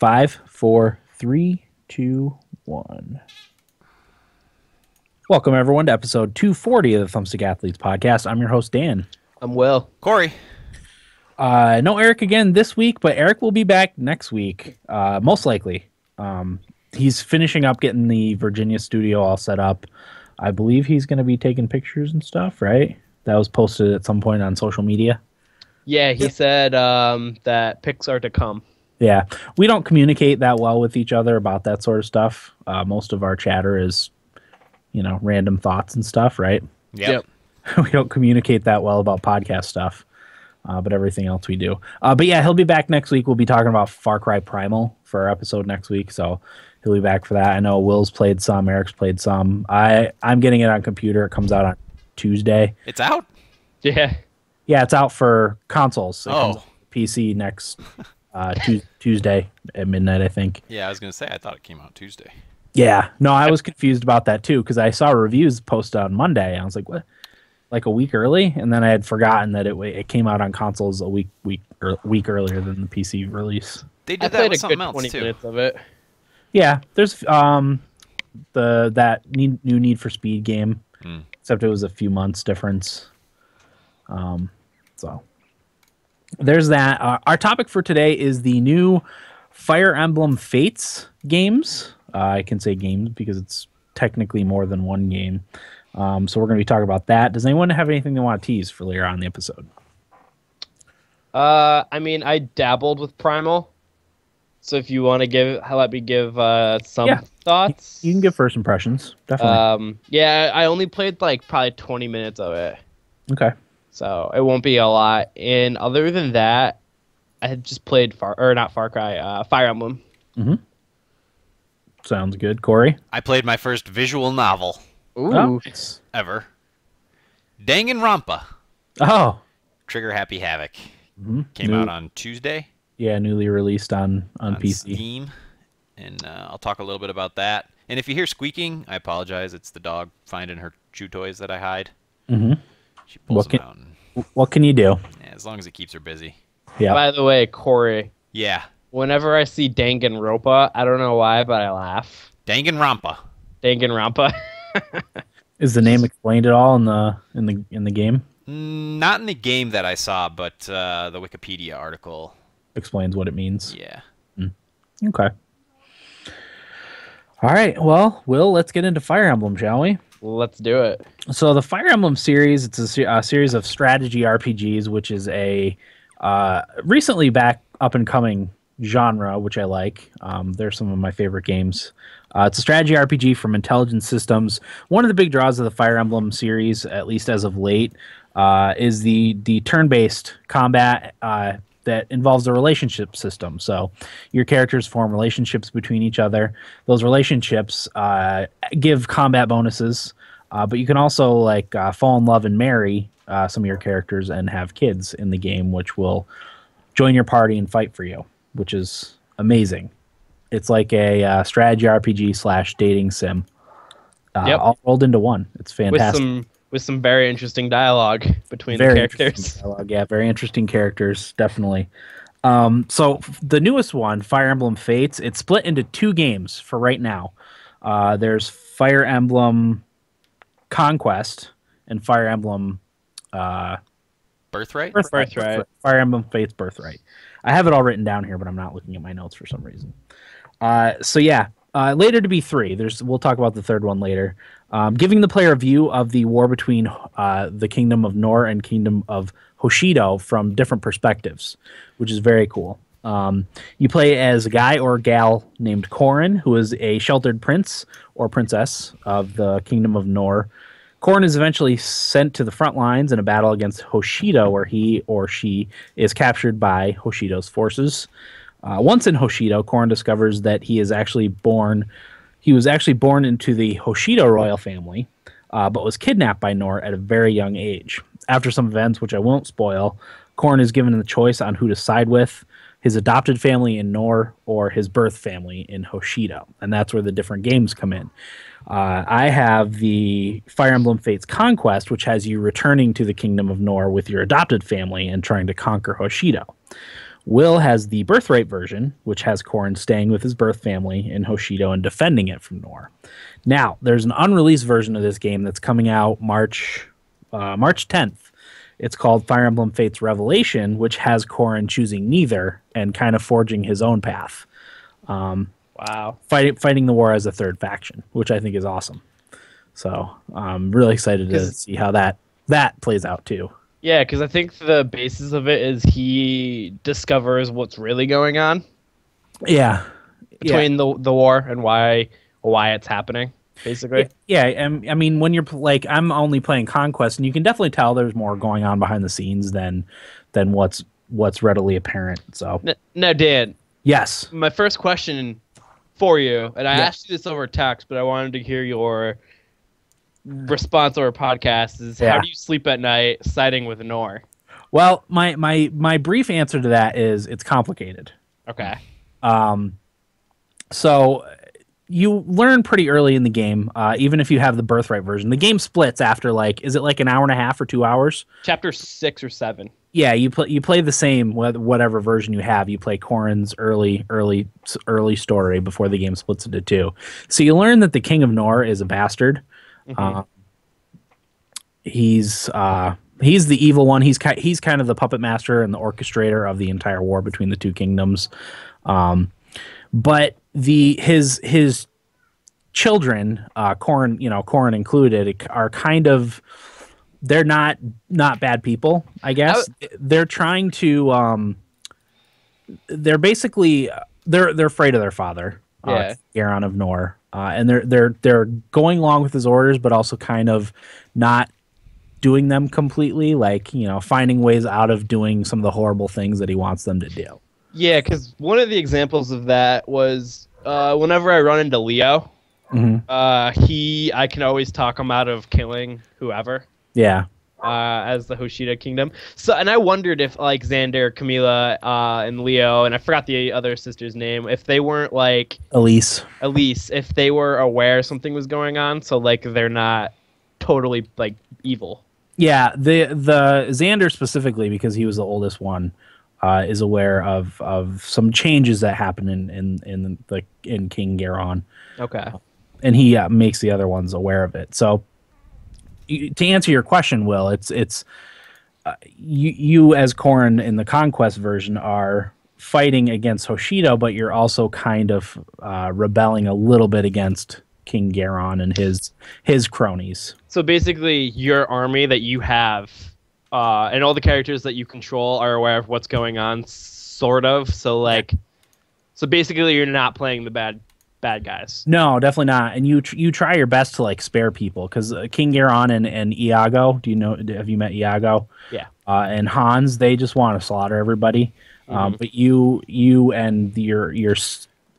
5, 4, 3, 2, 1. Welcome, everyone, to episode 240 of the Thumbstick Athletes podcast. I'm your host, Dan. I'm Will. Corey. No Eric again this week, but Eric will be back next week, most likely. He's finishing up getting the Virginia studio all set up. I believe he's going to be taking pictures and stuff, right? That was posted at some point on social media. Yeah, he said that pics are to come. Yeah, we don't communicate that well with each other about that sort of stuff. Most of our chatter is, random thoughts and stuff, right? Yep. We don't communicate that well about podcast stuff, but everything else we do. But yeah, he'll be back next week. We'll be talking about Far Cry Primal for our episode next week, so he'll be back for that. I know Will's played some, Eric's played some. I'm getting it on computer. It comes out on Tuesday. It's out? Yeah. Yeah, it's out for consoles. It comes out for PC next Tuesday at midnight, I think. Yeah, I was going to say, I thought it came out Tuesday. Yeah. No, I was confused about that, too, because I saw reviews posted on Monday. I was like, what? Like a week early? And then I had forgotten that it came out on consoles a week earlier than the PC release. They did that with something else, 20 too. minutes of it. Yeah, there's that new Need for Speed game, except it was a few months difference. So there's that. Our topic for today is the new Fire Emblem Fates games. I can say games because it's technically more than one game. So we're going to be talking about that. Does anyone have anything they want to tease for later on in the episode? I dabbled with Primal. So if you want to let me give some thoughts. You can give first impressions, definitely. I only played probably 20 minutes of it. Okay. So it won't be a lot. And other than that, I had just played Fire Emblem. Mm-hmm. Sounds good. Corey? I played my first visual novel Ooh. Oh, nice. ever. Danganronpa. Oh. Trigger Happy Havoc. Mm-hmm. Came out on Tuesday. Yeah, newly released on PC. Steam. And I'll talk a little bit about that. And if you hear squeaking, I apologize. It's the dog finding her chew toys that I hide. Mm-hmm. She pulls them out. What can you do? Yeah, as long as it keeps her busy. Yeah. By the way, Corey, Yeah. whenever I see Danganronpa, I don't know why, but I laugh. Danganronpa. Danganronpa. Is the name explained at all in the game? Not in the game that I saw, but the Wikipedia article. Explains what it means. Yeah. Okay. All right. Well, Will, let's get into Fire Emblem, shall we? Let's do it. So the Fire Emblem series, it's a series of strategy RPGs, which is a recently back up and coming genre, which I like. They're some of my favorite games. It's a strategy RPG from Intelligent Systems. One of the big draws of the Fire Emblem series, at least as of late, is the turn-based combat that involves a relationship system. So your characters form relationships between each other. Those relationships give combat bonuses, but you can also fall in love and marry some of your characters and have kids in the game, which will join your party and fight for you, which is amazing. It's like a strategy RPG / dating sim, all rolled into one. It's fantastic. With some very interesting dialogue between the characters. Yeah, very interesting characters, definitely. So the newest one, Fire Emblem Fates, it's split into two games for right now. There's Fire Emblem Conquest and Fire Emblem Birthright? Birthright. Fire Emblem Fates Birthright. I have it all written down here, but I'm not looking at my notes for some reason. Later to be 3. We'll talk about the third one later. Giving the player a view of the war between the Kingdom of Nor and Kingdom of Hoshido from different perspectives, which is very cool. You play as a guy or a gal named Corrin, who is a sheltered prince or princess of the Kingdom of Nor. Corrin is eventually sent to the front lines in a battle against Hoshido, where he or she is captured by Hoshido's forces. Once in Hoshido, Corrin discovers that he was actually born into the Hoshido royal family, but was kidnapped by Nor at a very young age. After some events, which I won't spoil, Corrin is given the choice on who to side with, his adopted family in Nor or his birth family in Hoshido. And that's where the different games come in. I have the Fire Emblem Fates Conquest, which has you returning to the Kingdom of Nor with your adopted family and trying to conquer Hoshido. Will has the Birthright version, which has Corrin staying with his birth family in Hoshido and defending it from Nor. Now, there's an unreleased version of this game that's coming out March 10th. It's called Fire Emblem Fates Revelation, which has Corrin choosing neither and kind of forging his own path. Wow. Fighting the war as a third faction, which I think is awesome. So I'm really excited to see how that plays out too. Yeah, because I think the basis of it is he discovers what's really going on. Yeah. Between the war and why it's happening, basically. Yeah, I mean, when you're like, I'm only playing Conquest, and you can definitely tell there's more going on behind the scenes than what's readily apparent. So now, Dan. Yes. My first question for you, and I asked you this over text, but I wanted to hear your response over podcast is how do you sleep at night siding with Nor? Well, my brief answer to that is it's complicated. Okay. So you learn pretty early in the game, even if you have the Birthright version. The game splits after is it like an hour and a half or 2 hours? Chapter 6 or 7. Yeah, you play the same whatever version you have. You play Corrin's early story before the game splits into 2. So you learn that the King of Nor is a bastard. Mm-hmm. He's the evil one. He's kind of the puppet master and the orchestrator of the entire war between the two kingdoms. But his children, Corrin included, are kind of, they're not bad people, I guess. They're trying to they're basically they're afraid of their father, Garon of Nor. And they're going along with his orders, but also kind of not doing them completely, finding ways out of doing some of the horrible things that he wants them to do. Yeah, because one of the examples of that was whenever I run into Leo, I can always talk him out of killing whoever. Yeah. As the Hoshida Kingdom. So, and I wondered if Xander, Camila, and Leo, and I forgot the other sister's name, if they weren't Elise, if they were aware something was going on, so they're not totally evil. Yeah, the Xander specifically, because he was the oldest one, is aware of some changes that happen in King Garon. Okay. And he makes the other ones aware of it. So to answer your question, Will, it's you as Corrin in the Conquest version are fighting against Hoshido, but you're also kind of rebelling a little bit against King Garon and his cronies. So basically, your army that you have and all the characters that you control are aware of what's going on, sort of. So so basically, you're not playing the bad guys. No, definitely not. And you try your best to spare people, because King Garon and Iago, have you met Iago? Yeah. And Hans, they just want to slaughter everybody. But you and your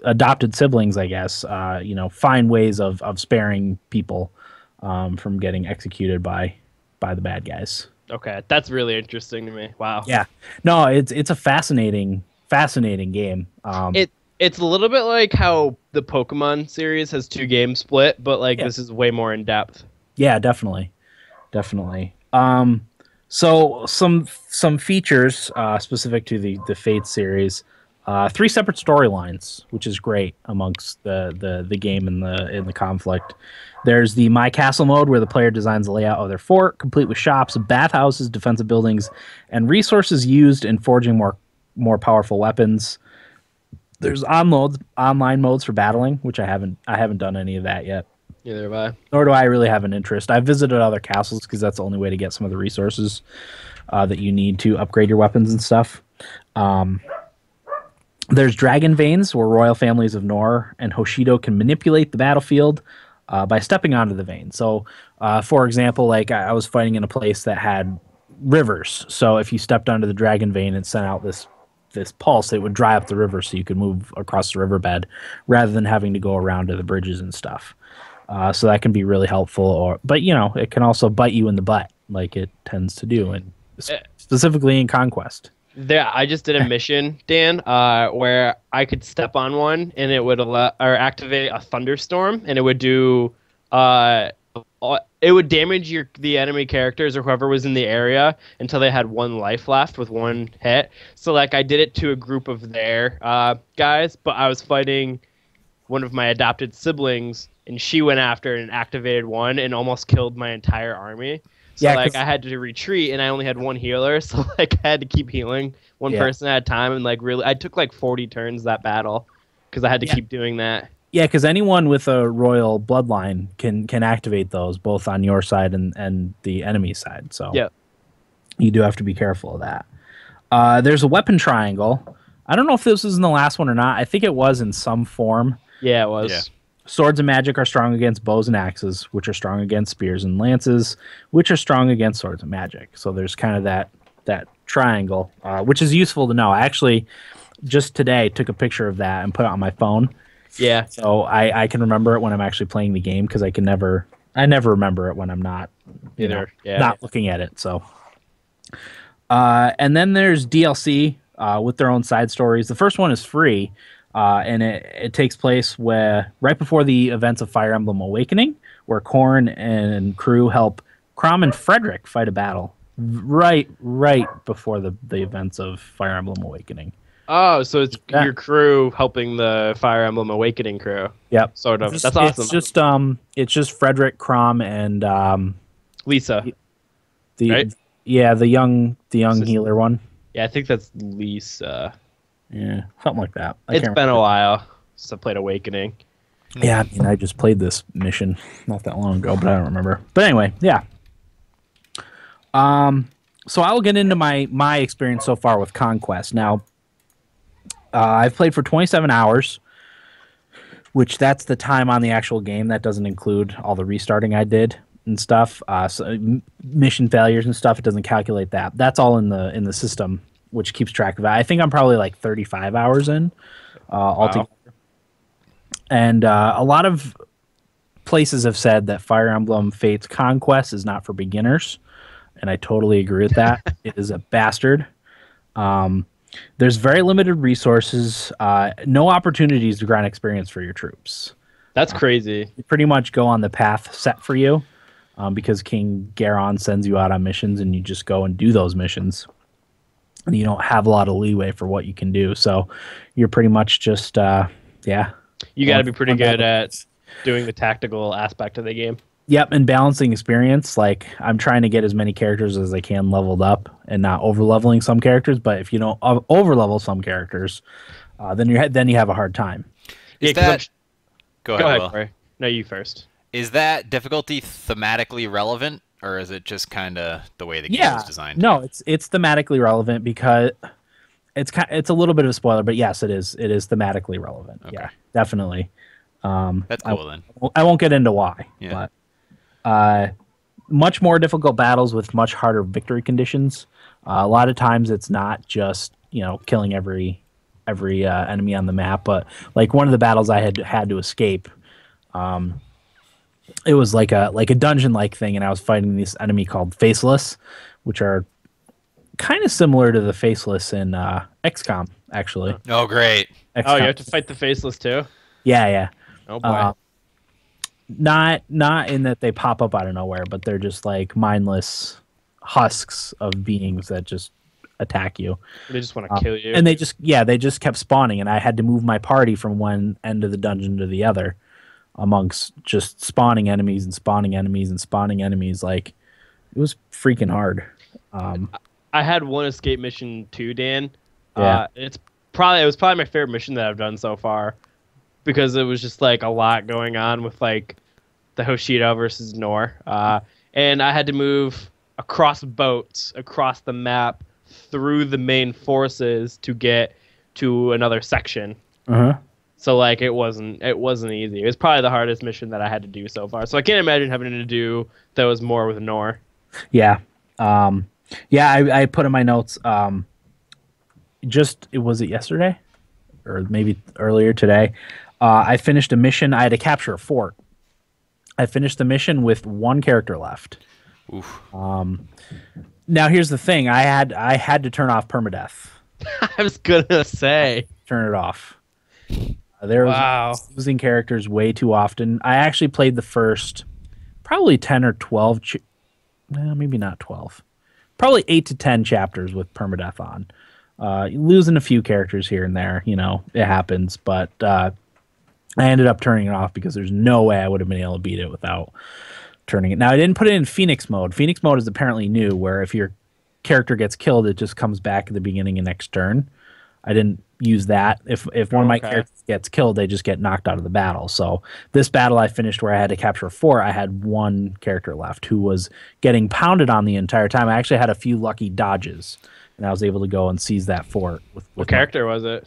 adopted siblings, I guess, find ways of sparing people from getting executed by the bad guys. Okay, that's really interesting to me. Wow. Yeah. No, it's a fascinating game. It's a little bit like how the Pokemon series has 2 games split, but this is way more in depth. Yeah, definitely. So some features specific to the Fate series, 3 separate storylines, which is great amongst the game in the conflict. There's the My Castle mode, where the player designs the layout of their fort, complete with shops, bathhouses, defensive buildings, and resources used in forging more powerful weapons. There's online modes for battling, which I haven't done any of that yet. Neither have I. Nor do I really have an interest. I've visited other castles because that's the only way to get some of the resources that you need to upgrade your weapons and stuff. There's Dragon Veins, where royal families of Nor and Hoshido can manipulate the battlefield by stepping onto the vein. So, for example, I was fighting in a place that had rivers. So if you stepped onto the Dragon Vein and sent out this pulse, it would dry up the river so you could move across the riverbed rather than having to go around to the bridges and stuff. So that can be really helpful. But it can also bite you in the butt, like it tends to do, and specifically in Conquest. Yeah, I just did a mission, Dan, where I could step on one and it would activate a thunderstorm, and it would do it would damage the enemy characters or whoever was in the area until they had 1 life left with 1 hit. So like I did it to a group of their guys, but I was fighting one of my adopted siblings, and she went after and activated 1 and almost killed my entire army. So Yeah, like I had to retreat, and I only had 1 healer, so like I had to keep healing one person at a time, and like really I took like 40 turns that battle because I had to keep doing that. Yeah, because anyone with a royal bloodline can activate those both on your side and the enemy side. So you do have to be careful of that. There's a weapon triangle. I don't know if this was in the last one or not. I think it was in some form. Yeah, it was. Yeah. Swords and magic are strong against bows and axes, which are strong against spears and lances, which are strong against swords and magic. So there's kind of that triangle, which is useful to know. I actually just today took a picture of that and put it on my phone. Yeah. So I can remember it when I'm actually playing the game because I never remember it when I'm not not looking at it. So and then there's DLC with their own side stories. The first one is free. And it takes place right before the events of Fire Emblem Awakening, where Korn and crew help Crom and Frederick fight a battle right before the events of Fire Emblem Awakening. Oh, so it's your crew helping the Fire Emblem Awakening crew. Yep, sort of. That's awesome. It's just Frederick, Crom, and Lisa. The young healer one. Yeah, I think that's Lisa. Yeah, something like that. It's been a while since I played Awakening. Yeah, I mean, I just played this mission not that long ago, but I don't remember. But anyway, yeah. So I'll get into my experience so far with Conquest. Now, I've played for 27 hours, which that's the time on the actual game. That doesn't include all the restarting I did and stuff. So mission failures and stuff. It doesn't calculate that. That's all in the system, which keeps track of it. I think I'm probably like 35 hours in altogether. And a lot of places have said that Fire Emblem Fates Conquest is not for beginners, and I totally agree with that. It is a bastard. There's very limited resources, no opportunities to grind experience for your troops. That's crazy. You pretty much go on the path set for you because King Garon sends you out on missions, and you just go and do those missions. And you don't have a lot of leeway for what you can do. So you're pretty much just, You got to be pretty good at doing the tactical aspect of the game. Yep, and balancing experience. Like, I'm trying to get as many characters as I can leveled up and not over-leveling some characters. But if you don't over-level some characters, then you have a hard time. Is that... Go ahead, Will. Corey. No, you first. Is that difficulty thematically relevant? Or is it just kind of the way the game is designed? No, it's thematically relevant because it's a little bit of a spoiler, but yes, it is thematically relevant. Okay. Yeah, definitely. That's cool then. I won't get into why, but much more difficult battles with much harder victory conditions. A lot of times it's not just killing every enemy on the map, but like one of the battles I had to escape. It was like a dungeon-like thing, and I was fighting this enemy called Faceless, which are kind of similar to the Faceless in XCOM, actually. Oh, great. XCOM. Oh, you have to fight the Faceless, too? Yeah. Oh, boy. Not in that they pop up out of nowhere, but they're just like mindless husks of beings that just attack you. They just want to kill you. And they just kept spawning, and I had to move my party from one end of the dungeon to the other amongst just spawning enemies and spawning enemies and spawning enemies. Like, it was freaking hard. I had one escape mission too, Dan. Yeah. It was probably my favorite mission that I've done so far because it was just like a lot going on with like the Hoshido versus Nor. And I had to move across boats, across the map, through the main forces to get to another section. Uh-huh. So like it wasn't easy. It was probably the hardest mission that I had to do so far. So I can't imagine having to do those more with Nor. Yeah. I put in my notes was it yesterday or maybe earlier today? I finished a mission. I had to capture a fort. I finished the mission with one character left. Oof. Now here's the thing. I had to turn off permadeath. I was gonna say turn it off. There was losing characters way too often. I actually played the first probably 10 or 12. Maybe not 12. Probably 8 to 10 chapters with permadeath on. Losing a few characters here and there, it happens. But I ended up turning it off because there's no way I would have been able to beat it without turning it. Now, I didn't put it in Phoenix mode. Phoenix mode is apparently new, where if your character gets killed, it just comes back at the beginning of next turn. I didn't use that. If one of my characters gets killed, they just get knocked out of the battle. So this battle I finished where I had to capture 4, I had one character left who was getting pounded on the entire time. I actually had a few lucky dodges, and I was able to go and seize that fort. What character was it?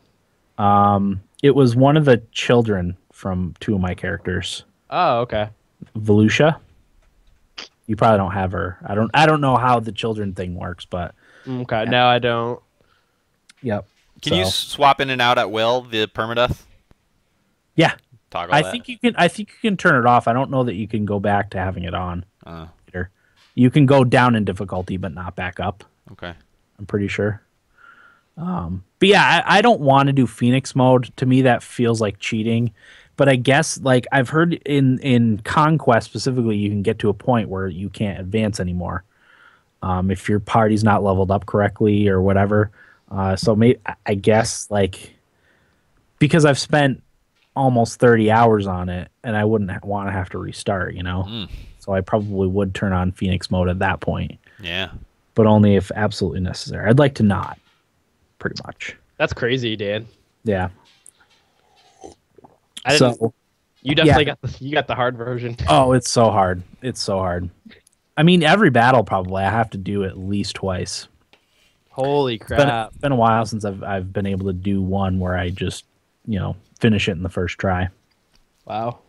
It was one of the children from 2 of my characters. Oh, okay. Volusia. You probably don't have her. I don't know how the children thing works, but okay. Yeah. No, I don't. Yep. Can you swap in and out at will the permadeath? Yeah. Toggle I that. think you can turn it off. I don't know that you can go back to having it on. Later. You can go down in difficulty, but not back up. Okay. I'm pretty sure. But yeah, I don't want to do Phoenix mode. To me, that feels like cheating. But I guess, like, I've heard in Conquest specifically, you can get to a point where you can't advance anymore if your party's not leveled up correctly or whatever. So I guess, like, because I've spent almost 30 hours on it, and I wouldn't want to have to restart, So I probably would turn on Phoenix mode at that point. Yeah. But only if absolutely necessary. I'd like to not, pretty much. That's crazy, Dan. Yeah. You definitely got the hard version. Oh, it's so hard. It's so hard. I mean, every battle probably I have to do at least twice. Holy crap! It's been a while since I've been able to do one where I just finish it in the first try. Wow.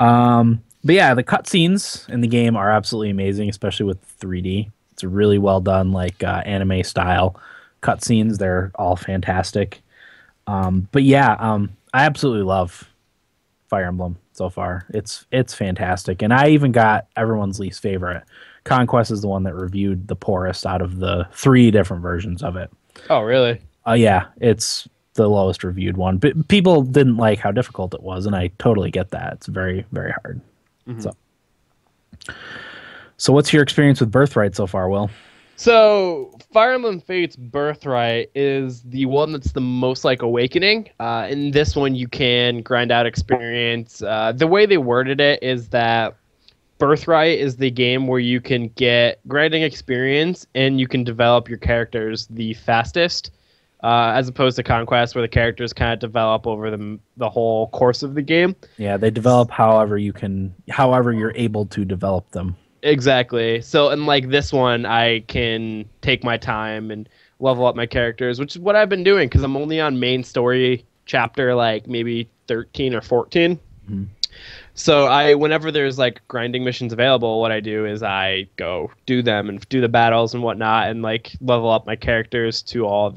But yeah, the cutscenes in the game are absolutely amazing, especially with 3D. It's a really well done, like anime style cutscenes. They're all fantastic. But yeah, I absolutely love Fire Emblem so far. It's fantastic, and I even got everyone's least favorite. Conquest is the one that reviewed the poorest out of the 3 different versions of it. Oh, really? Yeah, it's the lowest reviewed one. But people didn't like how difficult it was, and I totally get that. It's very, very hard. Mm-hmm. So what's your experience with Birthright so far, Will? So, Fire Emblem Fates Birthright is the one that's the most like Awakening. In this one, you can grind out experience. The way they worded it is that Birthright is the game where you can get grinding experience and you can develop your characters the fastest, as opposed to Conquest, where the characters kind of develop over the whole course of the game. Yeah, they develop however you're able to develop them. Exactly. So, and like this one, I can take my time and level up my characters, which is what I've been doing because I'm only on main story chapter, like maybe 13 or 14. Mm-hmm. So whenever there's like grinding missions available, what I do is I go do them and do the battles and whatnot, and like level up my characters to around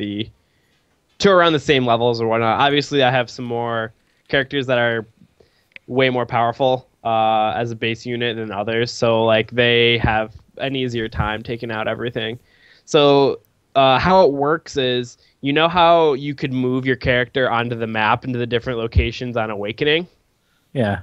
the same levels or whatnot. Obviously, I have some more characters that are way more powerful as a base unit than others, so like they have an easier time taking out everything. So how it works is, how you could move your character onto the map into the different locations on Awakening? Yeah.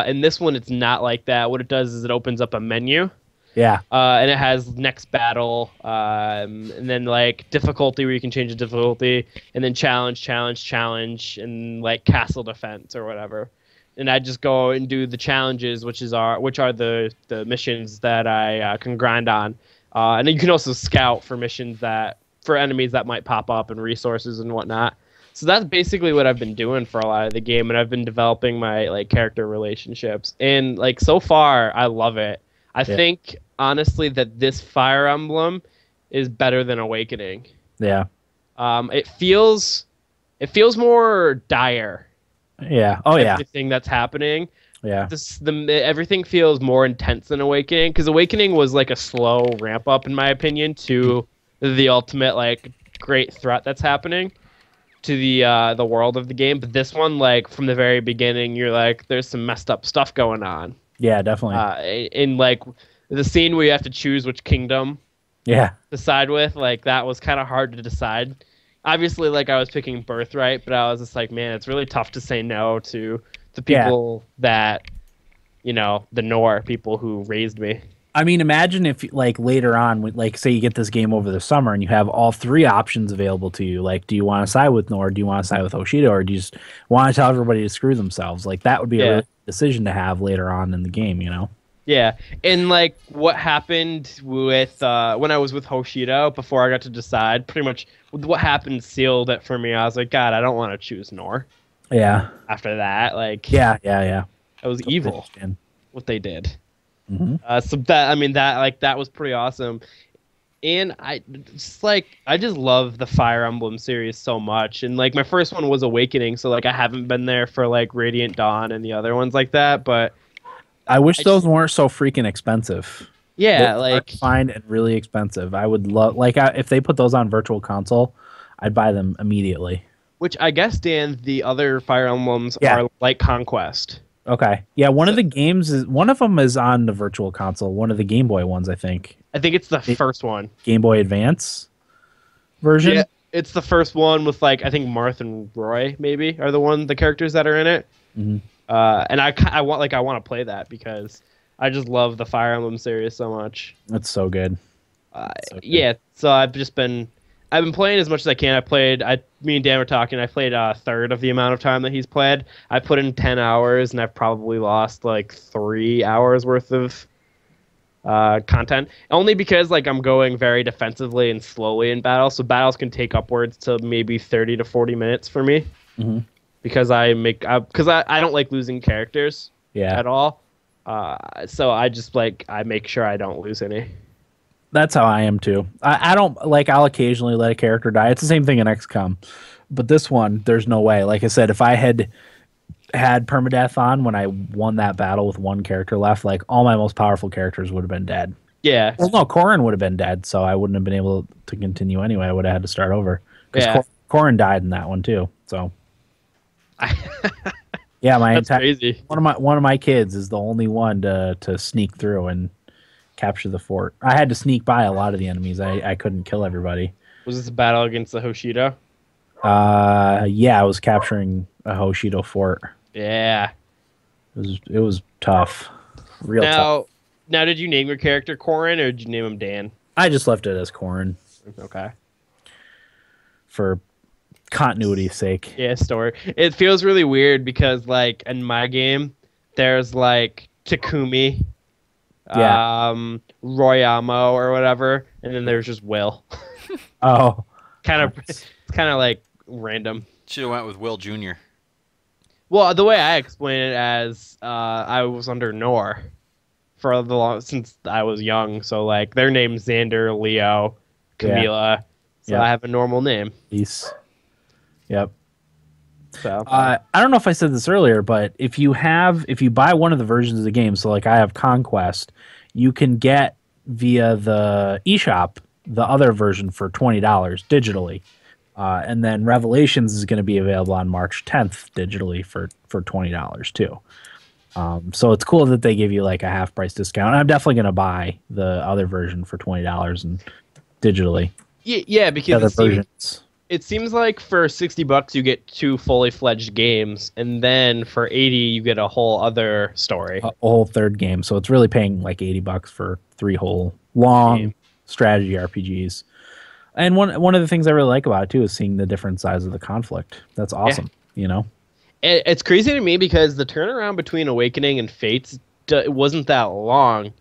In this one, it's not like that. What it does is it opens up a menu. Yeah. And it has next battle, and then like difficulty where you can change the difficulty, and then challenge, and like castle defense or whatever. And I just go and do the challenges, which are the missions that I can grind on. And then you can also scout for missions for enemies that might pop up and resources and whatnot. So that's basically what I've been doing for a lot of the game, and I've been developing my like character relationships. And like so far, I love it. I think honestly that this Fire Emblem is better than Awakening. Yeah. It feels more dire. Yeah. Oh yeah. Everything that's happening. Yeah. Everything feels more intense than Awakening, because Awakening was like a slow ramp up, in my opinion, to the ultimate like great threat that's happening to the world of the game. But this one, like from the very beginning, you're like, there's some messed up stuff going on. Yeah, definitely. In like the scene where you have to choose which kingdom to side with, like that was kind of hard to decide. Obviously, like I was picking Birthright, but I was just like, man, it's really tough to say no to the people that the Nor people who raised me. I mean, imagine if like later on, like say you get this game over the summer and you have all three options available to you. Like, do you want to side with Nor? Do you want to side with Hoshido? Or do you just want to tell everybody to screw themselves? Like that would be a Yeah. real decision to have later on in the game, you know? Yeah, and like what happened with when I was with Hoshido before I got to decide, pretty much what happened sealed it for me. I was like, God, I don't want to choose Nor. Yeah. After that, like, Yeah. it was evil what they did. Mm-hmm. So that was pretty awesome. And I just love the Fire Emblem series so much. And like my first one was Awakening, so like I haven't been there for like Radiant Dawn and the other ones like that, but I wish those weren't so freaking expensive. yeah, They're like hard to find and really expensive. I would love if they put those on Virtual Console, I'd buy them immediately. which I guess, Dan, the other Fire Emblems Yeah. are like Conquest. Okay. Yeah, one of them is on the Virtual Console, one of the Game Boy ones, I think. I think it's the first one. Game Boy Advance version. Yeah, it's the first one with like I think Marth and Roy maybe are the characters that are in it. Mhm. And I want to play that because I just love the Fire Emblem series so much. That's so good. So good. Yeah, so I've been playing as much as I can. Me and Dan were talking. I played a third of the amount of time that he's played. I put in 10 hours, and I've probably lost like 3 hours worth of content. Only because like I'm going very defensively and slowly in battles, so battles can take upwards to maybe 30 to 40 minutes for me. Mhm. Because I don't like losing characters Yeah. at all. So I make sure I don't lose any. That's how I am too. I don't like. I'll occasionally let a character die. It's the same thing in XCOM, but this one, there's no way. Like I said, if I had permadeath on when I won that battle with one character left, like all my most powerful characters would have been dead. Yeah. Well, no, Corrin would have been dead, so I wouldn't have been able to continue anyway. I would have had to start over because Yeah. Corrin died in that one too. So yeah, That's crazy. one of my kids is the only one to sneak through and capture the fort. I had to sneak by a lot of the enemies. I couldn't kill everybody. Was this a battle against the Hoshido? Yeah, I was capturing a Hoshido fort. Yeah. It was tough. Real tough. Now, did you name your character Corrin or did you name him Dan? I just left it as Corrin Okay. for continuity's sake. Yeah, story. It feels really weird because, like, in my game, there's like Takumi, Royamo or whatever, and then there's just Will. Oh, It's kind of like random. Should have went with Will Jr. Well, the way I explain it as I was under Nor since I was young, so like their name's Xander, Leo, Camila, so Yeah. I have a normal name. peace. Yep. So I don't know if I said this earlier, but if you buy one of the versions of the game, so like I have Conquest, you can get via the eShop the other version for $20 digitally. And then Revelations is going to be available on March 10th digitally for $20 too. So it's cool that they give you like a half price discount. And I'm definitely going to buy the other version for $20 and digitally. yeah, The other because versions. it seems like for $60 you get 2 fully fledged games, and then for $80 you get a whole other story. A whole third game. So it's really paying like $80 for 3 whole long strategy RPGs. And one of the things I really like about it too is seeing the different sides of the conflict. That's awesome. You know? It's crazy to me because the turnaround between Awakening and Fates wasn't that long,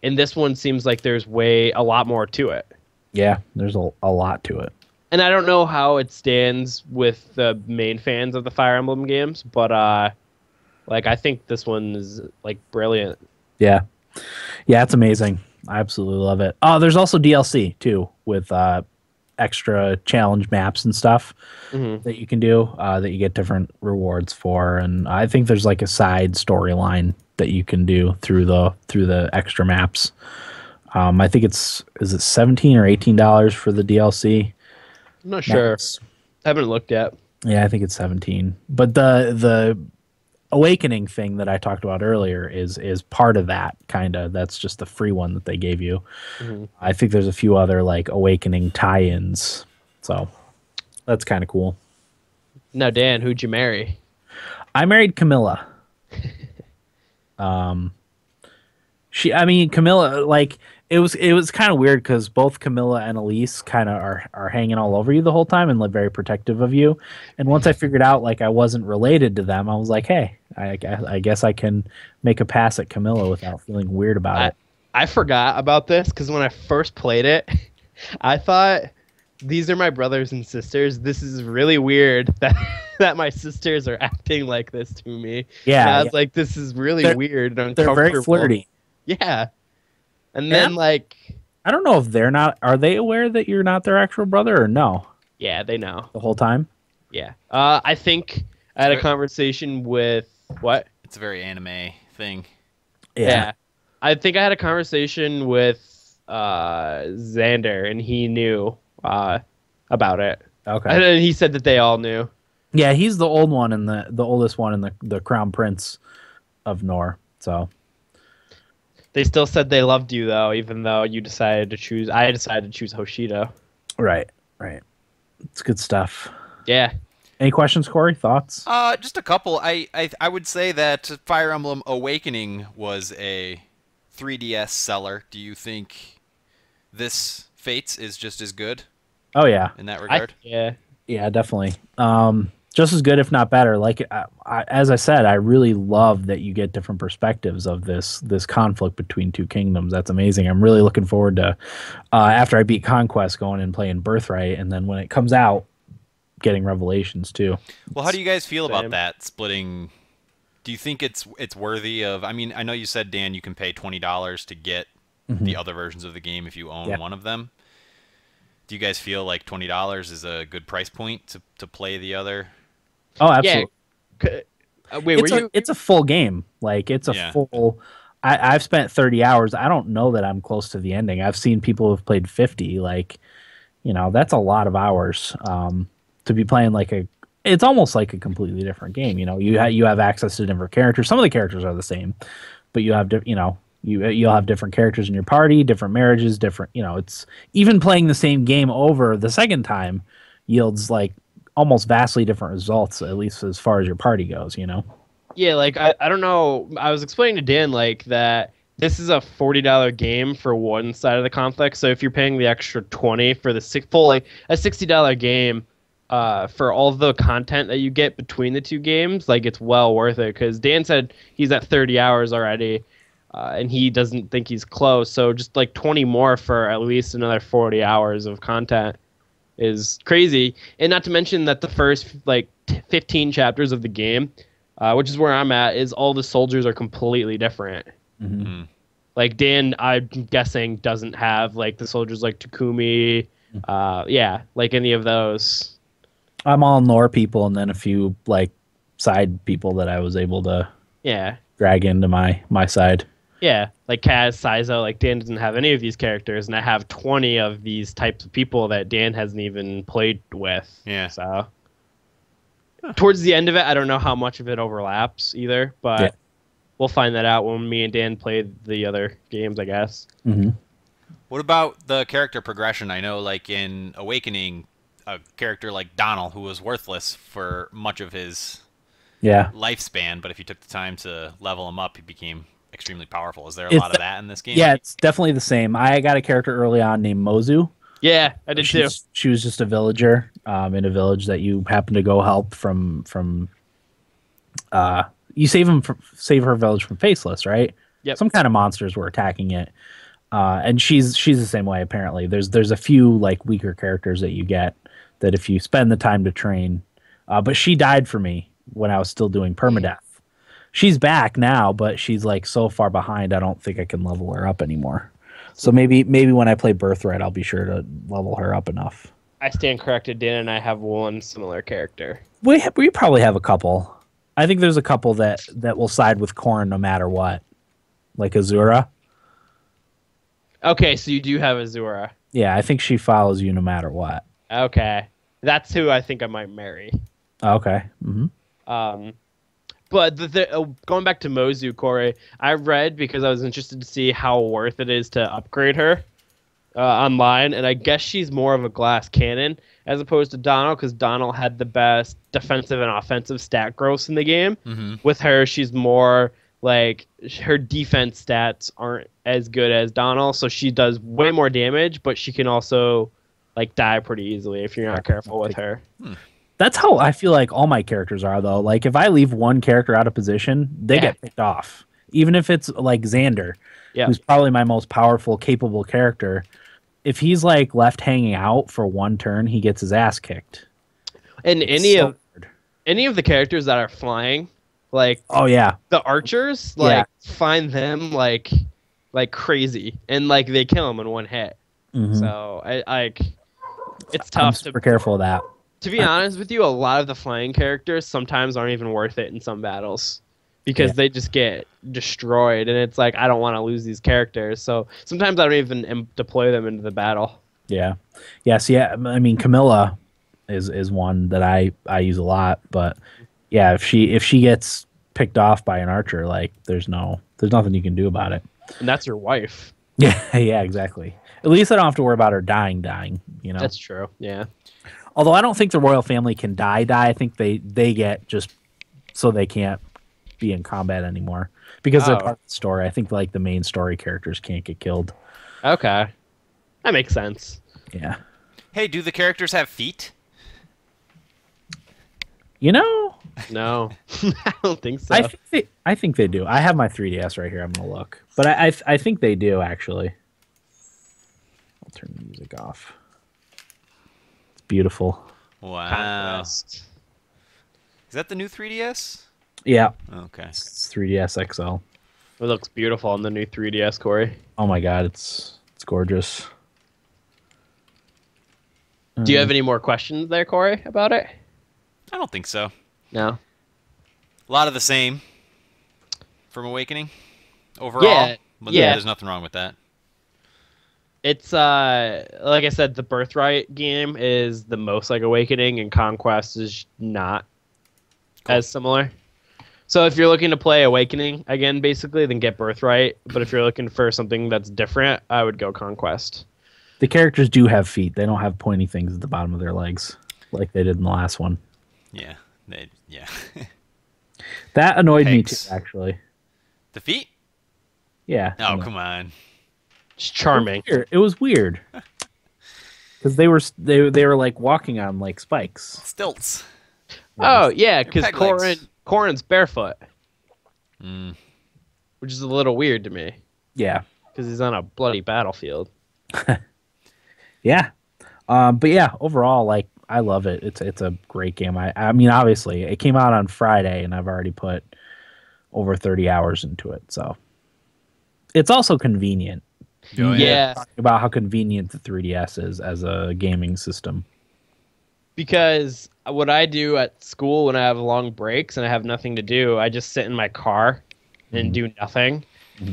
and this one seems like there's a lot more to it. Yeah, there's a lot to it. And I don't know how it stands with the main fans of the Fire Emblem games, but like I think this one is like brilliant. Yeah. Yeah, it's amazing. I absolutely love it. Oh, there's also DLC too with extra challenge maps and stuff that you can do that you get different rewards for, and I think there's like a side storyline that you can do through the extra maps. I think is it $17 or $18 for the DLC? I'm not sure. Maps. I haven't looked yet. Yeah, I think it's 17. But the Awakening thing that I talked about earlier is part of that kind of. That's just the free one that they gave you. I think there's a few other like Awakening tie-ins. So that's kind of cool. Now, Dan, who'd you marry? I married Camilla. I mean, Camilla, like it was kind of weird because both Camilla and Elise kind of are hanging all over you the whole time and like very protective of you. And once I figured out like I wasn't related to them, I was like, hey, I guess I can make a pass at Camilla without feeling weird about it. I forgot about this because when I first played it, I thought these are my brothers and sisters. This is really weird that that my sisters are acting like this to me. Yeah, and I was like, this is really weird and They're uncomfortable. very flirty. Yeah, and then like, I don't know if they're not. Are they aware that you're not their actual brother or no? yeah, they know The whole time. Yeah, I think I had a conversation with what? It's a very anime thing. Yeah. I think I had a conversation with Xander, and he knew about it. Okay. And he said that they all knew. Yeah, he's the old one and the oldest one and the crown prince of Nor. So They still said they loved you, though, even though you decided to choose. I decided to choose Hoshido. right. It's good stuff. Yeah. Any questions, Corey? Thoughts? Just a couple. I would say that Fire Emblem Awakening was a 3DS seller. Do you think this Fates is just as good Oh yeah, in that regard? Yeah. yeah, definitely. Just as good, if not better. Like as I said, I really love that you get different perspectives of this conflict between two kingdoms. That's amazing. I'm really looking forward to after I beat Conquest, going and playing Birthright, and then when it comes out, getting Revelations too. Well, how do you guys feel about Same. that splitting? Do you think it's worthy of? I mean, I know you said, Dan, you can pay $20 to get the other versions of the game if you own one of them. Do you guys feel like $20 is a good price point to play the other? Oh, absolutely. Wait, It's a full game. Like it's a full. I've spent 30 hours. I don't know that I'm close to the ending. I've seen people who've played 50. Like, that's a lot of hours to be playing it's almost like a completely different game. You have access to different characters. Some of the characters are the same, but you have you'll have different characters in your party, different marriages, different. It's even playing the same game over the second time yields like almost vastly different results, at least as far as your party goes. Yeah, like I don't know. I was explaining to Dan like that this is a $40 game for one side of the conflict. So if you're paying the extra 20 for the a $60 game for all the content that you get between the two games, like it's well worth it. Because Dan said he's at 30 hours already, and he doesn't think he's close. So just like 20 more for at least another 40 hours of content is crazy. And not to mention that the first 15 chapters of the game, which is where I'm at, is all the soldiers are completely different. Mm-hmm. Like Dan, I'm guessing, doesn't have like the soldiers like Takumi, like any of those. I'm all Nor people, and then a few like side people that I was able to drag into my side. Yeah, like Kaz, Saizo, like Dan doesn't have any of these characters, and I have 20 of these types of people that Dan hasn't even played with. Yeah. So towards the end of it, I don't know how much of it overlaps either, but we'll find that out when me and Dan play the other games, I guess. Mm-hmm. What about the character progression? I know, like in Awakening, a character like Donald, who was worthless for much of his lifespan, but if you took the time to level him up, he became extremely powerful. Is there a lot of that in this game? Yeah, it's definitely the same. I got a character early on named Mozu. Yeah, I did too. She was just a villager in a village that you happen to go help from you save her village from Faceless, right? Yep. Some kind of monsters were attacking it. And she's the same way apparently. There's a few like weaker characters that you get that if you spend the time to train. But she died for me when I was still doing permadeath. She's back now, but she's like so far behind I don't think I can level her up anymore. So maybe when I play Birthright, I'll be sure to level her up enough. I stand corrected. Dan and I have one similar character. We probably have a couple. I think there's a couple that will side with Korn no matter what, like Azura. Okay, so you do have Azura. Yeah, I think she follows you no matter what. Okay, that's who I think I might marry. Okay. Mm-hmm. But going back to Mozu, Corey, I read because I was interested to see how worth it is to upgrade her online, and I guess she's more of a glass cannon as opposed to Donald, because Donald had the best defensive and offensive stat growths in the game. Mm-hmm. With her, she's more like her defense stats aren't as good as Donald, so she does way more damage, but she can also like die pretty easily if you're not careful with her. That's how I feel like all my characters are, though. Like, if I leave one character out of position, they get picked off. Even if it's like Xander, who's probably my most powerful, capable character. If he's like left hanging out for one turn, he gets his ass kicked. And any of the characters that are flying, like the archers, like find them like crazy, and like they kill them in one hit. So it's tough. I'm super careful of that. To be honest with you, a lot of the flying characters sometimes aren't even worth it in some battles because they just get destroyed, and it's like I don't want to lose these characters. So sometimes I don't even deploy them into the battle. Yeah. I mean, Camilla is one that I use a lot, but yeah, if she gets picked off by an archer, like there's nothing you can do about it. And that's your wife. Yeah, exactly. At least I don't have to worry about her dying. You know, that's true. Yeah. Although I don't think the royal family can die. I think they get just so they can't be in combat anymore because they're part of the story. I think like the main story characters can't get killed. Okay, that makes sense. Yeah. Hey, do the characters have feet? You know, no, I don't think so. I think they do. I have my 3DS right here. I'm gonna look, but I think they do actually. I'll turn the music off. It's beautiful. Wow. Conquest. Is that the new 3DS? Yeah. Okay. It's 3DS XL. It looks beautiful on the new 3DS, Corey. Oh my god, it's gorgeous. Do you have any more questions there, Corey, about it? I don't think so. No. A lot of the same from Awakening overall. But there's nothing wrong with that. It's like I said, the Birthright game is the most like Awakening, and Conquest is not as similar. So if you're looking to play Awakening again, basically, then get Birthright. But if you're looking for something that's different, I would go Conquest. The characters do have feet. They don't have pointy things at the bottom of their legs like they did in the last one. Yeah. That annoyed me too, actually. The feet? Yeah. Oh, come on. It's charming. It was weird. Because they were like walking on like spikes. Stilts. Oh, yeah, because Corrin's barefoot. Which is a little weird to me. Yeah. Because he's on a bloody battlefield. Yeah. But yeah, overall, like, I love it. It's a great game. I mean, obviously, it came out on Friday, and I've already put over 30 hours into it. So it's also convenient. Oh, yeah. Talking about how convenient the 3DS is as a gaming system. Because what I do at school when I have long breaks and I have nothing to do, I just sit in my car and do nothing.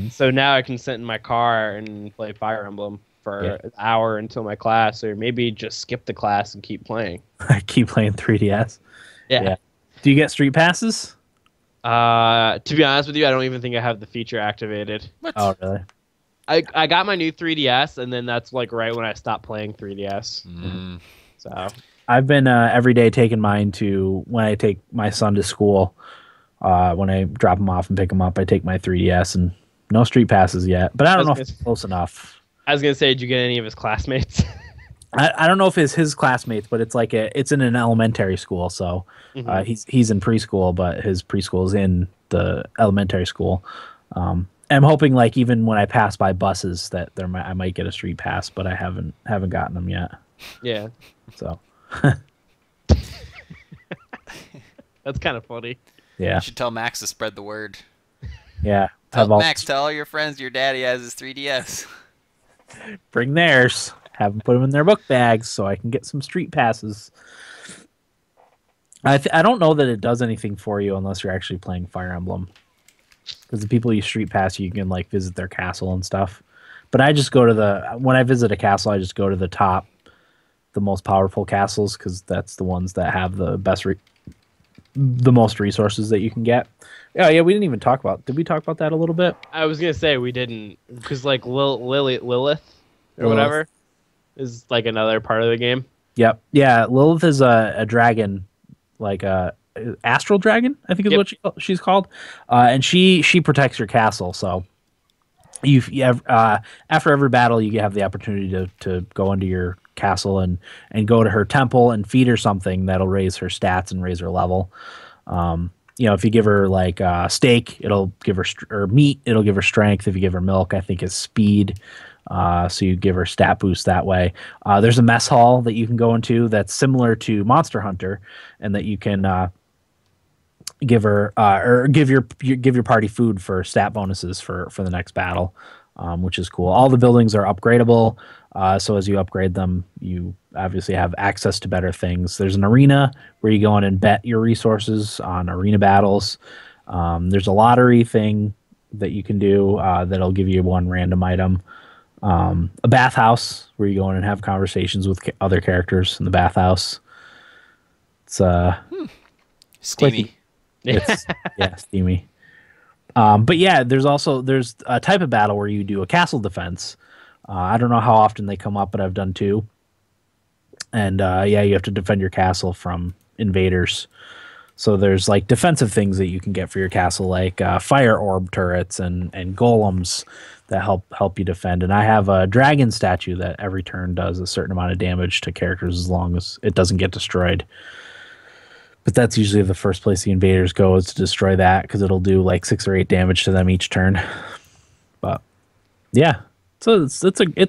So now I can sit in my car and play Fire Emblem for an hour until my class, or maybe just skip the class and keep playing. I keep playing 3DS. Yeah. Do you get street passes? To be honest with you, I don't even think I have the feature activated. What? Oh, really? I got my new 3DS, and then that's like right when I stopped playing 3DS. So I've been every day taking mine to when I take my son to school. When I drop him off and pick him up, I take my 3DS, and no street passes yet. But I don't know if it's close enough. I was gonna say, did you get any of his classmates? I don't know if it's his classmates, but it's like it's in an elementary school, so he's in preschool, but his preschool is in the elementary school. I'm hoping, like, even when I pass by buses, that I might get a street pass, but I haven't gotten them yet. Yeah. So. That's kind of funny. Yeah. You should tell Max to spread the word. Yeah. Max, tell all your friends your daddy has his 3DS. Bring theirs. Have them put them in their book bags so I can get some street passes. I don't know that it does anything for you unless you're actually playing Fire Emblem. Because the people you street pass, you can like visit their castle and stuff. But I just go to when I visit a castle, I just go to the top, the most powerful castles, because that's the ones that have the best, the most resources that you can get. Oh yeah, we didn't even talk about. Did we talk about that a little bit? I was gonna say we didn't, because like Lilith or whatever is like another part of the game. Yep. Yeah, Lilith is a dragon, like Astral Dragon, I think is what she's called, and she protects your castle. So after every battle, you have the opportunity to go into your castle and go to her temple and feed her something that'll raise her stats and raise her level. If you give her like steak, it'll give her or meat, it'll give her strength. If you give her milk, I think it's speed. So you give her stat boost that way. There's a mess hall that you can go into that's similar to Monster Hunter, and that you can give her or give your party food for stat bonuses for the next battle, which is cool. All the buildings are upgradable, so as you upgrade them, you obviously have access to better things. There's an arena where you go in and bet your resources on arena battles. There's a lottery thing that you can do that'll give you one random item. A bathhouse where you go in and have conversations with other characters in the bathhouse. It's steamy. It's steamy. But yeah, there's a type of battle where you do a castle defense. I don't know how often they come up, but I've done two. And you have to defend your castle from invaders. So there's like defensive things that you can get for your castle, like fire orb turrets and golems that help you defend. And I have a dragon statue that every turn does a certain amount of damage to characters as long as it doesn't get destroyed. But that's usually the first place the invaders go, is to destroy that, because it'll do like 6 or 8 damage to them each turn. But yeah, so it's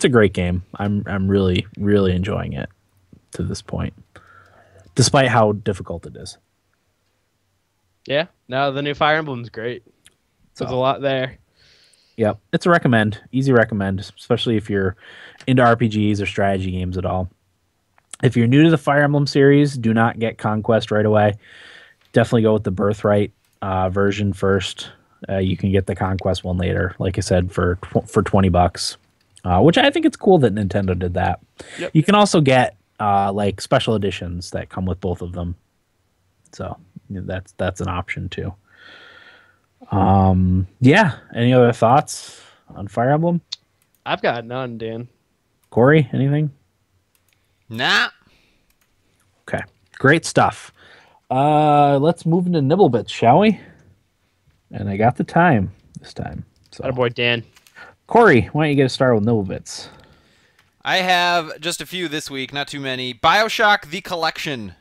a great game. I'm really enjoying it to this point, despite how difficult it is. Yeah, no, the new Fire Emblem's great. So there's a lot there. Yep, it's a recommend, easy recommend, especially if you're into RPGs or strategy games at all. If you're new to the Fire Emblem series, do not get Conquest right away. Definitely go with the Birthright version first. You can get the Conquest one later, like I said, for $20, which I think it's cool that Nintendo did that. Yep. You can also get like special editions that come with both of them, so that's an option too. Any other thoughts on Fire Emblem? I've got none, Dan. Corey, anything? Nah. Okay, great stuff. Let's move into Nibblebits, shall we? And I got the time this time. So, attaboy, Dan. Corey, why don't you get us started with Nibblebits? I have just a few this week, not too many. BioShock the Collection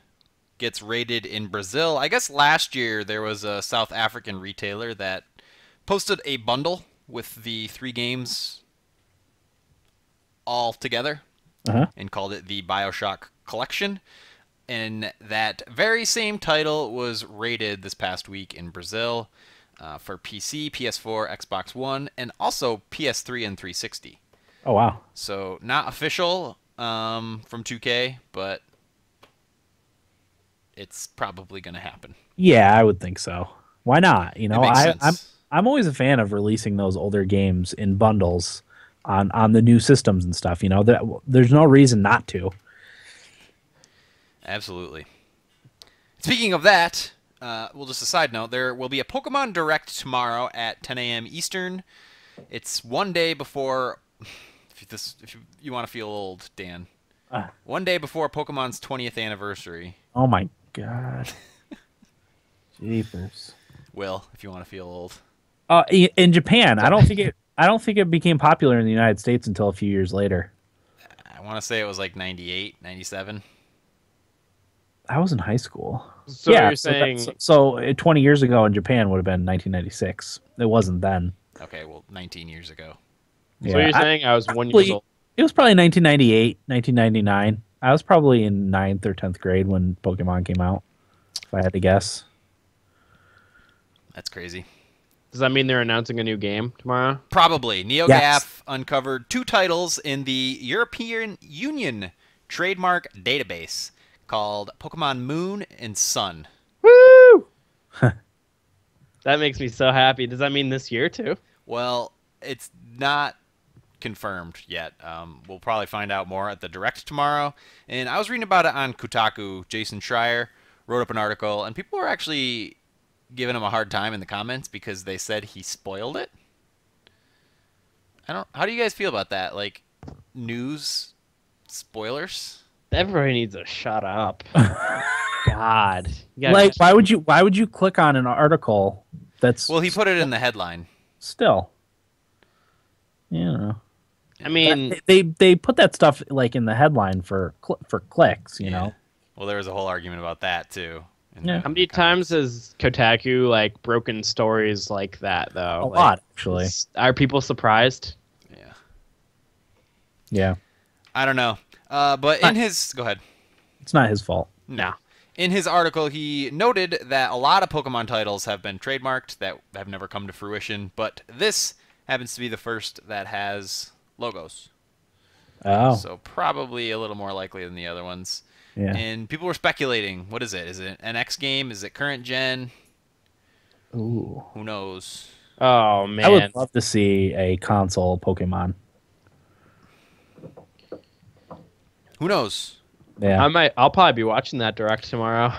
gets rated in Brazil. I guess last year there was a South African retailer that posted a bundle with the 3 games all together and called it the BioShock Collection. And that very same title was rated this past week in Brazil for PC, PS4, Xbox One, and also PS3 and 360. Oh, wow. So not official from 2K, but it's probably going to happen. Yeah, I would think so. Why not? You know, I'm always a fan of releasing those older games in bundles on the new systems and stuff. You know, there's no reason not to. Absolutely. Speaking of that, well, just a side note, there will be a Pokemon Direct tomorrow at 10 a.m. Eastern. It's one day before, if you want to feel old, Dan, one day before Pokemon's 20th anniversary. Oh my God. Jeepers. Will, if you want to feel old. In Japan, I don't think it became popular in the United States until a few years later. I want to say it was like 98, 97. I was in high school. So yeah, you're saying... So 20 years ago in Japan would have been 1996. It wasn't then. Okay, well, 19 years ago. So you're saying I was 1 year old? It was probably 1998, 1999. I was probably in 9th or 10th grade when Pokemon came out, if I had to guess. That's crazy. Does that mean they're announcing a new game tomorrow? Probably. NeoGAF uncovered 2 titles in the European Union trademark database called Pokemon Moon and Sun. Woo! That makes me so happy. Does that mean this year too? Well, it's not confirmed yet. We'll probably find out more at the Direct tomorrow. And I was reading about it on Kotaku. Jason Schreier wrote up an article, and people were actually giving him a hard time in the comments because they said he spoiled it. How do you guys feel about that? Like, news spoilers? Everybody needs to shut up. God. Like, why would you click on an article that's... Well, he put it in the headline. Still. You know. I mean... They put that stuff, like, in the headline for clicks, you know? Well, there was a whole argument about that, too. Yeah. How many times has Kotaku, like, broken stories like that, though? A lot, actually. Are people surprised? Yeah. Yeah. I don't know. But in his... Go ahead. It's not his fault. No. In his article, he noted that a lot of Pokemon titles have been trademarked that have never come to fruition, but this happens to be the first that has logos. Oh. So probably a little more likely than the other ones. Yeah. And people were speculating, what is it? Is it an X game? Is it current gen? Ooh. Who knows? Oh, man. I would love to see a console Pokemon. Who knows? Yeah. I'll probably be watching that direct tomorrow.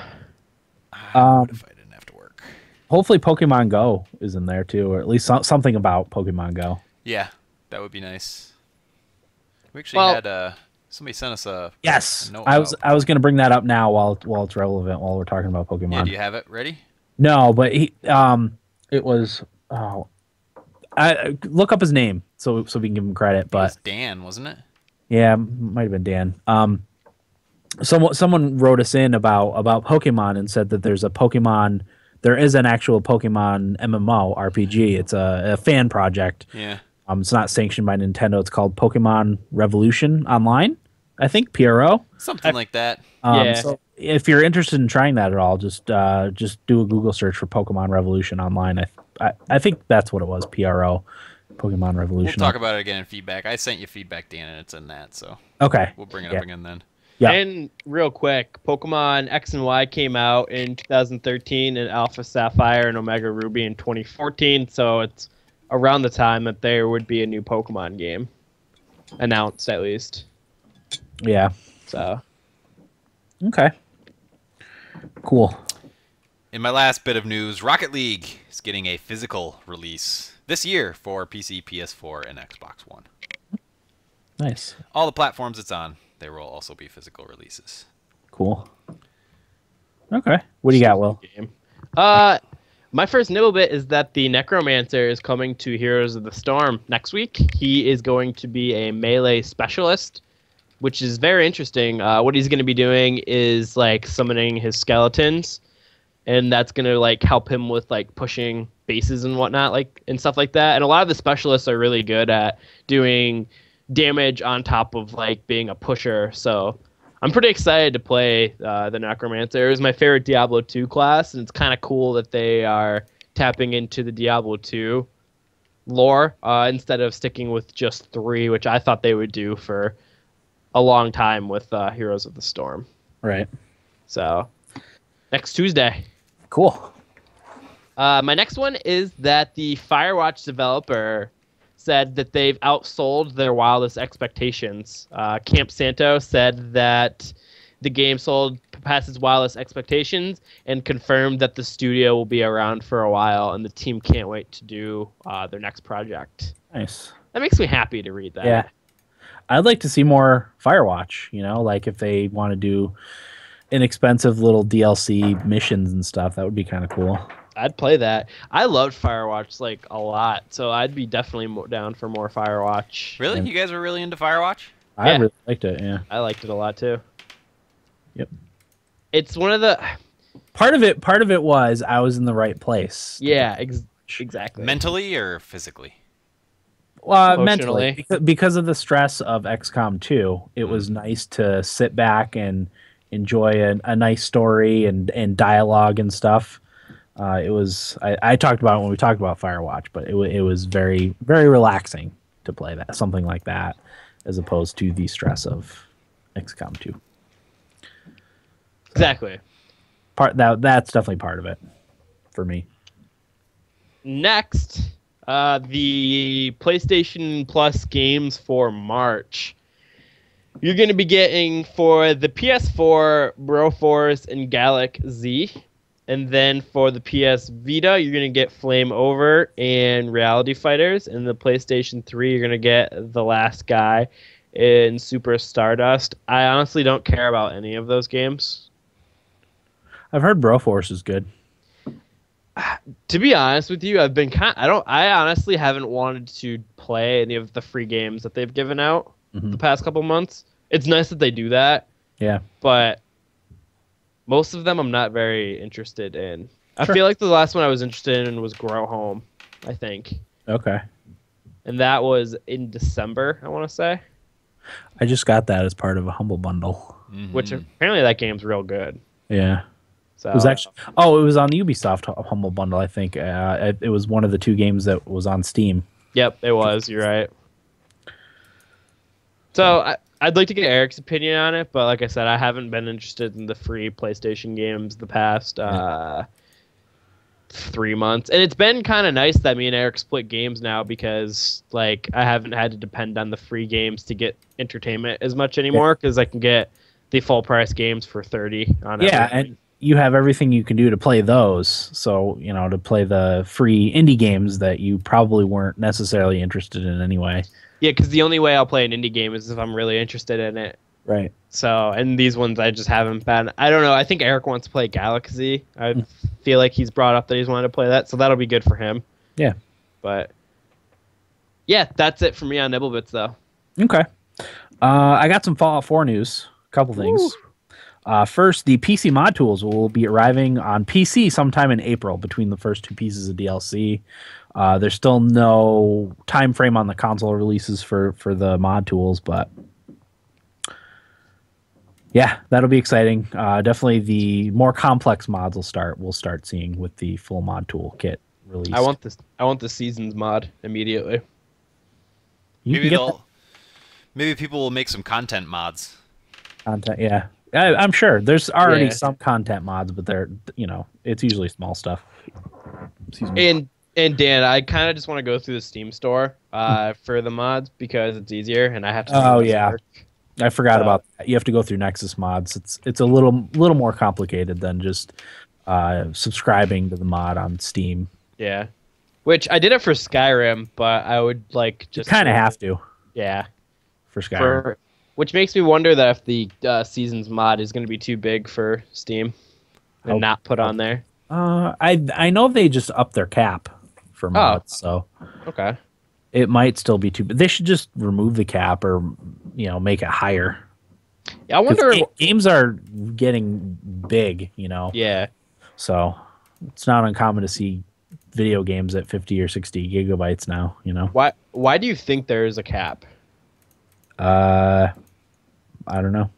What if I didn't have to work? Hopefully Pokemon Go is in there too, or at least something about Pokemon Go. Yeah, that would be nice. We actually had somebody sent us a note I was going to bring that up now while it's relevant while we're talking about Pokemon. Yeah, do you have it ready? No, but it was I look up his name so we can give him credit. But It was Dan, wasn't it? Yeah, might have been Dan. Someone wrote us in about Pokemon and said that there is an actual Pokemon MMO RPG. It's a fan project. Yeah. It's not sanctioned by Nintendo. It's called Pokemon Revolution Online, I think, PRO. Something like that. So if you're interested in trying that at all, just do a Google search for Pokemon Revolution Online. I think that's what it was, PRO, Pokemon Revolution. We'll talk about it again in feedback. I sent you feedback, Dan, and it's in that, so okay. We'll bring it up again then. Yeah. And real quick, Pokemon X and Y came out in 2013 and Alpha Sapphire and Omega Ruby in 2014, so it's around the time that there would be a new Pokemon game announced, at least. Yeah. So. Okay. Cool. In my last bit of news, Rocket League is getting a physical release this year for PC, PS4, and Xbox One. Nice. All the platforms it's on, there will also be physical releases. Cool. Okay. What do you got, Will? My first Nibblebit is that the Necromancer is coming to Heroes of the Storm next week. He is going to be a melee specialist, which is very interesting. What he's going to be doing is like summoning his skeletons, and that's going to like help him with like pushing bases and whatnot, like and stuff like that. And a lot of the specialists are really good at doing damage on top of like being a pusher. So I'm pretty excited to play the Necromancer. It was my favorite Diablo 2 class, and it's kind of cool that they are tapping into the Diablo 2 lore instead of sticking with just 3, which I thought they would do for a long time with Heroes of the Storm. Right. So next Tuesday. Cool. My next one is that the Firewatch developer said that they've outsold their wildest expectations. Camp Santo said that the game sold past its wildest expectations and confirmed that the studio will be around for a while and the team can't wait to do their next project. Nice. That makes me happy to read that. Yeah. I'd like to see more Firewatch, like if they want to do inexpensive little DLC missions and stuff, that would be kind of cool. I'd play that. I loved Firewatch like a lot, so I'd be definitely down for more Firewatch. Really? You guys were really into Firewatch? I really liked it, yeah. I liked it a lot too. Yep. It's one of the part of it was I was in the right place. Yeah, exactly. Mentally or physically? Mentally, because of the stress of XCOM 2, it was nice to sit back and enjoy a nice story and dialogue and stuff. It was I talked about it when we talked about Firewatch, but it was very, very relaxing to play that, something like that, as opposed to the stress of XCOM 2. Exactly. That's definitely part of it for me. Next, the PlayStation Plus games for March. You're going to be getting for the PS4 Broforce and Gallic Z. And then for the PS Vita, you're going to get Flame Over and Reality Fighters. And the PlayStation 3, you're going to get The Last Guy and Super Stardust. I honestly don't care about any of those games. I've heard Broforce is good. To be honest with you, I've been I honestly haven't wanted to play any of the free games that they've given out the past couple months. It's nice that they do that. Yeah. But most of them I'm not very interested in. I feel like the last one I was interested in was Grow Home, I think. Okay. And that was in December, I want to say. I just got that as part of a Humble Bundle. Which apparently that game's real good. Yeah. So, it was actually it was on the Ubisoft Humble Bundle, I think. It was one of the 2 games that was on Steam. Yep, it was. You're right. So I'd like to get Eric's opinion on it, but like I said, I haven't been interested in the free PlayStation games the past 3 months, and it's been kind of nice that me and Eric split games now because like I haven't had to depend on the free games to get entertainment as much anymore because I can get the full price games for $30 on everything. And you have everything you can do to play those. So, to play the free indie games that you probably weren't necessarily interested in anyway. Yeah, because the only way I'll play an indie game is if I'm really interested in it. Right. So, and these ones I just haven't been. I don't know. I think Eric wants to play Galaxy. I feel like he's brought up that he's wanted to play that, so that'll be good for him. Yeah. But, yeah, that's it for me on Nibblebits, though. Okay. I got some Fallout 4 news. A couple things. Ooh. First, the PC mod tools will be arriving on PC sometime in April between the first 2 pieces of DLC. There's still no time frame on the console releases for the mod tools, but yeah, that'll be exciting. Definitely the more complex mods we'll start seeing with the full mod tool kit release. I want the Seasons mod immediately. Maybe people will make some content mods. Content, yeah. I'm sure there's already some content mods, but they're it's usually small stuff. And Dan, I kind of just want to go through the Steam store for the mods because it's easier, and I have to. Oh yeah, I forgot about that. You have to go through Nexus mods. It's a little more complicated than just subscribing to the mod on Steam. Yeah, which I did it for Skyrim, but I would like just kind of have to. Yeah, for Skyrim. Which makes me wonder that if the Seasons mod is going to be too big for Steam and not put on there. I know they just upped their cap for mods, so okay, it might still be too big. They should just remove the cap or make it higher. Yeah, I wonder. Games are getting big, Yeah. So it's not uncommon to see video games at 50 or 60 gigabytes now. Why do you think there is a cap? I don't know.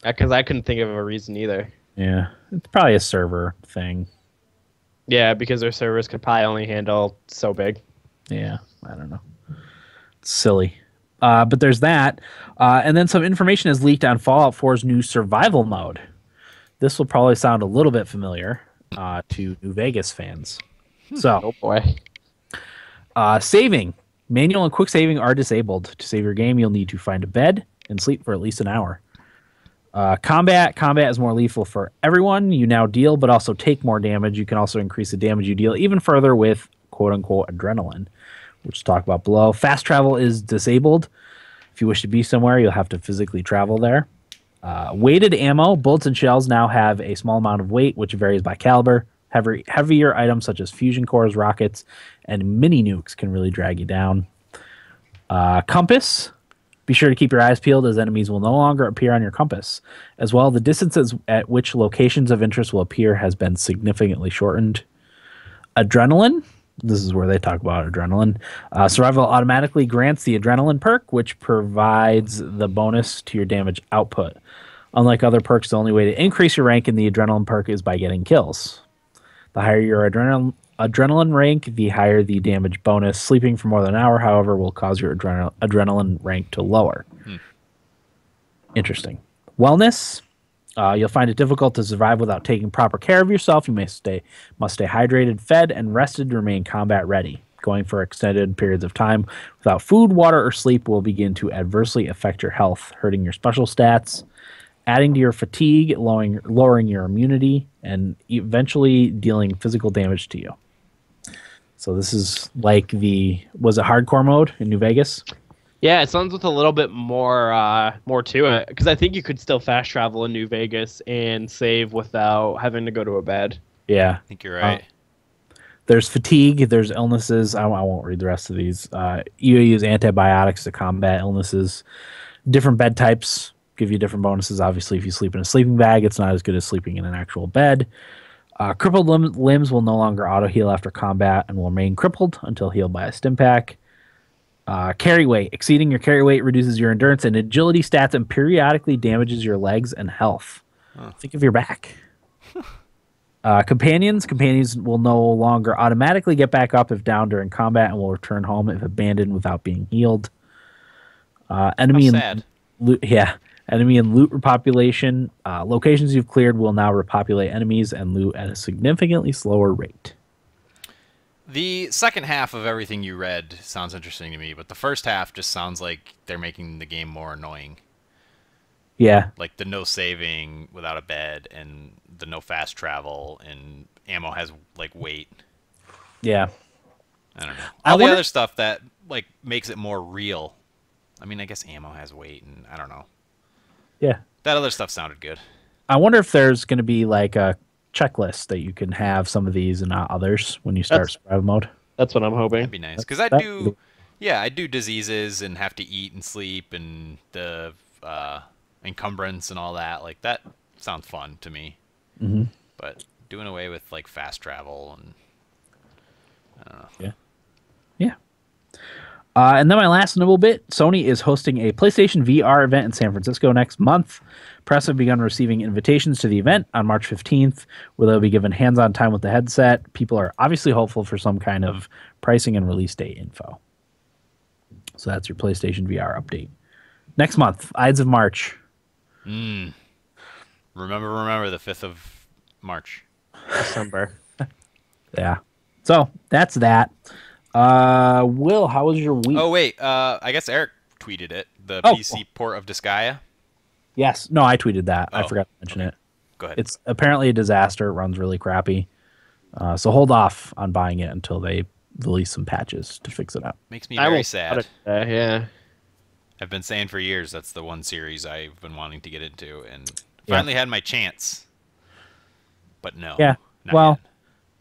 Because I couldn't think of a reason either. Yeah, it's probably a server thing. Yeah, because their servers could probably only handle so big. Yeah, I don't know. It's silly. But there's that. And then some information is leaked on Fallout 4's new survival mode. This will probably sound a little bit familiar to New Vegas fans. So, oh boy. Saving. Manual and quick saving are disabled. To save your game, you'll need to find a bed and sleep for at least an hour. Combat is more lethal for everyone. You now deal, but also take more damage. You can also increase the damage you deal even further with quote-unquote adrenaline, which we'll talk about below. Fast travel is disabled. If you wish to be somewhere, you'll have to physically travel there. Weighted ammo, bullets and shells now have a small amount of weight, which varies by caliber. Heavier items such as fusion cores, rockets, and mini nukes can really drag you down. Compass. Be sure to keep your eyes peeled as enemies will no longer appear on your compass. As well, the distances at which locations of interest will appear has been significantly shortened. Adrenaline. This is where they talk about adrenaline. Survival automatically grants the adrenaline perk, which provides the bonus to your damage output. Unlike other perks, the only way to increase your rank in the adrenaline perk is by getting kills. The higher your adrenaline rank, the higher the damage bonus. Sleeping for more than an hour, however, will cause your adrenaline rank to lower. Interesting. Wellness. You'll find it difficult to survive without taking proper care of yourself. You must stay hydrated, fed, and rested to remain combat ready. Going for extended periods of time without food, water, or sleep will begin to adversely affect your health, hurting your special stats, adding to your fatigue, lowering your immunity, and eventually dealing physical damage to you. So this is like was it hardcore mode in New Vegas? Yeah, it sounds with a little bit more to it, because I think you could still fast travel in New Vegas and save without having to go to a bed. Yeah, I think you're right. There's fatigue. There's illnesses. I won't read the rest of these. You use antibiotics to combat illnesses. Different bed types give you different bonuses. Obviously, if you sleep in a sleeping bag, it's not as good as sleeping in an actual bed. Crippled limbs will no longer auto heal after combat and will remain crippled until healed by a stim pack. Carry weight. Exceeding your carry weight reduces your endurance and agility stats and periodically damages your legs and health. Think of your back. Companions will no longer automatically get back up if down during combat and will return home if abandoned without being healed. Enemy and loot repopulation. Locations you've cleared will now repopulate enemies and loot at a significantly slower rate. The second half of everything you read sounds interesting to me, but the first half just sounds like they're making the game more annoying. Yeah. Like the no saving without a bed and the no fast travel and ammo has like weight. Yeah. I don't know. All the other stuff that like makes it more real. I mean, I guess ammo has weight and I don't know. Yeah. That other stuff sounded good. I wonder if there's going to be like a checklist that you can have some of these and not others when you start survival mode. That's what I'm hoping. That'd be nice. Because I do diseases and have to eat and sleep and the encumbrance and all that. Like that sounds fun to me. Mm-hmm. But doing away with like fast travel and I don't know. Yeah. And then my last nibble bit, Sony is hosting a PlayStation VR event in San Francisco next month. Press have begun receiving invitations to the event on March 15th, where they'll be given hands-on time with the headset. People are obviously hopeful for some kind of pricing and release date info. So that's your PlayStation VR update. Next month, Ides of March. Remember the 5th of March. December. Yeah. So that's that. Will, how was your week? Oh wait, I guess Eric tweeted it. The PC port of Disgaea. Yes. No, I tweeted that. I forgot to mention it. Go ahead. It's apparently a disaster. It runs really crappy. So hold off on buying it until they release some patches to fix it up. Makes me very sad. Yeah. I've been saying for years that's the one series I've been wanting to get into, and finally had my chance. But no. Yeah. Well,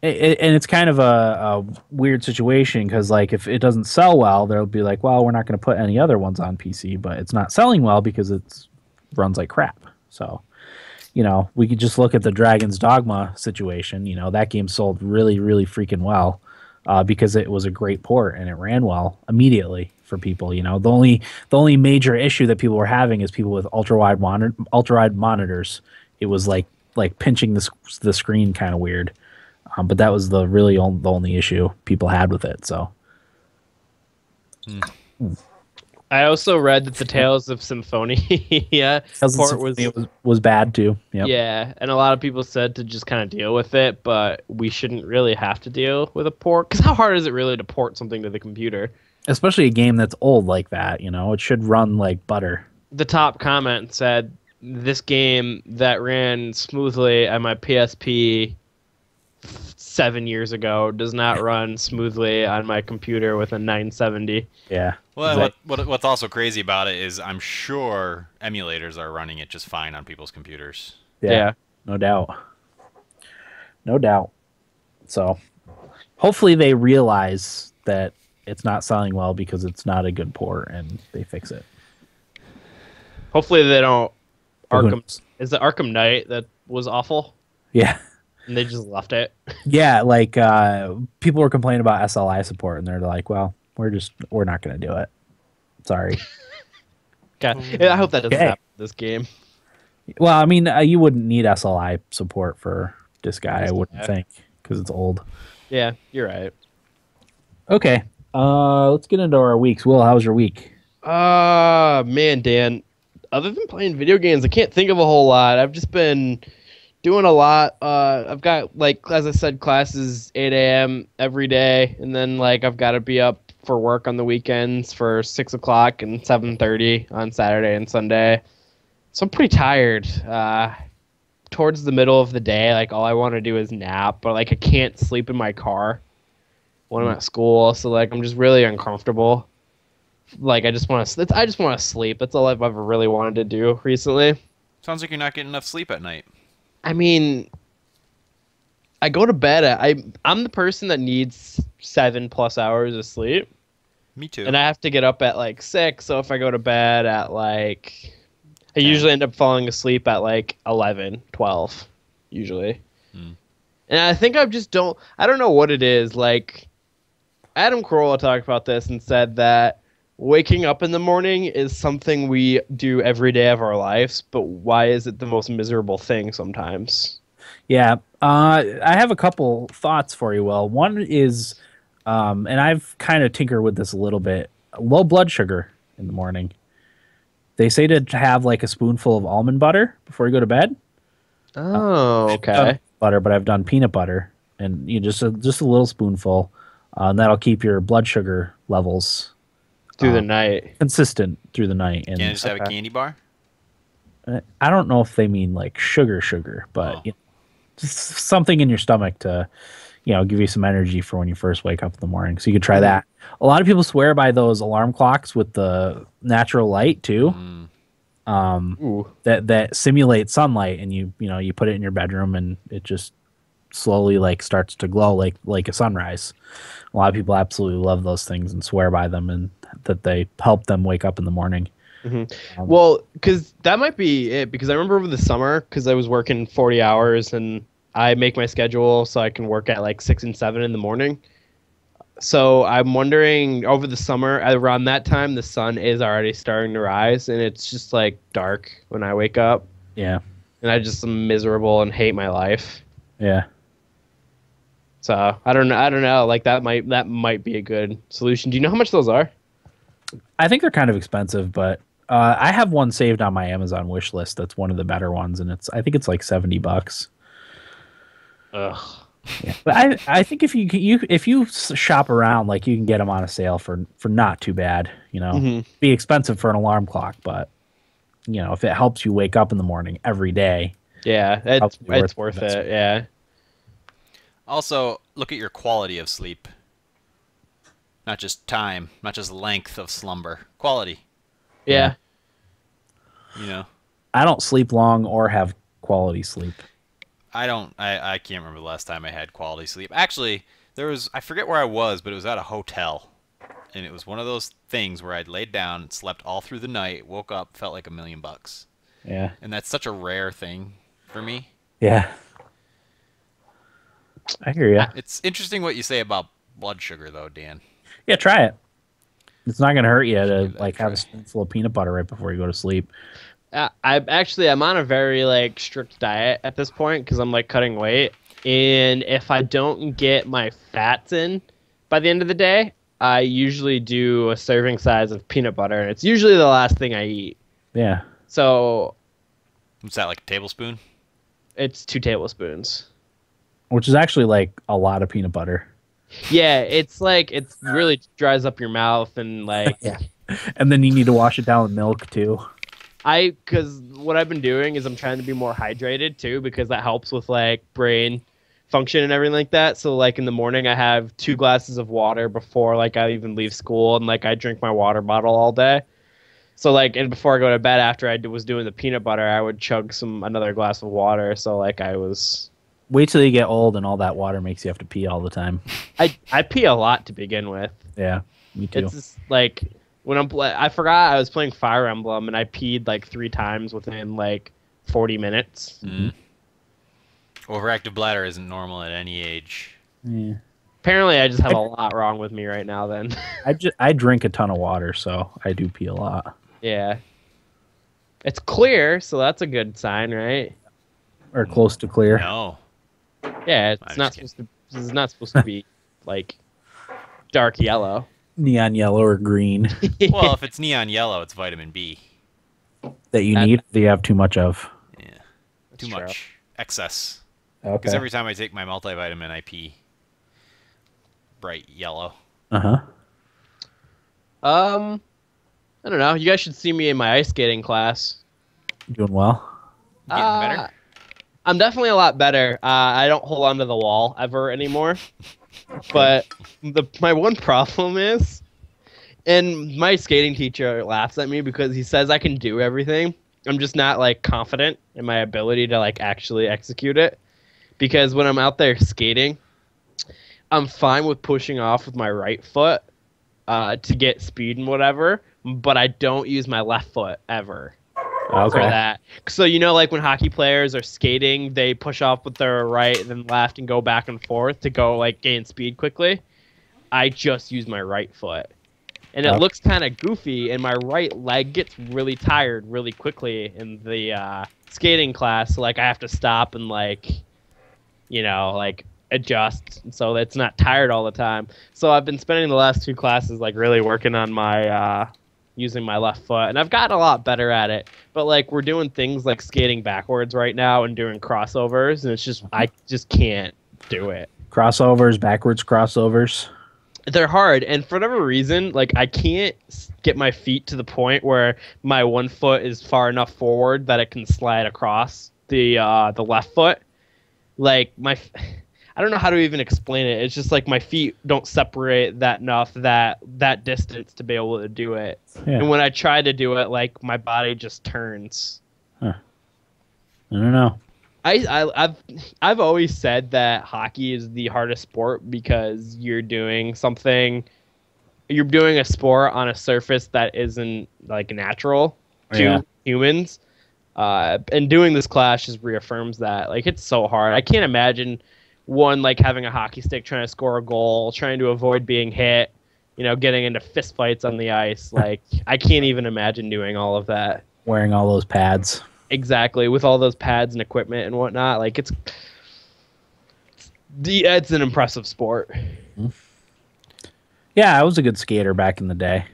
and it's kind of a weird situation because, like, if it doesn't sell well, they'll be like, well, we're not going to put any other ones on PC, but it's not selling well because it runs like crap. So, we could just look at the Dragon's Dogma situation. That game sold really, really freaking well because it was a great port and it ran well immediately for people. The only major issue that people were having is people with ultra wide monitors. It was like pinching the screen kind of weird. But that was the only issue people had with it. So, I also read that the Tales of Symphonia port was bad too. Yep. Yeah, and a lot of people said to just kind of deal with it, but we shouldn't really have to deal with a port because how hard is it really to port something to the computer? Especially a game that's old like that. It should run like butter. The top comment said, "This game that ran smoothly on my PSP 7 years ago does not run smoothly on my computer with a 970. Yeah. Well, what's also crazy about it is I'm sure emulators are running it just fine on people's computers. Yeah. No doubt. So, hopefully they realize that it's not selling well because it's not a good port and they fix it. Hopefully they don't. Is it Arkham Knight that was awful? Yeah. And they just left it. Yeah, like people were complaining about SLI support, and they're like, "Well, we're not going to do it. Sorry." God, I hope that doesn't happen in this game. Well, I mean, you wouldn't need SLI support for this guy, I wouldn't think, because it's old. Yeah, you're right. Okay, let's get into our weeks. Will, how was your week? Man, Dan. Other than playing video games, I can't think of a whole lot. I've just been doing a lot. I've got, like, as I said, classes 8 a.m. every day, and then, like, I've got to be up for work on the weekends for 6 o'clock and 7:30 on Saturday and Sunday. So I'm pretty tired. Towards the middle of the day, like, all I want to do is nap, but, like, I can't sleep in my car when I'm at school, so, like, I'm just really uncomfortable. Like I just want to sleep. That's all I've ever really wanted to do recently. Sounds like you're not getting enough sleep at night. I mean, I go to bed I'm the person that needs 7+ hours of sleep. Me too. And I have to get up at like 6, so if I go to bed at like I usually end up falling asleep at like 11, 12 usually. And I think I don't know what it is. Like Adam Carolla talked about this and said that waking up in the morning is something we do every day of our lives, but why is it the most miserable thing sometimes? Yeah, I have a couple thoughts for you, Will. One is, and I've kind of tinkered with this a little bit, low blood sugar in the morning. They say to have like a spoonful of almond butter before you go to bed. Oh, okay. Butter, but I've done peanut butter, and you just a little spoonful, and that'll keep your blood sugar levels through the night consistent through the night. And can't just have a candy bar. I don't know if they mean like sugar, but just something in your stomach to, give you some energy for when you first wake up in the morning. So you could try that. A lot of people swear by those alarm clocks with the natural light too. That simulate sunlight, and you put it in your bedroom, and it just slowly like starts to glow like a sunrise. A lot of people absolutely love those things and swear by them, and that they help them wake up in the morning. Well, because that might be it. Because I remember over the summer, because I was working 40 hours, and I make my schedule so I can work at like 6 and 7 in the morning. So I'm wondering, over the summer, around that time, the sun is already starting to rise, and it's just like dark when I wake up. Yeah. And I just am miserable and hate my life. Yeah. So I don't know. Like that might be a good solution. Do you know how much those are? I think they're kind of expensive, but I have one saved on my Amazon wish list. That's one of the better ones, and I think it's like $70. Ugh. Yeah. But I think if you shop around, like you can get them on a sale for not too bad. Be expensive for an alarm clock, but if it helps you wake up in the morning every day, yeah, it's worth it. Yeah. Also, look at your quality of sleep. Not just time, not just length of slumber. Quality. Yeah. I don't sleep long or have quality sleep. I can't remember the last time I had quality sleep. Actually, I forget where I was, but it was at a hotel. And it was one of those things where I'd laid down, slept all through the night, woke up, felt like $1 million. Yeah. And that's such a rare thing for me. Yeah. I hear you. It's interesting what you say about blood sugar, though, Dan. Yeah, try it. It's not going to hurt you to have a spoonful of peanut butter right before you go to sleep. I'm on a very like strict diet at this point because I'm like cutting weight, and if I don't get my fats in by the end of the day, I usually do a serving size of peanut butter, and it's usually the last thing I eat. Yeah. So. What's that, like a tablespoon? It's 2 tablespoons. Which is actually like a lot of peanut butter. Yeah, it's like it really dries up your mouth and like. Yeah. And then you need to wash it down with milk too. Because what I've been doing is I'm trying to be more hydrated too, because that helps with like brain function and everything like that. So like in the morning I have 2 glasses of water before like I even leave school, and like I drink my water bottle all day. So like, and before I go to bed, after I was doing the peanut butter, I would chug another glass of water. So like I was. Wait till you get old and all that water makes you have to pee all the time. I pee a lot to begin with. Yeah, me too. It's just like. When I forgot I was playing Fire Emblem, and I peed like 3 times within like 40 minutes. Mm. Overactive bladder isn't normal at any age. Yeah. Apparently, I just have a lot wrong with me right now. Then I drink a ton of water, so I do pee a lot. Yeah, it's clear, so that's a good sign, right? Or close to clear. No. Yeah, it's not supposed to be like dark yellow. Neon yellow or green. Well, if it's neon yellow, it's vitamin B. That you need, that you have too much of. Yeah. Too much. Excess. Okay. Because every time I take my multivitamin, I pee bright yellow. Uh-huh. I don't know. You guys should see me in my ice skating class. Doing well? Getting better? I'm definitely a lot better. I don't hold on to the wall ever anymore. But my one problem is And my skating teacher laughs at me because he says I can do everything. I'm just not like confident in my ability to like actually execute it. Because when I'm out there skating, I'm fine with pushing off with my right foot to get speed and whatever, but I don't use my left foot ever. For that. So like when hockey players are skating, they push off with their right and then left and go back and forth to go like gain speed quickly. I just use my right foot. And it looks kind of goofy, and my right leg gets really tired really quickly in the skating class. So, like, I have to stop and, like, like, adjust so that it's not tired all the time. So I've been spending the last 2 classes, like, really working on my using my left foot, and I've gotten a lot better at it. But, like, we're doing things like skating backwards right now and doing crossovers, and it's just, I just can't do it. Crossovers, backwards crossovers. They're hard, and for whatever reason, like I can't get my feet to the point where my one foot is far enough forward that it can slide across the left foot. Like I don't know how to even explain it. It's just like my feet don't separate that enough that distance to be able to do it. Yeah. And when I try to do it, like my body just turns. Huh. I don't know. I've always said that hockey is the hardest sport because you're doing a sport on a surface that isn't like natural to humans. And doing this class just reaffirms that. Like it's so hard. I can't imagine like having a hockey stick, trying to score a goal, trying to avoid being hit, getting into fist fights on the ice. Like I can't even imagine doing all of that. Wearing all those pads. Exactly, with all those pads and equipment and whatnot, like it's an impressive sport. Yeah, I was a good skater back in the day.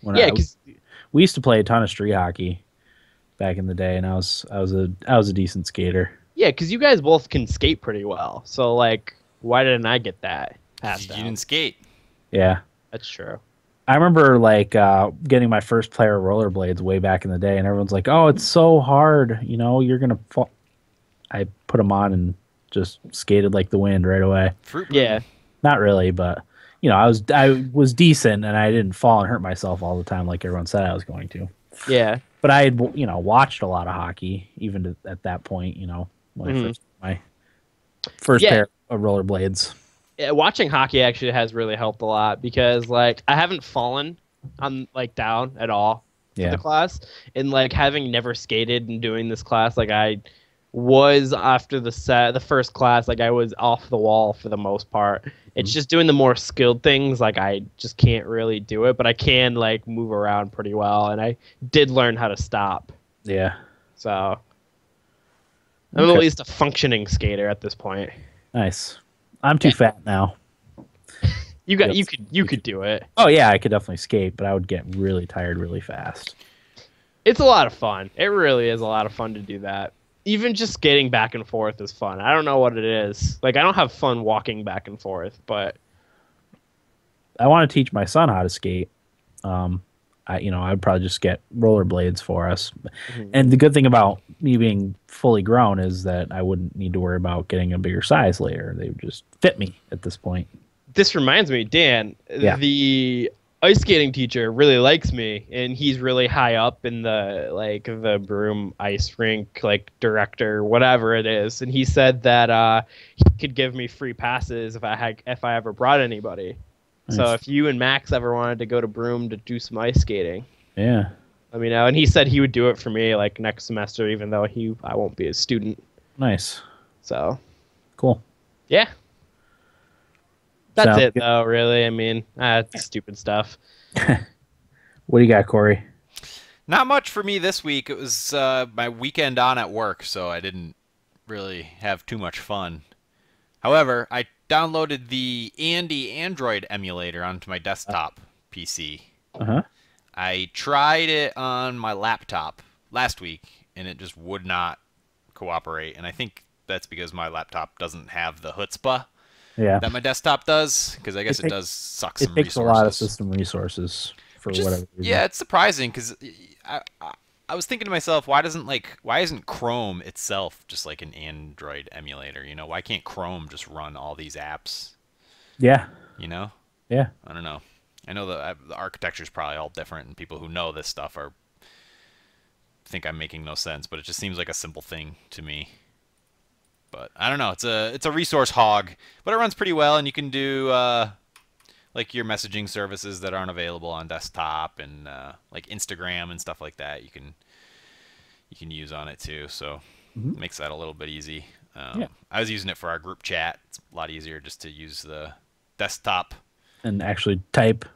We used to play a ton of street hockey back in the day, and I was a decent skater. Yeah, because you guys both can skate pretty well. So like, why didn't I get that passed down? You didn't skate. Yeah, that's true. I remember like getting my first pair of rollerblades way back in the day, and everyone's like, "Oh, it's so hard, you're gonna fall." I put them on and just skated like the wind right away. Yeah, not really, but I was decent, and I didn't fall and hurt myself all the time like everyone said I was going to. Yeah, but I had watched a lot of hockey even at that point. When my first pair of rollerblades. Yeah, watching hockey actually has really helped a lot because like I haven't fallen on like down at all for the class, and like having never skated and doing this class, like I was after the first class, like I was off the wall for the most part. It's just doing the more skilled things, like I just can't really do it, but I can like move around pretty well, and I did learn how to stop. Yeah. So I'm at least a functioning skater at this point. Nice. I'm too fat now. You could do it. Oh yeah, I could definitely skate, but I would get really tired really fast. It's a lot of fun. It really is a lot of fun to do that. Even just skating back and forth is fun. I don't know what it is. Like I don't have fun walking back and forth, but I want to teach my son how to skate. I'd probably just get rollerblades for us. And the good thing about me being fully grown is that I wouldn't need to worry about getting a bigger size later. They would just fit me at this point. This reminds me, Dan, the ice skating teacher really likes me, and he's really high up in the broom ice rink, like director, whatever it is. And he said that he could give me free passes if I ever brought anybody. Nice. So if you and Max ever wanted to go to Broome to do some ice skating, let me know. And he said he would do it for me like next semester, even though I won't be a student. Nice. So cool. Yeah. That's it, though. Really, I mean, stupid stuff. What do you got, Corey? Not much for me this week. It was my weekend on at work, so I didn't really have too much fun. However, I downloaded the Andy Android emulator onto my desktop PC. I tried it on my laptop last week, and it just would not cooperate. And I think that's because my laptop doesn't have the chutzpah that my desktop does, because I guess it does suck some resources. It takes a lot of system resources for whatever reason. Yeah, it's surprising, because I was thinking to myself, why isn't Chrome itself just like an Android emulator? Why can't Chrome just run all these apps? Yeah. Yeah. I don't know. I know the architecture is probably all different, and people who know this stuff think I'm making no sense, but it just seems like a simple thing to me. But I don't know. It's a resource hog, but it runs pretty well, and you can do like your messaging services that aren't available on desktop, and like Instagram and stuff like that. You can use on it too, so it makes that a little bit easy. I was using it for our group chat. It's a lot easier just to use the desktop and actually type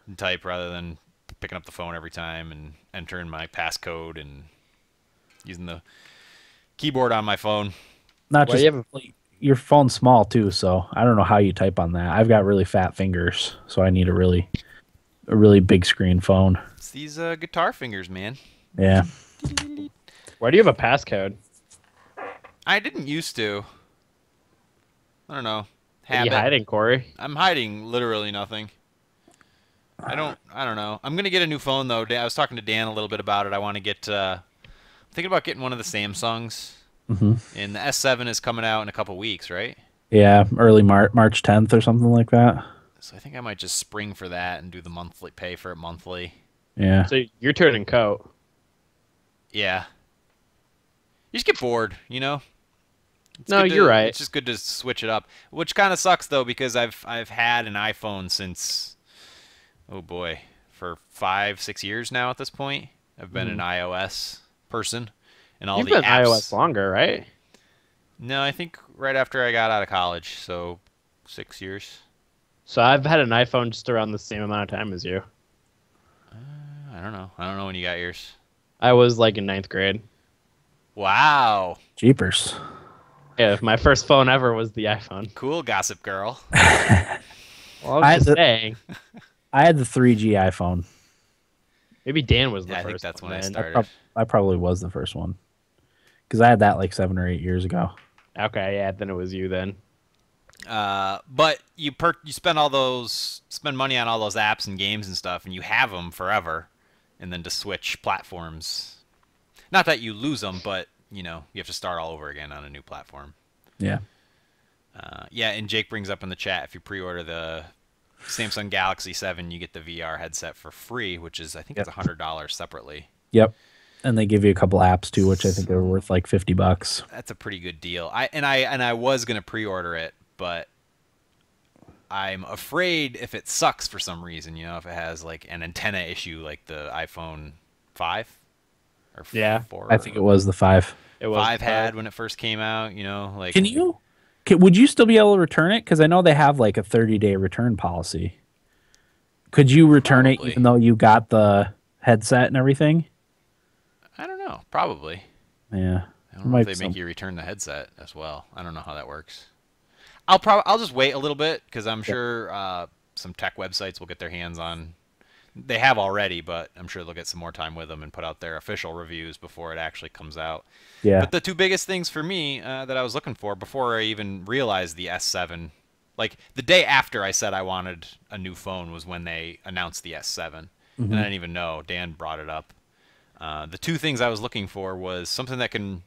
rather than picking up the phone every time and entering my passcode and using the keyboard on my phone. Not just your phone's small too, so I don't know how you type on that. I've got really fat fingers, so I need a really big screen phone. It's these guitar fingers, man. Yeah. Why do you have a passcode? I didn't used to. I don't know. What are you hiding, Corey? I'm hiding literally nothing. I don't know. I'm gonna get a new phone though. I was talking to Dan a little bit about it. I want to get. Thinking about getting one of the Samsungs. And the S7 is coming out in a couple weeks, right? Yeah, early March 10th or something like that. So I think I might just spring for that and do the monthly, pay for it monthly. Yeah. So you're turning coat. Yeah. You just get bored, you know. No, you're right. It's just good to switch it up, which kind of sucks though because I've had an iPhone since, oh boy, for 5-6 years now at this point. I've been an iOS person, and all You've the been apps. iOS longer, right? No, I think right after I got out of college, so 6 years. So I've had an iPhone just around the same amount of time as you. I don't know. I don't know when you got yours. I was like in 9th grade. Wow. Jeepers. Yeah, my first phone ever was the iPhone. Cool, gossip girl. Well, I was just saying. I had the 3G iPhone. Maybe Dan was the first. I think that's when I then. started. I probably was the first one. Because I had that like 7 or 8 years ago. Okay, yeah, then it was you then. But you spend money on all those apps and games and stuff, and you have them forever, and then to switch platforms. Not that you lose them, but you know you have to start all over again on a new platform. Yeah. Yeah, and Jake brings up in the chat if you pre-order the Samsung Galaxy 7, you get the VR headset for free, which is I think it's $100 separately. Yep. And they give you a couple apps too, which I think are worth like $50. That's a pretty good deal. I was gonna pre-order it, but I'm afraid if it sucks for some reason, you know, if it has like an antenna issue like the iPhone 5 or 4. I think it was the 5. It was 5 had when it first came out, you know, like would you still be able to return it? Because I know they have like a 30-day return policy. Could you return it even though you got the headset and everything? I don't know. Probably. Yeah. I don't know if they make you return the headset as well. I don't know how that works. I'll just wait a little bit because I'm sure some tech websites will get their hands on. They have already, but I'm sure they'll get some more time with them and put out their official reviews before it actually comes out. Yeah. But the two biggest things for me that I was looking for before I even realized the S7, like the day after I said I wanted a new phone was when they announced the S7. And I didn't even know. Dan brought it up. The two things I was looking for was something that can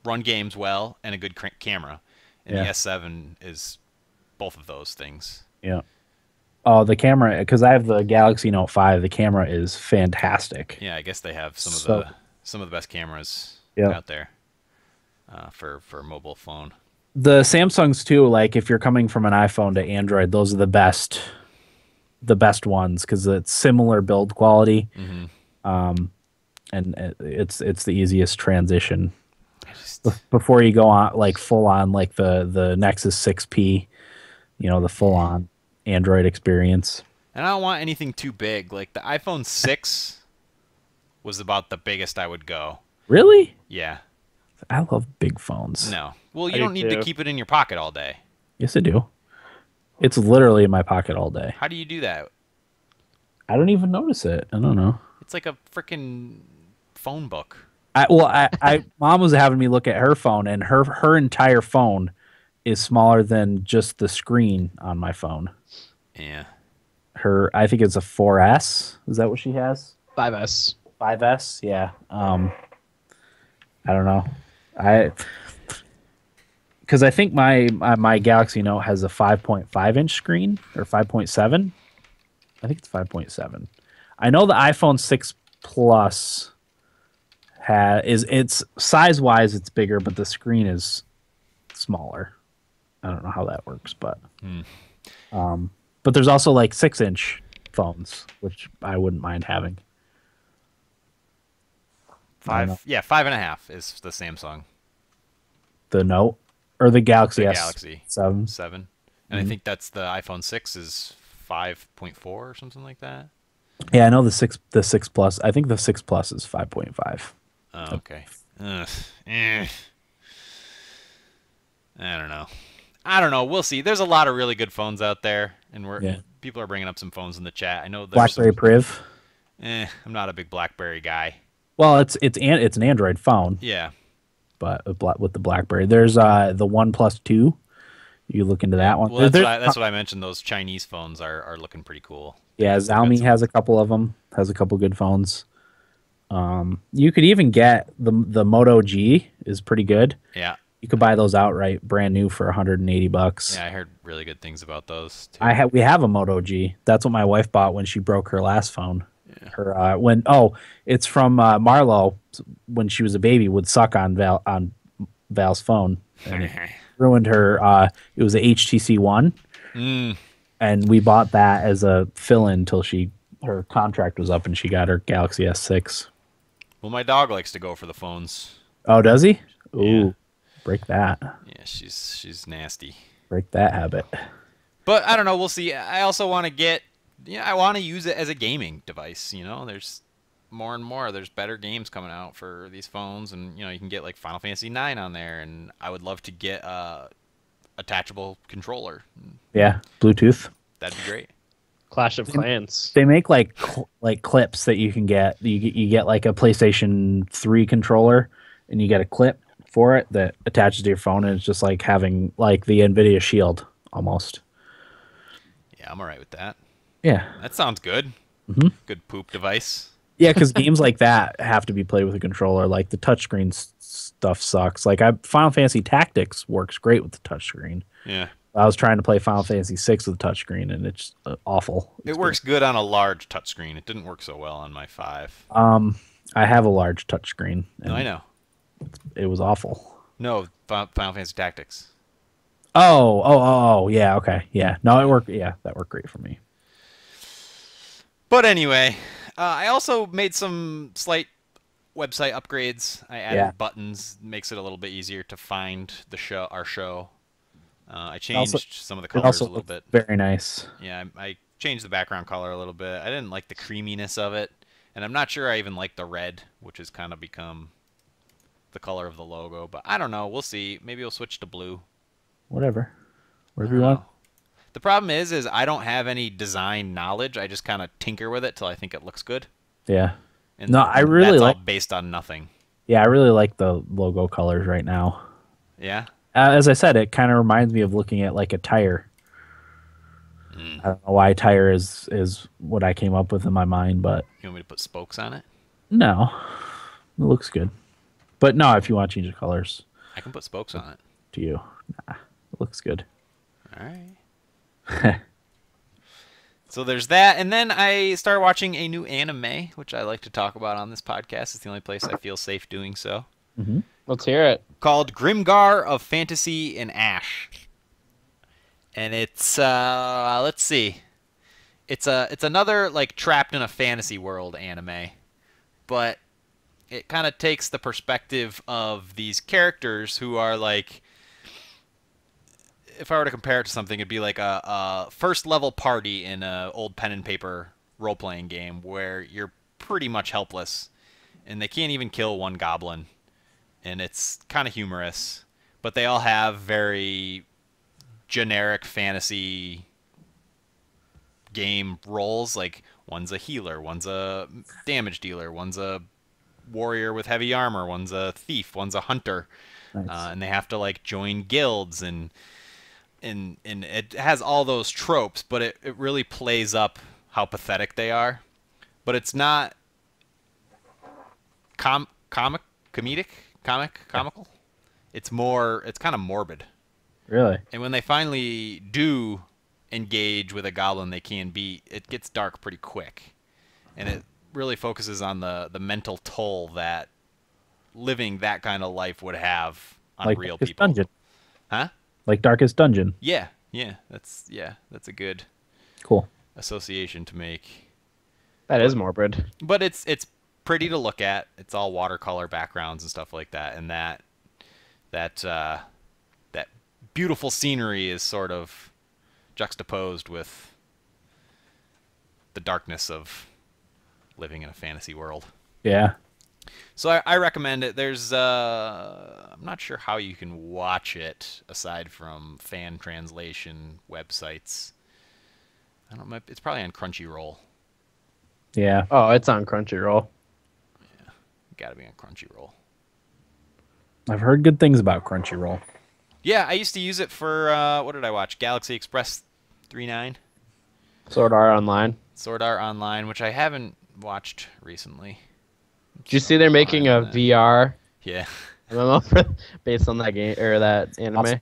run games well and a good camera. And the S7 is both of those things. Yeah. Oh, the camera, because I have the Galaxy Note 5. The camera is fantastic. Yeah, I guess they have some of the best cameras out there for a mobile phone. The Samsungs too, like if you're coming from an iPhone to Android, those are the best ones because it's similar build quality. And it's the easiest transition before you go on like full on like the Nexus 6P, you know, the full on Android experience. And I don't want anything too big. Like the iPhone 6 was about the biggest I would go. Really? Yeah. I love big phones. No. Well, you don't need to keep it in your pocket all day. Yes, I do. It's literally in my pocket all day. How do you do that? I don't even notice it. I don't know. It's like a freaking phone book. Mom was having me look at her phone, and her entire phone is smaller than just the screen on my phone. Yeah. I think it's a 4S. Is that what she has? 5S. 5S, yeah. I don't know. Because I think my Galaxy Note has a 5.5 inch screen or 5.7. I think it's 5.7. I know the iPhone 6 Plus it's size-wise it's bigger, but the screen is smaller. I don't know how that works, but but there's also like 6-inch phones, which I wouldn't mind having. 5.5 is the Samsung. The Note or the Galaxy Galaxy 7. And I think that's the iPhone 6 is 5.4 or something like that. Yeah, I know the 6 Plus. I think the 6 Plus is 5.5. Oh, okay. I don't know. We'll see. There's a lot of really good phones out there, and people are bringing up some phones in the chat. I know there's BlackBerry Priv. I'm not a big BlackBerry guy. Well, it's an Android phone. Yeah. But with the BlackBerry, there's the OnePlus 2. You look into that one. Well, that's what I mentioned. Those Chinese phones are looking pretty cool. Yeah, Xiaomi has a couple of them. Has a couple good phones. You could even get the Moto G is pretty good. Yeah. You could buy those outright, brand new for $180. Yeah, I heard really good things about those too. We have a Moto G. That's what my wife bought when she broke her last phone. Yeah. Her it's from Marlo when she was a baby would suck on Val's phone and it ruined her. It was a HTC One, and we bought that as a fill-in until her contract was up and she got her Galaxy S6. Well, my dog likes to go for the phones. Oh, does he? Ooh, Yeah. Break that. Yeah, she's nasty. Break that habit. But I don't know. We'll see. I also want to I want to use it as a gaming device. There's more and more. There's better games coming out for these phones, and you can get like Final Fantasy IX on there. And I would love to get a attachable controller. Yeah, Bluetooth. That'd be great. Clash of Clans. They make like clips that you can get. You get like a PlayStation 3 controller, and you get a clip for it that attaches to your phone, and it's just like having like the NVIDIA Shield almost. Yeah, I'm all right with that. Yeah, that sounds good. Mm-hmm. Good poop device. Yeah, because games like that have to be played with a controller. Like the touchscreen stuff sucks. Like Final Fantasy Tactics works great with the touchscreen. Yeah. I was trying to play Final Fantasy 6 with a touchscreen, and it's awful. It works good on a large touchscreen. It didn't work so well on my 5. I have a large touchscreen. No, I know. It was awful. No, Final Fantasy Tactics. Oh, yeah, okay, yeah. No, it worked. Yeah, that worked great for me. But anyway, I also made some slight website upgrades. I added buttons, makes it a little bit easier to find our show. I changed some of the colors a little bit. Very nice. Yeah, I changed the background color a little bit. I didn't like the creaminess of it, and I'm not sure I even like the red, which has kind of become the color of the logo. But I don't know. We'll see. Maybe we'll switch to blue. Whatever you want. The problem is I don't have any design knowledge. I just kind of tinker with it till I think it looks good. Yeah. And I really that's like all based on nothing. Yeah, I really like the logo colors right now. Yeah. As I said, it kind of reminds me of looking at like a tire. I don't know why tire is what I came up with in my mind, but you want me to put spokes on it? No, it looks good. But no, if you want to change the colors, I can put spokes on it. To you, nah, it looks good. All right. So there's that, and then I started watching a new anime, which I like to talk about on this podcast. It's the only place I feel safe doing so. Mm-hmm. Let's hear it. Called Grimgar of Fantasy and Ash, and it's let's see, it's another like trapped in a fantasy world anime, but it kind of takes the perspective of these characters who are like, if I were to compare it to something, it'd be like a first level party in an old pen and paper role playing game where you're pretty much helpless, and they can't even kill one goblin. And it's kind of humorous, but they all have very generic fantasy game roles. Like one's a healer, one's a damage dealer, one's a warrior with heavy armor, one's a thief, one's a hunter. Nice. And they have to like join guilds, and it has all those tropes, but it really plays up how pathetic they are. But it's not comical. It's kind of morbid. Really? And when they finally do engage with a goblin they can't beat, it gets dark pretty quick. And it really focuses on the mental toll that living that kind of life would have on like real Darkest people. Dungeon. Huh? Like Darkest Dungeon. Yeah, that's a good Cool association to make. That is morbid. But it's pretty to look at. It's all watercolor backgrounds and stuff like that, and that beautiful scenery is sort of juxtaposed with the darkness of living in a fantasy world. Yeah. So I recommend it. There's I'm not sure how you can watch it aside from fan translation websites. I don't know. It's probably on Crunchyroll. Yeah. Oh, it's on Crunchyroll. Yeah, gotta be on Crunchyroll. I've heard good things about Crunchyroll. Yeah, I used to use it for what did I watch? Galaxy Express 3.9. Sword Art Online. Sword Art Online, which I haven't watched recently. Did you see they're making a VR Yeah. MMO based on that game or that anime?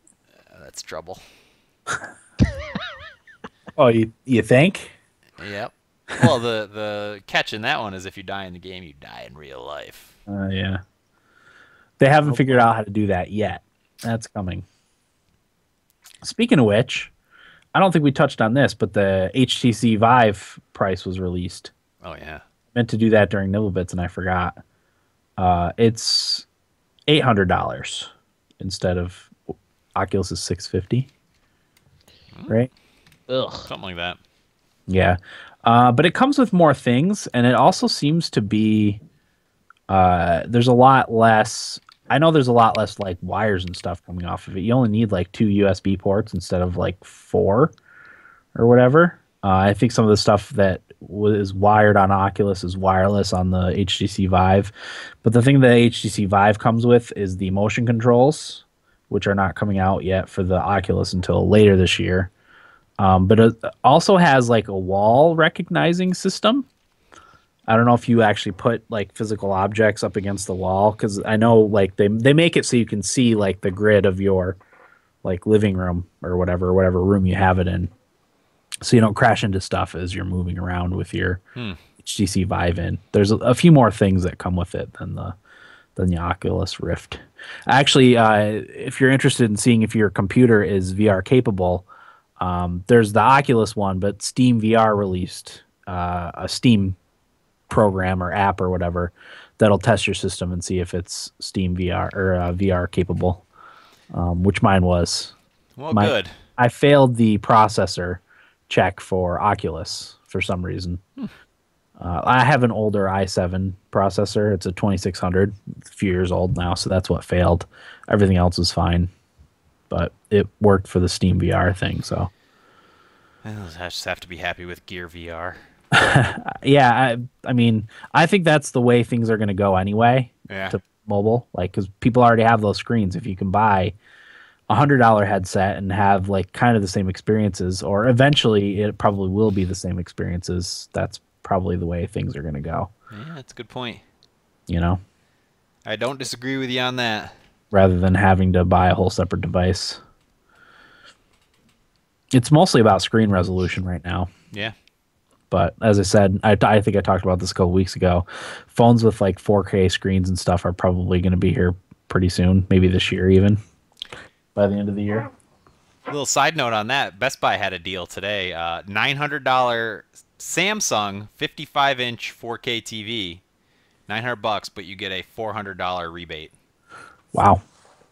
That's trouble. Oh, you think? Yep. Well, the catch in that one is if you die in the game, you die in real life. Yeah. They haven't figured out how to do that yet. That's coming. Speaking of which, I don't think we touched on this, but the HTC Vive price was released. Oh, yeah. Meant to do that during Nibblebits, and I forgot. It's $800 instead of Oculus is $650, right? Ugh. Something like that. Yeah, but it comes with more things, and it also seems to be there's a lot less. I know there's a lot less like wires and stuff coming off of it. You only need like 2 USB ports instead of like 4 or whatever. I think some of the stuff that was wired on Oculus is wireless on the HTC Vive. But the thing that HTC Vive comes with is the motion controls, which are not coming out yet for the Oculus until later this year. But it also has like a wall recognizing system. I don't know if you actually put like physical objects up against the wall, because I know like they make it so you can see like the grid of your like living room or whatever room you have it in, so you don't crash into stuff as you're moving around with your HTC Vive in. There's a few more things that come with it than the Oculus Rift. Actually, if you're interested in seeing if your computer is VR capable, there's the Oculus one, but Steam VR released a Steam program or app or whatever that'll test your system and see if it's Steam VR or VR capable, which mine was. Well, good. I failed the processor check for Oculus for some reason. I have an older i7 processor. It's a 2600, a few years old now, so that's what failed. Everything else was fine, but it worked for the Steam VR thing. So I just have to be happy with Gear VR. Yeah, I mean, I think that's the way things are going to go anyway. Yeah. To mobile, like, because people already have those screens. If you can buy $100 headset and have like kind of the same experiences, or eventually it probably will be the same experiences, that's probably the way things are going to go. Yeah, that's a good point. You know, I don't disagree with you on that. rather than having to buy a whole separate device. It's mostly about screen resolution right now. Yeah. But as I said, I think I talked about this a couple weeks ago. Phones with like 4K screens and stuff are probably going to be here pretty soon, maybe this year even, by the end of the year. A little side note on that, Best Buy had a deal today. $900 Samsung 55-inch 4K TV, $900, but you get a $400 rebate. Wow.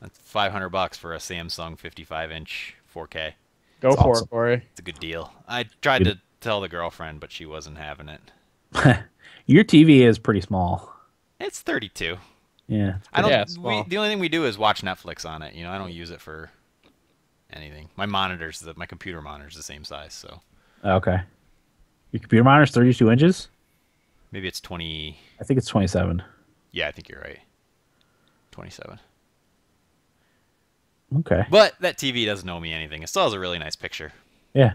That's $500 for a Samsung 55-inch 4K. Go That's for awesome. it, Corey. It's a good deal. I tried to tell the girlfriend, but she wasn't having it. Your TV is pretty small. It's 32. Yeah. I don't. Yeah, it's small. The only thing we do is watch Netflix on it. You know, I don't use it for anything. My computer monitor's the same size, so Okay. Your computer monitor is 32 inches? maybe it's 20. I think it's 27. Yeah, I think you're right. 27. Okay. But that TV doesn't owe me anything. It still has a really nice picture. Yeah.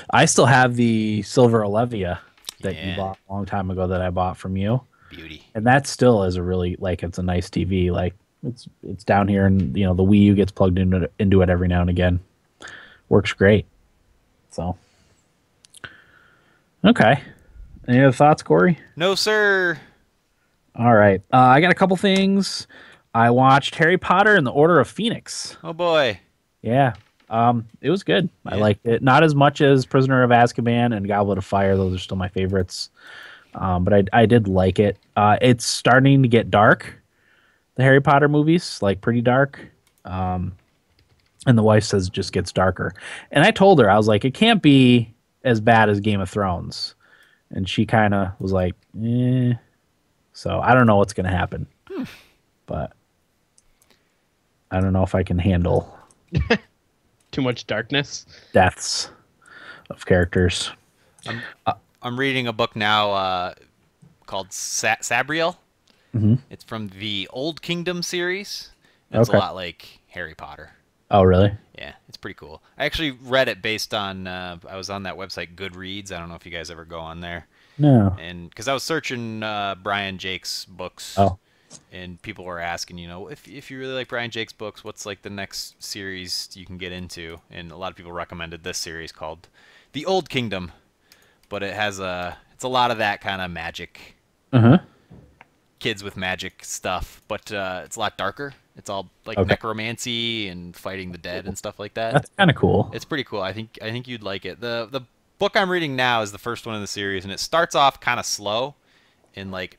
I still have the silver Olivia that you Yeah. bought a long time ago that I bought from you. Beauty. And that still is a really, like, it's a nice TV. Like, it's down here, and, you know, the Wii U gets plugged into it every now and again. Works great. So, okay. Any other thoughts, Corey? No, sir. All right. I got a couple things. I watched Harry Potter and the Order of Phoenix. Oh boy. Yeah. It was good. Yeah. I liked it. Not as much as Prisoner of Azkaban and Goblet of Fire. Those are still my favorites. But I did like it. It's starting to get dark. The Harry Potter movies, like pretty dark. And the wife says it just gets darker. And I told her, I was like, it can't be as bad as Game of Thrones. And she kind of was like, eh. So I don't know what's going to happen. But I don't know if I can handle too much darkness. Deaths of characters. I'm reading a book now called Sabriel. Mm-hmm. It's from the Old Kingdom series. It's a lot like Harry Potter. Oh, really? Yeah, it's pretty cool. I actually read it based on, I was on that website Goodreads. I don't know if you guys ever go on there. No. And because I was searching Brian Jake's books. Oh. And people were asking, if you really like Brian Jake's books, what's like the next series you can get into? And a lot of people recommended this series called The Old Kingdom. But it's a lot of that kind of magic. Uh-huh. Kids with magic stuff, but it's a lot darker. It's all like necromancy and fighting the dead and stuff like that. That's kind of cool. It's pretty cool. I think you'd like it. The book I'm reading now is the first one in the series, and it starts off kind of slow and like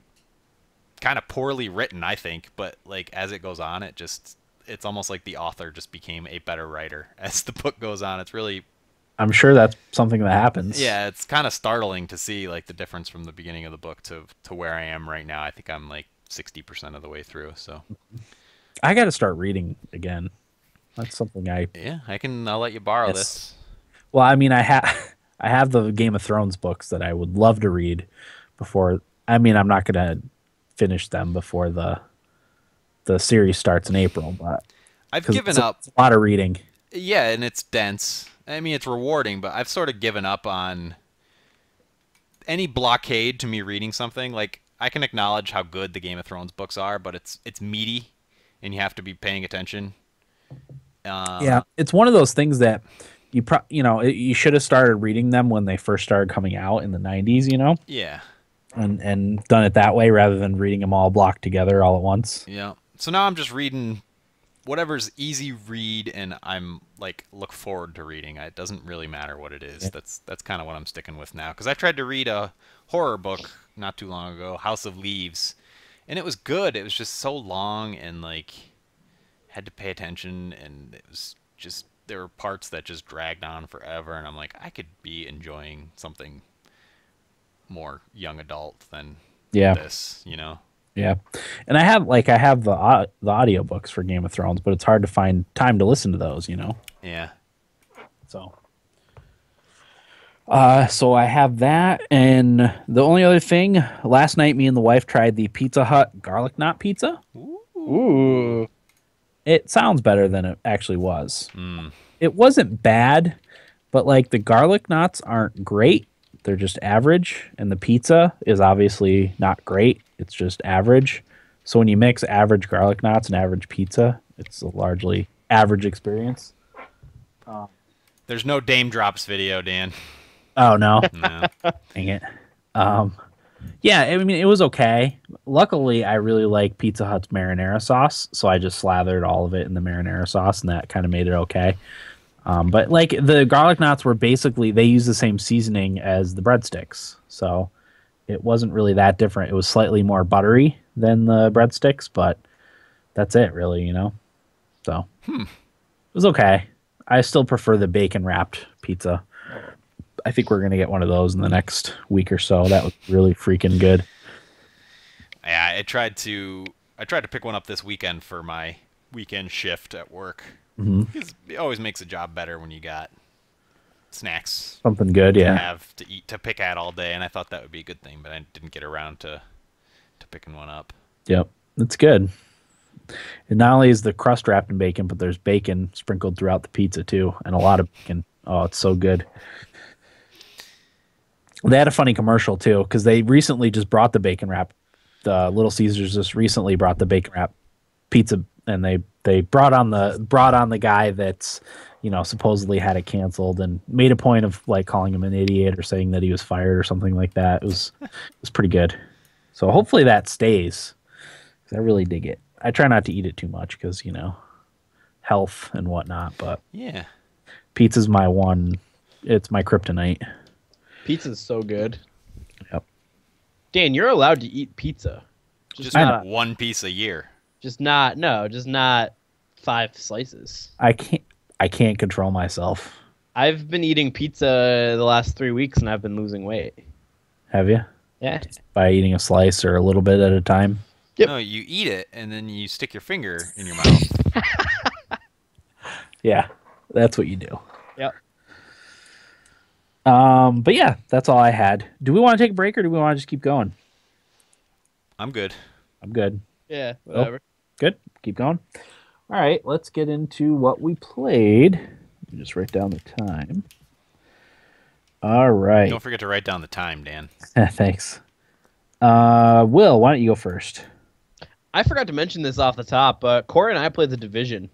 kind of poorly written, I think, but like as it goes on, it's almost like the author just became a better writer as the book goes on. It's really, I'm sure that's something that happens. yeah, it's kind of startling to see like the difference from the beginning of the book to where I am right now. I think I'm like 60% of the way through, so I got to start reading again. That's something I'll let you borrow this. Well, I mean, I have the Game of Thrones books that I would love to read before. I mean, I'm not going to finish them before the series starts in April, but I've given up. It's a lot of reading. Yeah, and it's dense. I mean, it's rewarding, but I've sort of given up on any blockade to me reading something. Like, I can acknowledge how good the Game of Thrones books are, but it's meaty, and you have to be paying attention. Yeah, it's one of those things that you should have started reading them when they first started coming out in the 90s, Yeah. And done it that way rather than reading them all blocked together all at once. Yeah. So now I'm just reading whatever's easy read and I'm like look forward to reading. It doesn't really matter what it is. Yeah. That's kind of what I'm sticking with now, because I tried to read a horror book not too long ago, House of Leaves, and it was good. It was just so long and like had to pay attention, and it was just, there were parts that just dragged on forever, and I'm like, I could be enjoying something more young adult than this, Yeah, and I have the audiobooks for Game of Thrones, but it's hard to find time to listen to those, Yeah. So I have that, and the only other thing, last night me and the wife tried the Pizza Hut garlic knot pizza. Ooh. It sounds better than it actually was. It wasn't bad, but like the garlic knots aren't great. They're just average, and the pizza is obviously not great. It's just average. So when you mix average garlic knots and average pizza, it's a largely average experience. There's no Dame Drops video, Dan. Oh, no? No. Dang it. Yeah, I mean, it was okay. Luckily, I really like Pizza Hut's marinara sauce, so I just slathered all of it in the marinara sauce, and that kind of made it okay. But like the garlic knots were basically, they use the same seasoning as the breadsticks, so it wasn't really that different. It was slightly more buttery than the breadsticks, but that's it, really, So it was okay. I still prefer the bacon wrapped pizza. I think we're gonna get one of those in the next week or so. That was really freaking good. Yeah, I tried to pick one up this weekend for my weekend shift at work. Because it always makes a job better when you got snacks, something good, to have to eat, to pick at all day, and I thought that would be a good thing, but I didn't get around to picking one up. Yep, it's good. And not only is the crust wrapped in bacon, but there's bacon sprinkled throughout the pizza too, and a lot of bacon. Oh, it's so good. They had a funny commercial too, because they recently just brought the bacon wrap. The Little Caesars just recently brought the bacon wrap pizza, and they brought on the guy that's supposedly had it canceled and made a point of like calling him an idiot or saying that he was fired or something like that. It was pretty good. So hopefully that stays, because I really dig it. I try not to eat it too much because health and whatnot. But yeah, pizza's my one. It's my kryptonite. Pizza's so good. Yep. Dan, you're allowed to eat pizza. Just not one piece a year. Just not 5 slices. I can't control myself. I've been eating pizza the last 3 weeks and I've been losing weight. Have you? Yeah. By eating a slice or a little bit at a time? Yep. No, you eat it and then you stick your finger in your mouth. Yeah, that's what you do. Yep. But yeah, that's all I had. Do we want to take a break or do we want to just keep going? I'm good. I'm good. Yeah, whatever. Good. Keep going. All right, let's get into what we played. Let me just write down the time. All right. Don't forget to write down the time, Dan. Thanks. Will, why don't you go first? I forgot to mention this off the top, but Corey and I played The Division.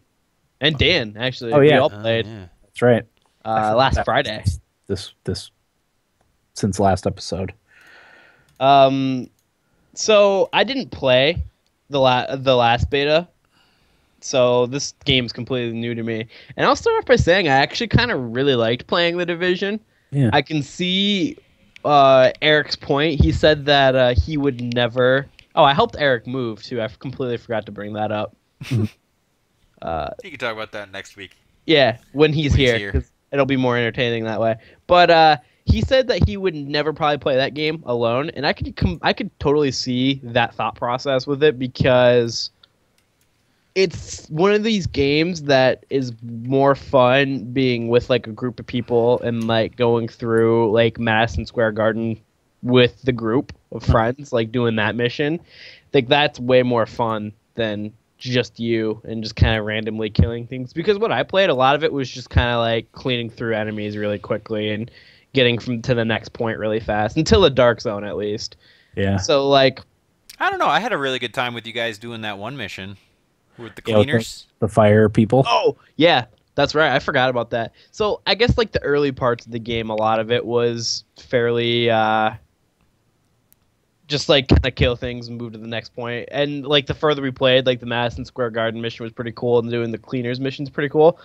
And Dan, actually. Oh, yeah. We all played. Yeah. That's right. Last Friday. This since last episode. So I didn't play the last beta, so this game's completely new to me. And I'll start off by saying I actually kind of really liked playing The Division. Yeah. I can see Eric's point. He said that he would never. Oh, I helped Eric move too. I completely forgot to bring that up. You can talk about that next week. Yeah, when he's here, 'cause it'll be more entertaining that way. But he said that he would never probably play that game alone, and I could totally see that thought process with it, because it's one of these games that is more fun being with like a group of people and like going through like Madison Square Garden with the group of friends, like doing that mission. Like that's way more fun than just you and just kind of randomly killing things, because what I played, a lot of it was just kind of like cleaning through enemies really quickly and getting to the next point really fast, until the dark zone at least. Yeah. So like, I don't know. I had a really good time with you guys doing that one mission with the cleaners. The fire people. oh yeah, that's right. I forgot about that. So I guess like the early parts of the game, a lot of it was fairly just like kind of kill things and move to the next point. And like the further we played, like the Madison Square Garden mission was pretty cool, and doing the cleaners mission is pretty cool.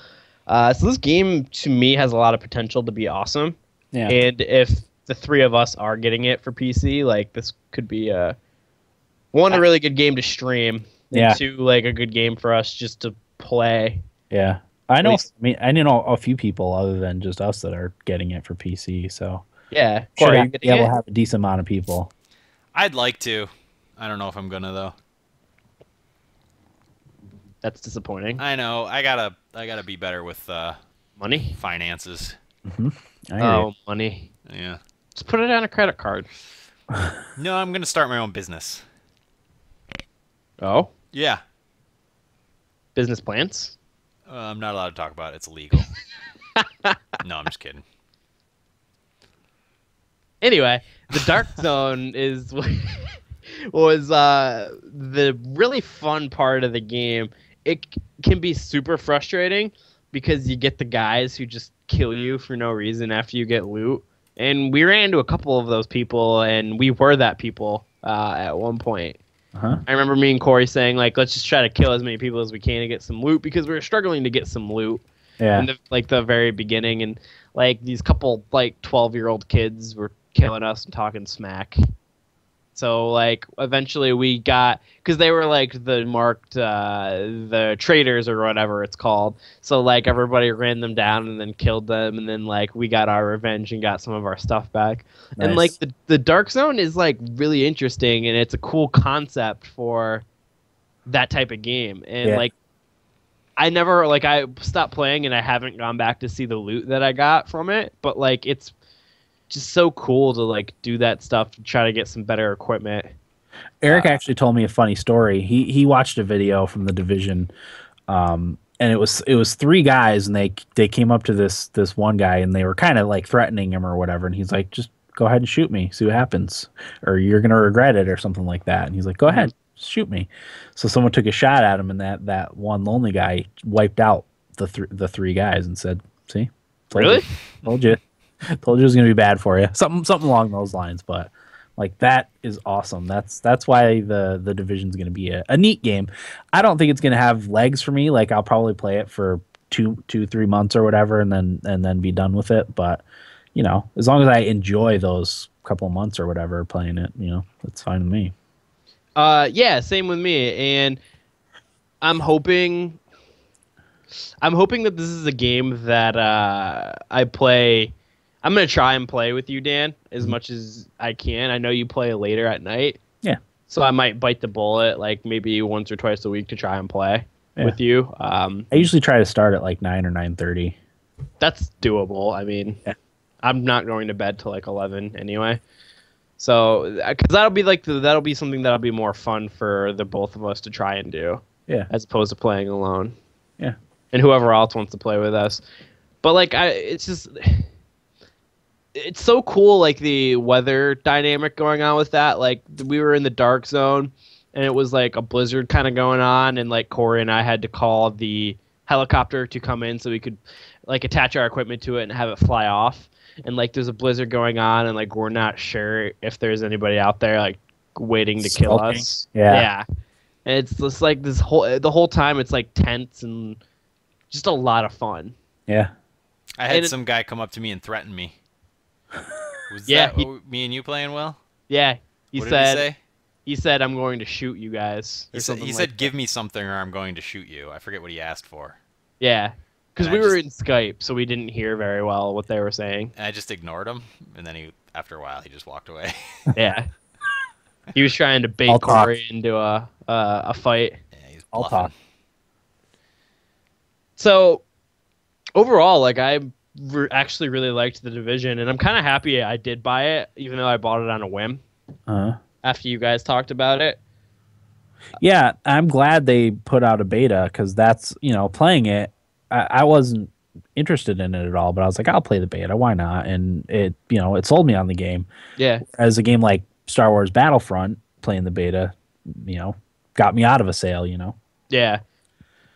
So this game to me has a lot of potential to be awesome. Yeah. And if the three of us are getting it for PC, like this could be a really good game to stream. Yeah. And two, like a good game for us just to play. Yeah. I know a few people other than just us that are getting it for PC, so Yeah. should Corey, be able to have a decent amount of people. I'd like to. I don't know if I'm gonna though. That's disappointing. I know. I gotta be better with Money? finances. Mm-hmm. Money. Yeah. Just put it on a credit card. No, I'm gonna start my own business. Oh? Yeah. Business plans? I'm not allowed to talk about it. It's illegal. No, I'm just kidding. Anyway, the Dark Zone was the really fun part of the game. It can be super frustrating because you get the guys who just kill you for no reason after you get loot. And we ran into a couple of those people, and we were that people at one point. Uh-huh. I remember me and Corey saying, like, let's just try to kill as many people as we can to get some loot, because we were struggling to get some loot. Yeah. In the very beginning, and like these couple like 12-year-old kids were killing us and talking smack. So like eventually we got, because they were like the marked the traders or whatever it's called. So like everybody ran them down and then killed them, and then like we got our revenge and got some of our stuff back. Nice. And like the Dark Zone is like really interesting, and it's a cool concept for that type of game. And Yeah. like I stopped playing and I haven't gone back to see the loot that I got from it, but like it's just so cool to like do that stuff to try to get some better equipment. Eric actually told me a funny story. He watched a video from The Division, and it was three guys, and they came up to this one guy, and they were kind of like threatening him or whatever, and he's like, just go ahead and shoot me, see what happens, or you're gonna regret it or something like that. And he's like, go ahead, shoot me. So someone took a shot at him, and that one lonely guy wiped out the three guys and said, "See, Really? told you it was gonna be bad for you." Something along those lines. But like that is awesome. That's why the Division's gonna be a neat game. I don't think it's gonna have legs for me. Like I'll probably play it for 3 months or whatever, and then be done with it. But as long as I enjoy those couple of months or whatever playing it, that's fine with me. Yeah, same with me. And I'm hoping that this is a game that I play. I'm gonna try and play with you, Dan, as much as I can. I know you play later at night. Yeah. So I might bite the bullet, like maybe once or twice a week to try and play with you. I usually try to start at like 9 or 9:30. That's doable. I mean, I'm not going to bed till like 11 anyway. So, because that'll be something that'll be more fun for the both of us to try and do. Yeah. As opposed to playing alone. Yeah. And whoever else wants to play with us. But like, it's so cool, like the weather dynamic going on with that. Like we were in the dark zone, and it was like a blizzard kind of going on, and like Corey and I had to call the helicopter to come in so we could like attach our equipment to it and have it fly off. And like there's a blizzard going on, and like we're not sure if there's anybody out there like waiting to kill us. Yeah. And it's just like the whole time it's like tense and just a lot of fun. Yeah. I had some guy come up to me and threaten me. Was that me and you playing well? Yeah. What did he say? He said, "I'm going to shoot you guys." He said, "Give me something or I'm going to shoot you." I forget what he asked for. Yeah. Because we were in Skype, so we didn't hear very well what they were saying. And I just ignored him, and then after a while, he just walked away. Yeah. He was trying to bait Corey into a fight. Yeah, he's bluffing. So, overall, like I actually really liked the Division, and I'm kind of happy I did buy it, even though I bought it on a whim. After you guys talked about it. Yeah, I'm glad they put out a beta because that's playing it. I wasn't interested in it at all, but I was like, I'll play the beta. Why not? And it sold me on the game. Yeah. As a game like Star Wars Battlefront, playing the beta, got me out of a sale. Yeah.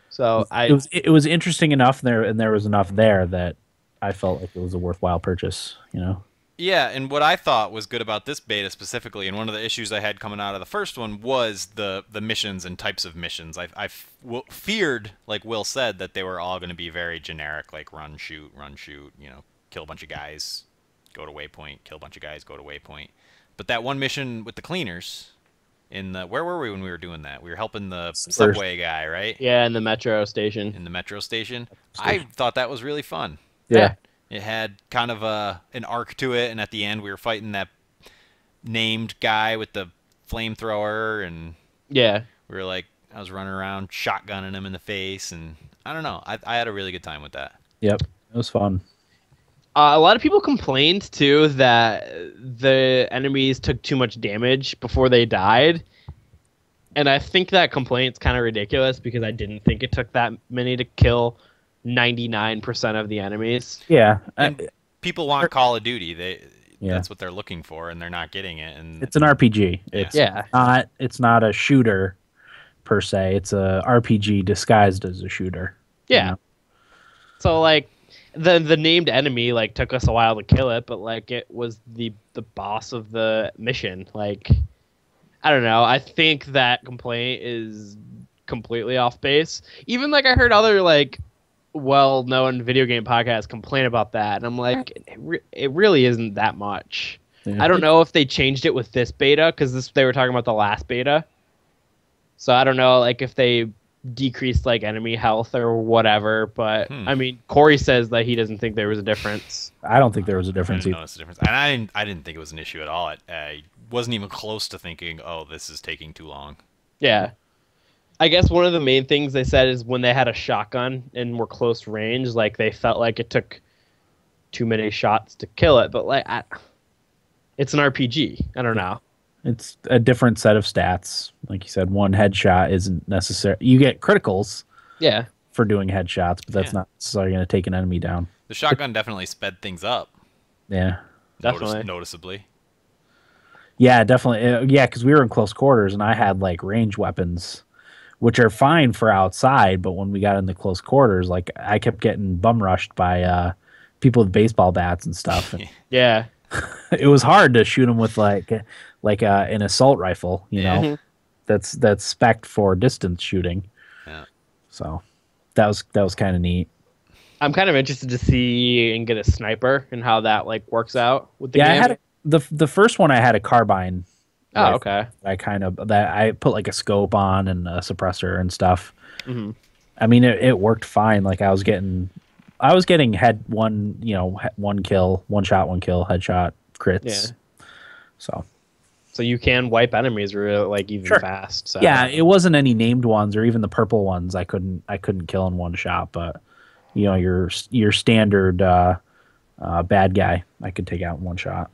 So it was interesting enough there, and there was enough there that I felt like it was a worthwhile purchase. Yeah, and what I thought was good about this beta specifically, and one of the issues I had coming out of the first one, was the missions and types of missions. I feared, like Will said, that they were all going to be very generic, like run, shoot, kill a bunch of guys, go to waypoint, kill a bunch of guys, go to waypoint. But that one mission with the cleaners, where were we when we were doing that? We were helping the subway guy, right? Yeah, in the metro station. In the metro station. I thought that was really fun. Yeah. It had kind of an arc to it, and at the end we were fighting that named guy with the flamethrower, and we were like, I was running around shotgunning him in the face, and I don't know, I had a really good time with that. Yep, it was fun. A lot of people complained too that the enemies took too much damage before they died, and I think that complaint's kind of ridiculous because I didn't think it took that many to kill 99% of the enemies. Yeah, and people want Call of Duty. That's what they're looking for, and they're not getting it. And it's an RPG. It's not a shooter per se. It's a RPG disguised as a shooter. Yeah. So like the named enemy like took us a while to kill it, but like it was the boss of the mission. Like I don't know. I think that complaint is completely off base. Even like I heard other like well-known video game podcasts complain about that, and I'm like, it really isn't that much. I don't know if they changed it with this beta because they were talking about the last beta, so I don't know like if they decreased like enemy health or whatever. But I mean, Corey says that he doesn't think there was a difference. I don't think there was a difference. I didn't notice a difference, and I didn't think it was an issue at all. I wasn't even close to thinking, oh, this is taking too long. Yeah. I guess one of the main things they said is when they had a shotgun and were close range, like they felt like it took too many shots to kill it. But like, it's an RPG. I don't know. It's a different set of stats. Like you said, one headshot isn't necessary. You get criticals. Yeah. For doing headshots, but that's not necessarily going to take an enemy down. The shotgun definitely sped things up. Yeah. Definitely. Noticeably. Yeah, definitely. Yeah, because we were in close quarters, and I had like range weapons, which are fine for outside, but when we got into close quarters, like I kept getting bum rushed by people with baseball bats and stuff. And Yeah. it was hard to shoot them with like an assault rifle, you know, that's spec'd for distance shooting. Yeah. So that was kind of neat. I'm kind of interested to see and get a sniper and how that like works out with the Yeah, game. I had the first one I had a carbine. Oh, okay. I put like a scope on and a suppressor and stuff. Mm-hmm. I mean, it worked fine. Like I was getting head one kill, one shot, one kill, headshot crits. Yeah. So you can wipe enemies really like even fast. So. Yeah, it wasn't any named ones or even the purple ones. I couldn't kill in one shot, but you know your standard bad guy I could take out in one shot.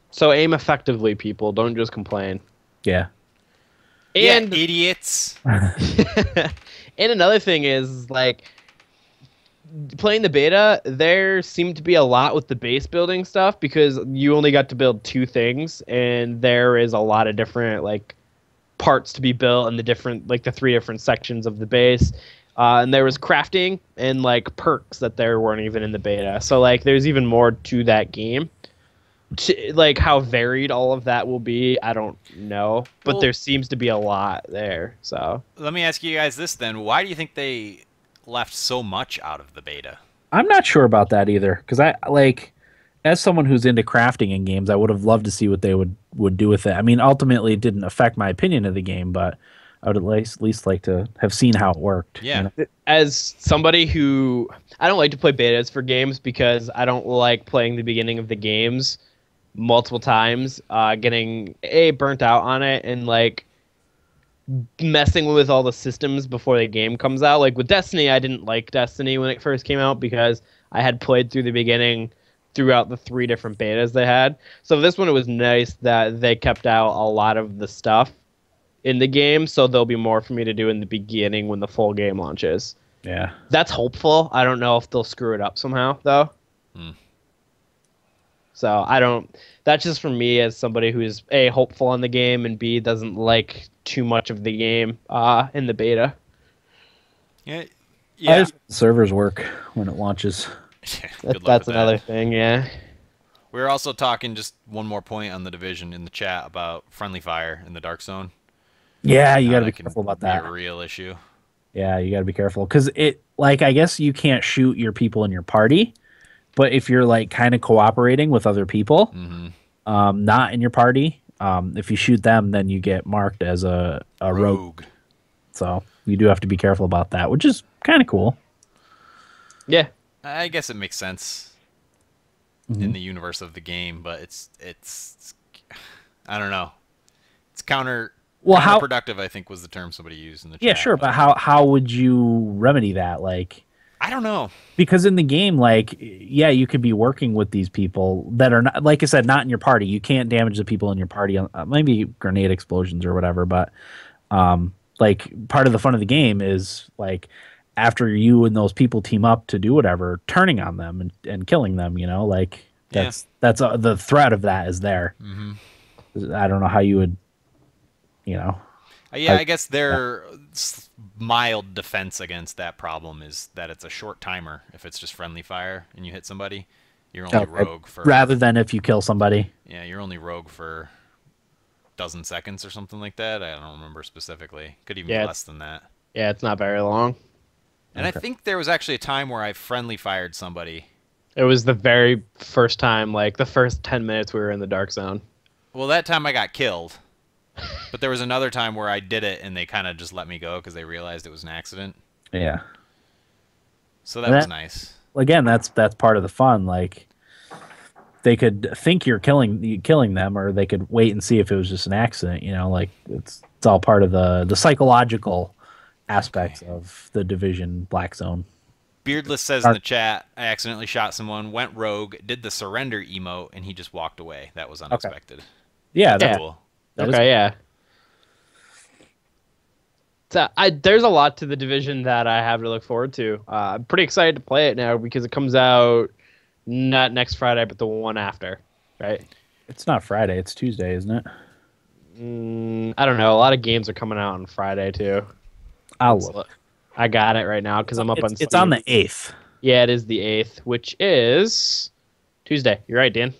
So aim effectively, people. Don't just complain. Yeah. And yeah, idiots. And another thing is like playing the beta, there seemed to be a lot with the base building stuff because you only got to build 2 things, and there is a lot of different like parts to be built and the 3 different sections of the base. And there was crafting and like perks that there weren't even in the beta. So like there's even more to that game. Like how varied all of that will be, I don't know, but there seems to be a lot there. So let me ask you guys this then: why do you think they left so much out of the beta? I'm not sure about that either, because I like, as someone who's into crafting in games, I would have loved to see what they would do with it. I mean, ultimately, it didn't affect my opinion of the game, but I would at least like to have seen how it worked. Yeah. You know? As somebody who I don't like to play betas for games because I don't like playing the beginning of the games multiple times, getting burnt out on it and like messing with all the systems before the game comes out. Like with Destiny, I didn't like Destiny when it first came out because I had played through the beginning throughout the 3 different betas they had. So this one, it was nice that they kept out a lot of the stuff in the game, so there'll be more for me to do in the beginning when the full game launches. Yeah. That's hopeful. I don't know if they'll screw it up somehow, though. So I don't. That's just for me as somebody who's A, hopeful on the game, and B, doesn't like too much of the game in the beta. Yeah. How does the servers work when it launches? That's another thing, yeah. We were also talking, just one more point on the Division in the chat, about friendly fire in the Dark Zone. Yeah, you got to be careful about that. Be a real issue. Yeah, you got to be careful because I guess you can't shoot your people in your party, but if you're like kind of cooperating with other people, not in your party, if you shoot them, then you get marked as a rogue. So you do have to be careful about that, which is kind of cool. Yeah, I guess it makes sense in the universe of the game, but it's I don't know. It's counterproductive, I think was the term somebody used in the chat. Yeah, sure, but how would you remedy that? Like, I don't know. Because in the game, like, yeah, you could be working with these people that are not, like I said, not in your party. You can't damage the people in your party, maybe grenade explosions or whatever, but like part of the fun of the game is like after you and those people team up to do whatever, turning on them and killing them, you know, like that's the threat of that is there. I don't know how you would, you know. Yeah, I guess their mild defense against that problem is that it's a short timer. If it's just friendly fire and you hit somebody, you're only rogue for... Rather than if you kill somebody. Yeah, you're only rogue for a dozen seconds or something like that. I don't remember specifically. Could even be less than that. Yeah, it's not very long. And I think there was actually a time where I friendly fired somebody. It was the very first time, like the first 10 minutes we were in the Dark Zone. Well, that time I got killed. But there was another time where I did it and they kind of just let me go because they realized it was an accident. Yeah. So that was nice. Again, that's part of the fun. Like they could think you're killing them, or they could wait and see if it was just an accident. You know, like it's all part of the psychological aspects of the Division Black Zone. Beardless says in the chat, I accidentally shot someone, went rogue, did the surrender emote, and he just walked away. That was unexpected. Yeah, that's cool. Yeah. So there's a lot to the Division that I have to look forward to. I'm pretty excited to play it now because it comes out not next Friday, but the one after, right? It's not Friday. It's Tuesday, isn't it? I don't know. A lot of games are coming out on Friday, too. I'll look. I got it right now because I'm up on Steam. It's on the 8th. Yeah, it is the 8th, which is Tuesday. You're right, Dan.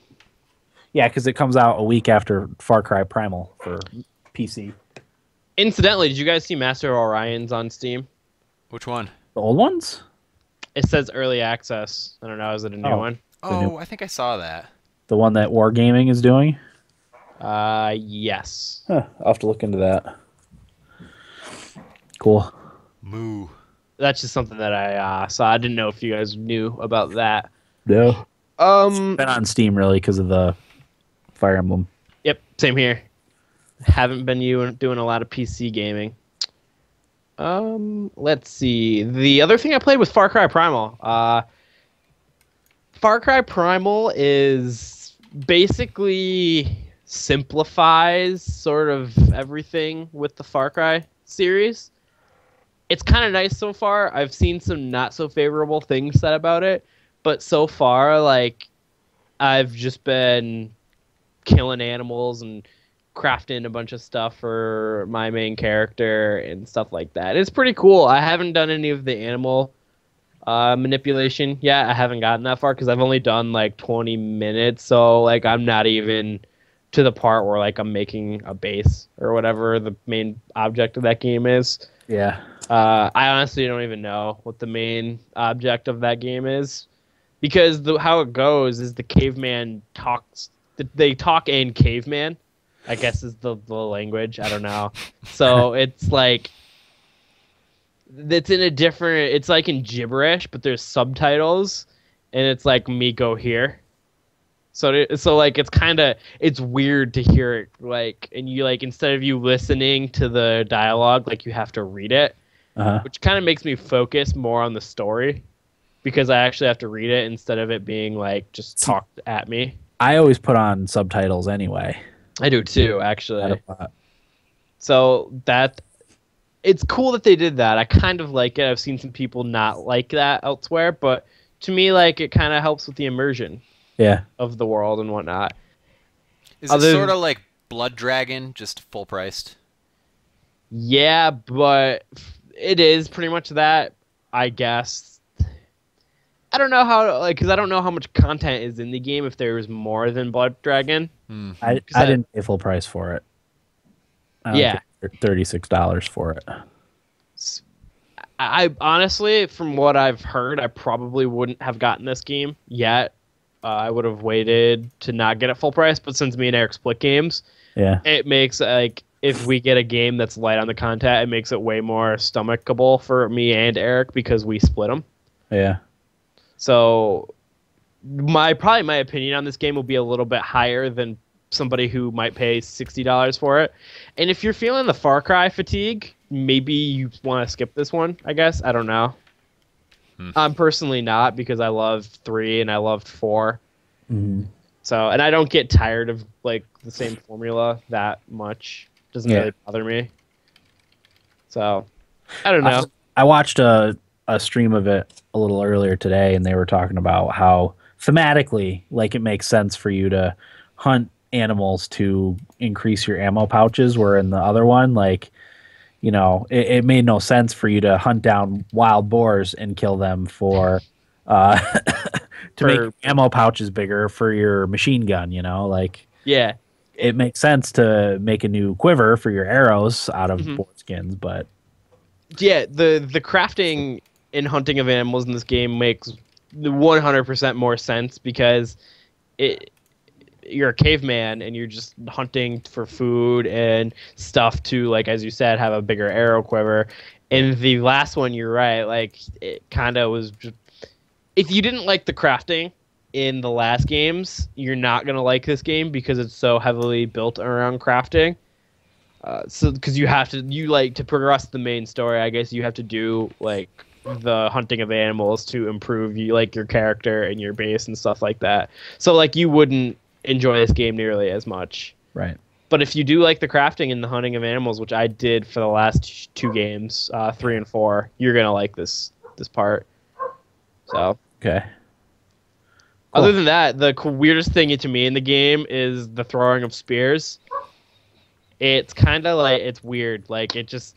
Yeah, because it comes out a week after Far Cry Primal for PC. Incidentally, did you guys see Master of Orion's on Steam? Which one? The old ones? It says early access. I don't know. Is it a new one? Oh, I think I saw that. The one that Wargaming is doing? Yes. Huh, I'll have to look into that. Cool. Moo. That's just something that I saw. I didn't know if you guys knew about that. No. It's been on Steam really because of the Fire Emblem. Yep, same here. Haven't been doing a lot of PC gaming. Let's see. The other thing I played was Far Cry Primal. Far Cry Primal is basically simplifies sort of everything with the Far Cry series. It's kind of nice so far. I've seen some not so favorable things said about it, but so far, like, I've just been killing animals and crafting a bunch of stuff for my main character and stuff like that. It's pretty cool. I haven't done any of the animal manipulation yet. I haven't gotten that far because I've only done like 20 minutes, so like I'm not even to the part where like I'm making a base or whatever the main object of that game is. Yeah. I honestly don't even know what the main object of that game is, because how it goes is the caveman talks. They talk in caveman, I guess is the language. I don't know. So it's like it's in a different. It's like in gibberish, but there's subtitles, and it's like me go here. So like it's weird to hear it, like, and you like instead of you listening to the dialogue, like you have to read it. Which kind of makes me focus more on the story because I actually have to read it instead of it being like just talked at me. I always put on subtitles anyway. I do too, actually. So it's cool that they did that. I kind of like it. I've seen some people not like that elsewhere, but to me, like, it kind of helps with the immersion of the world and whatnot. Is it sort of like Blood Dragon, just full priced? Yeah, but it is pretty much that, I guess. I don't know how, like, because I don't know how much content is in the game if there was more than Blood Dragon. I didn't pay full price for it. Yeah. $36 for it. I honestly, from what I've heard, I probably wouldn't have gotten this game yet. I would have waited to not get it full price, but since me and Eric split games, it makes, like, if we get a game that's light on the content, it makes it way more stomachable for me and Eric because we split them. Yeah. So my opinion on this game will be a little bit higher than somebody who might pay $60 for it. And if you're feeling the Far Cry fatigue, maybe you want to skip this one, I guess. I don't know. I'm personally not, because I loved 3 and I loved 4. So, and I don't get tired of like the same formula that much. Doesn't really bother me. So, I don't know. I watched a stream of it a little earlier today, and they were talking about how thematically, like, it makes sense for you to hunt animals to increase your ammo pouches, where in the other one, like, you know, it made no sense for you to hunt down wild boars and kill them for to make ammo pouches bigger for your machine gun, you know, like, it makes sense to make a new quiver for your arrows out of boar skins, but the crafting and hunting of animals in this game makes 100% more sense, because you're a caveman and you're just hunting for food and stuff to, like, as you said, have a bigger arrow quiver. And the last one, you're right, like, it kind of was just, if you didn't like the crafting in the last games, you're not going to like this game because it's so heavily built around crafting. So because you like to progress the main story, I guess you have to do like the hunting of animals to improve like your character and your base and stuff like that. So like you wouldn't enjoy this game nearly as much. Right. But if you do like the crafting and the hunting of animals, which I did for the last 2 games, 3 and 4, you're going to like this part. So, okay. Cool. Other than that, the weirdest thing to me in the game is the throwing of spears. It's kind of like, it's weird. Like, it just,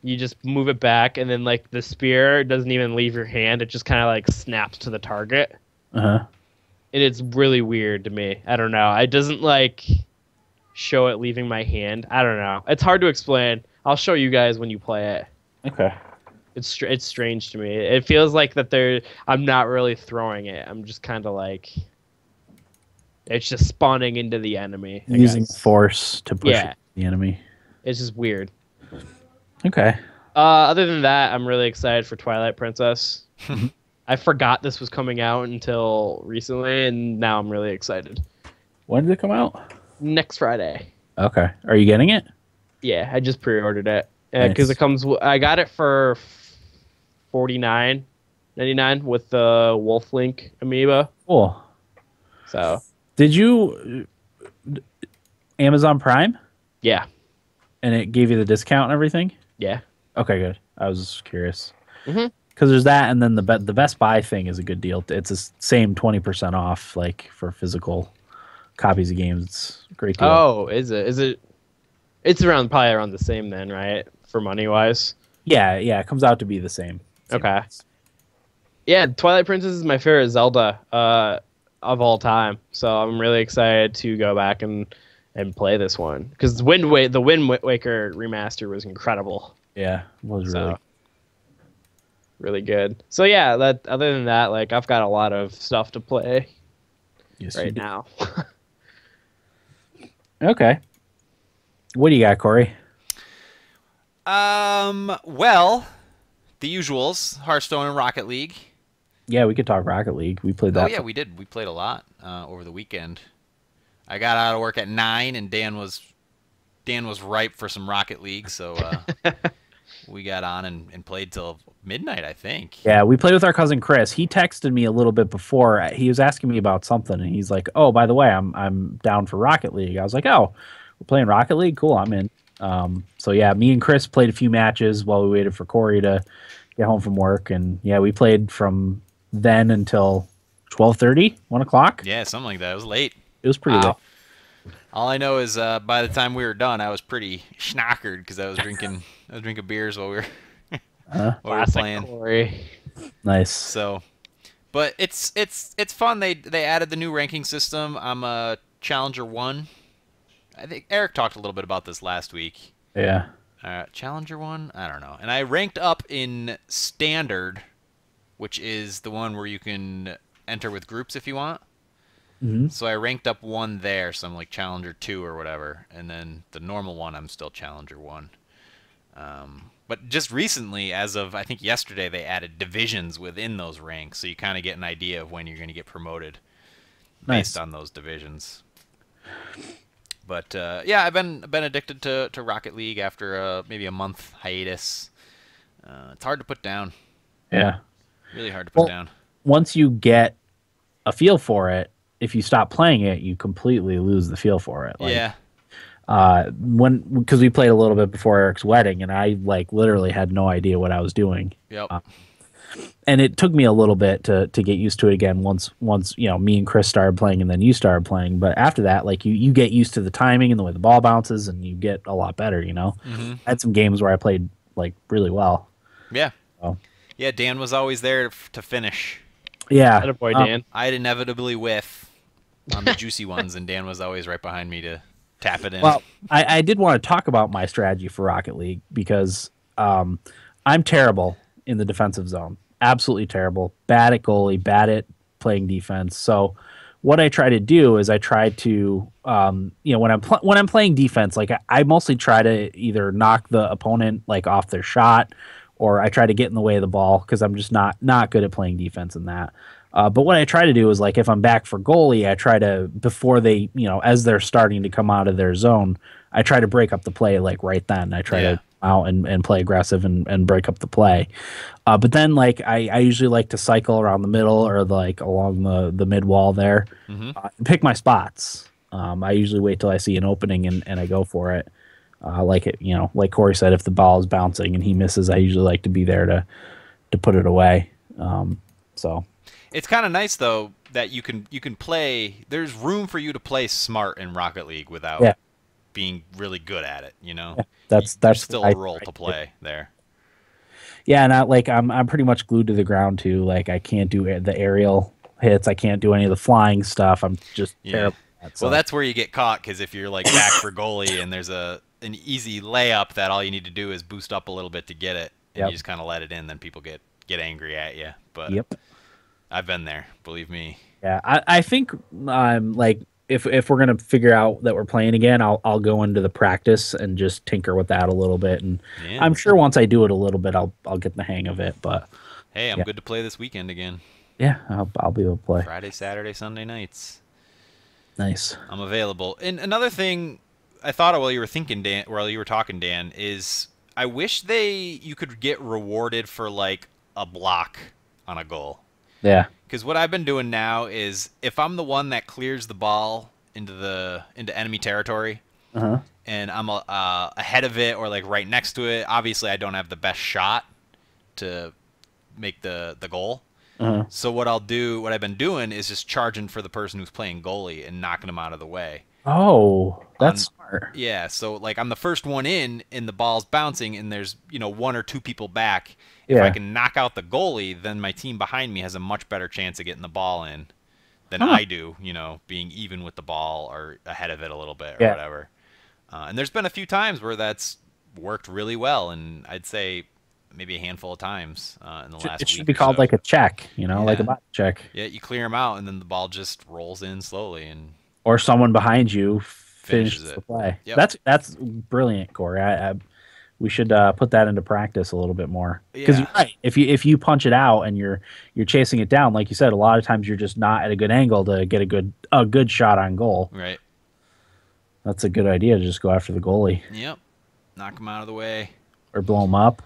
You just move it back, and then like the spear doesn't even leave your hand. It just kind of like snaps to the target. Uh-huh. And it's really weird to me. I don't know. It doesn't like show it leaving my hand. I don't know. It's hard to explain. I'll show you guys when you play it. Okay. It's strange to me. It feels like that I'm not really throwing it. I'm just kind of like it's just spawning into the enemy. Using force to push the enemy. It's just weird. Okay. Other than that, I'm really excited for Twilight Princess. I forgot this was coming out until recently, and now I'm really excited. When did it come out? Next Friday. Okay. Are you getting it? Yeah, I just pre-ordered it because it comes. I got it for $49.99 with the Wolf Link amiibo. Cool. So, did you Amazon Prime? Yeah. And it gave you the discount and everything? Yeah. Okay, good. I was just curious. Mm-hmm. Because there's that, and then the Best Buy thing is a good deal. It's the same 20% off, like for physical copies of games. It's a great deal. Oh, is it? Is it? It's probably around the same then, right? For money wise. Yeah. It comes out to be the same. Okay. Price. Yeah, Twilight Princess is my favorite Zelda of all time. So I'm really excited to go back and play this one because the Wind Waker remaster was incredible. Yeah, it was really good. So yeah, other than that, like I've got a lot of stuff to play right now. Okay. What do you got, Corey? Well, the usuals, Hearthstone and Rocket League. Yeah, we could talk Rocket League. We played that. Oh yeah, we did. We played a lot over the weekend. I got out of work at 9, and Dan was ripe for some Rocket League, so we got on and played till midnight, I think. Yeah, we played with our cousin Chris. He texted me a little bit before. He was asking me about something, and he's like, "Oh, by the way, I'm down for Rocket League." I was like, "Oh, we're playing Rocket League? Cool, I'm in." So yeah, me and Chris played a few matches while we waited for Corey to get home from work, and yeah, we played from then until 12:30, 1 o'clock. Yeah, something like that. It was late. It was pretty late. All I know is by the time we were done, I was pretty schnockered because I was drinking beers while we were playing. Corey. Nice. So, but it's fun. They added the new ranking system. I'm a Challenger 1. I think Eric talked a little bit about this last week. Yeah. Challenger 1? I don't know. And I ranked up in Standard, which is the one where you can enter with groups if you want. Mm-hmm. So I ranked up 1 there, so I'm like Challenger 2 or whatever. And then the normal one, I'm still Challenger 1. But just recently, as of I think yesterday, they added divisions within those ranks, so you kind of get an idea of when you're going to get promoted based on those divisions. But yeah, I've been addicted to Rocket League after maybe a month hiatus. It's hard to put down. Yeah. Really hard to put down. Once you get a feel for it, if you stop playing it, you completely lose the feel for it. Like, yeah. Because we played a little bit before Eric's wedding, and I like literally had no idea what I was doing. Yep. And it took me a little bit to get used to it again. Once me and Chris started playing, and then you started playing. But after that, like you get used to the timing and the way the ball bounces, and you get a lot better. Mm-hmm. I had some games where I played like really well. Yeah. So. Yeah, Dan was always there to finish. Yeah. Attaboy, Dan. I'd inevitably whiff on the juicy ones, and Dan was always right behind me to tap it in. Well, I did want to talk about my strategy for Rocket League because I'm terrible in the defensive zone. Absolutely terrible. Bad at goalie, bad at playing defense. So what I try to do is I try to, when I'm playing defense, like I mostly try to either knock the opponent like off their shot, or I try to get in the way of the ball because I'm just not good at playing defense in that. But what I try to do is, like, if I'm back for goalie, I try to, before they, as they're starting to come out of their zone, I try to break up the play, like, right then. I try to out and play aggressive and break up the play. But then, like, I usually like to cycle around the middle or, like, along the mid wall there and pick my spots. I usually wait till I see an opening and I go for it. Like Corey said, if the ball is bouncing and he misses, I usually like to be there to put it away. So it's kind of nice though that you can play. There's room for you to play smart in Rocket League without being really good at it. Yeah, that's still a role to play there. Yeah, and I'm pretty much glued to the ground too. Like I can't do the aerial hits. I can't do any of the flying stuff. I'm just Yeah. terrible at that. Well, So that's where you get caught because if you're like back for goalie and there's an easy layup that all you need to do is boost up a little bit to get it, and you yep, just kind of let it in, then people get angry at you. But yep. I've been there, believe me. Yeah, I think like if we're gonna figure out that we're playing again, I'll go into the practice and just tinker with that a little bit, and Yeah. I'm sure once I do it a little bit, I'll get the hang of it. But Hey, I'm yeah, good to play this weekend again. yeah, I'll be able to play. Friday, Saturday, Sunday nights. Nice. I'm available. And another thing I thought of while you were thinking, Dan, while you were talking, Dan, is I wish you could get rewarded for like a block on a goal. Yeah. Because what I've been doing now is if I'm the one that clears the ball into enemy territory, Uh-huh. and I'm ahead of it or like right next to it, obviously I don't have the best shot to make the goal. Uh-huh. So what I've been doing is just charging for the person who's playing goalie and knocking them out of the way. Oh, that's smart. Yeah, so like I'm the first one in and the ball's bouncing and there's, one or two people back. If Yeah. I can knock out the goalie, then my team behind me has a much better chance of getting the ball in than Huh. I do, being even with the ball or ahead of it a little bit or Yeah. whatever. And there's been a few times where that's worked really well, and I'd say maybe a handful of times in the last It should week be or called so. like a check, like a Yeah. bot check, Yeah, you clear them out, and then the ball just rolls in slowly and or someone behind you finishes finishes it. the play. Yep. That's brilliant, Corey. We should put that into practice a little bit more because Yeah. you're right. If you punch it out and you're chasing it down, like you said, a lot of times you're just not at a good angle to get a good shot on goal. Right. That's a good idea to just go after the goalie Yep. Knock them out of the way. or blow him up.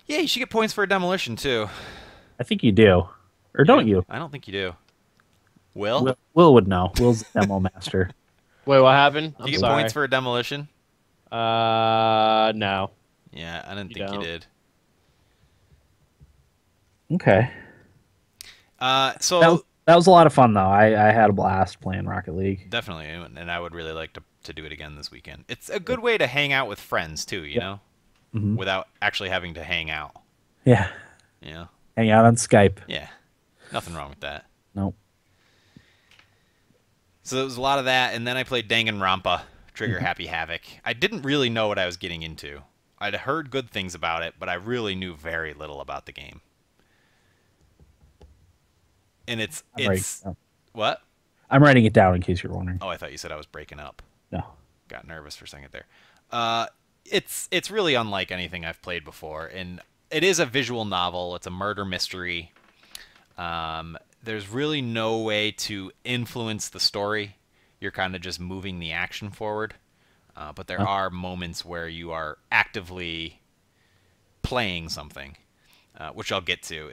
Yeah, you should get points for a demolition, too. I think you do, or don't you? I don't think you do. Will? Will would know. Will's the demo master. Wait, what happened? Do I'm you get sorry. points for a demolition? No. Yeah, I didn't You think you don't. did. Okay. So That was a lot of fun though. I had a blast playing Rocket League. definitely, and I would really like to do it again this weekend. It's a good way to hang out with friends too, Mhm. without actually having to hang out. Yeah. Hang out on Skype. Yeah, nothing wrong with that. Nope. So there was a lot of that, and then I played Danganronpa, Trigger Mm-hmm. Happy Havoc. I didn't really know what I was getting into. I'd heard good things about it, but I really knew very little about the game. And it's what? I'm writing it down in case you're wondering. Oh, I thought you said I was breaking up. No. Got nervous for a second there. It's really unlike anything I've played before, and it is a visual novel. It's a murder mystery. There's really no way to influence the story. You're kind of just moving the action forward. But there are moments where you are actively playing something, which I'll get to.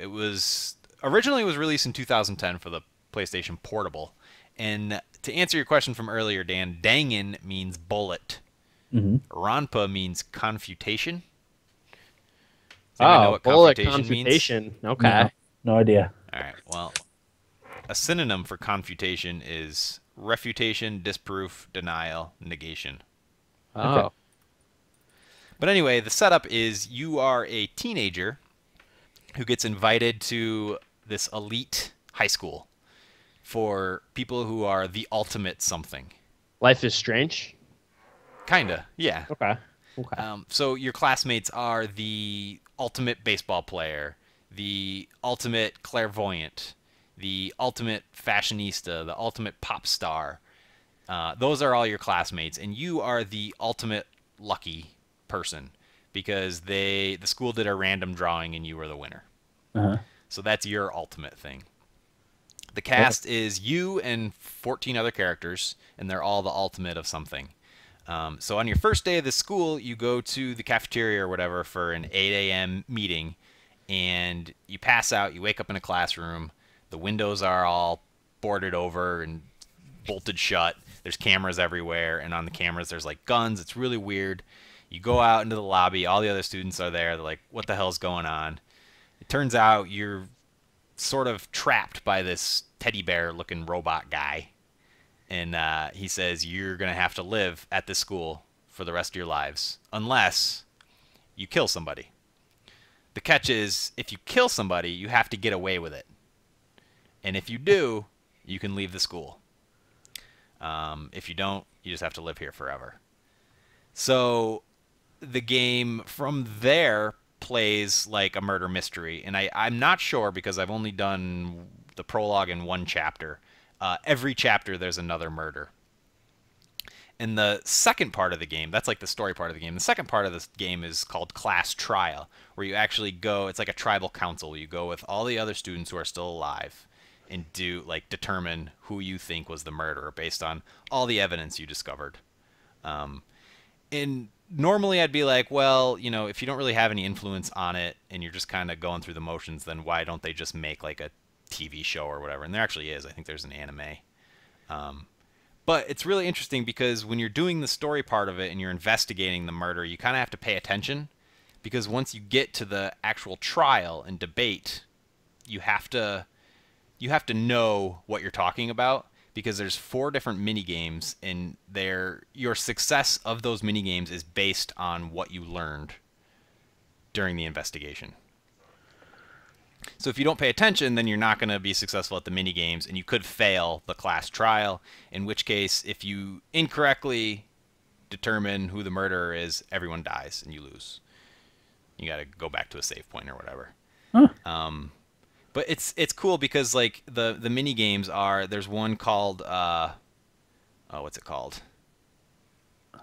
Originally it was released in 2010 for the PlayStation Portable. And to answer your question from earlier, Dan, Dangan means bullet. Mm-hmm. Ronpa means confutation. Does anyone know what bullet confutation means? Okay. No idea. All right. Well, a synonym for confutation is refutation, disproof, denial, negation. Oh. Okay. But anyway, the setup is you are a teenager who gets invited to this elite high school for people who are the ultimate something. Life is Strange. Kinda, yeah. Okay. Okay. So your classmates are the ultimate baseball player, the ultimate clairvoyant, the ultimate fashionista, the ultimate pop star. Those are all your classmates, and you are the ultimate lucky person because the school did a random drawing and you were the winner. Uh-huh. So that's your ultimate thing. The cast is you and 14 other characters, and they're all the ultimate of something. So on your first day of the school, you go to the cafeteria or whatever for an 8 a.m. meeting, and you pass out. You wake up in a classroom. The windows are all boarded over and bolted shut. There's cameras everywhere, and on the cameras there's like guns. It's really weird. You go out into the lobby. All the other students are there. They're like, what the hell's going on? It turns out you're sort of trapped by this teddy bear looking robot guy. And he says you're going to have to live at this school for the rest of your lives unless you kill somebody. The catch is, if you kill somebody, you have to get away with it. And if you do, you can leave the school. If you don't, you just have to live here forever. So the game from there plays like a murder mystery. And I'm not sure because I've only done the prologue in one chapter. Every chapter there's another murder. And the second part of the game, that's like the story part of the game. The second part of this game is called Class Trial, where you actually go, it's like a tribal council. You go with all the other students who are still alive and determine who you think was the murderer based on all the evidence you discovered. And normally I'd be like, well, you know, if you don't really have any influence on it and you're just kind of going through the motions, then why don't they just make like a TV show or whatever? And there actually is. I think there's an anime. But it's really interesting because when you're doing the story part of it and you're investigating the murder, you kind of have to pay attention because once you get to the actual trial and debate, you have to know what you're talking about because there's 4 different mini games and your success of those mini games is based on what you learned during the investigation. So if you don't pay attention, then you're not going to be successful at the mini games, and you could fail the class trial. In which case, if you incorrectly determine who the murderer is, everyone dies and you lose. You got to go back to a save point or whatever. Huh. But it's cool because like the mini games there's one called what's it called?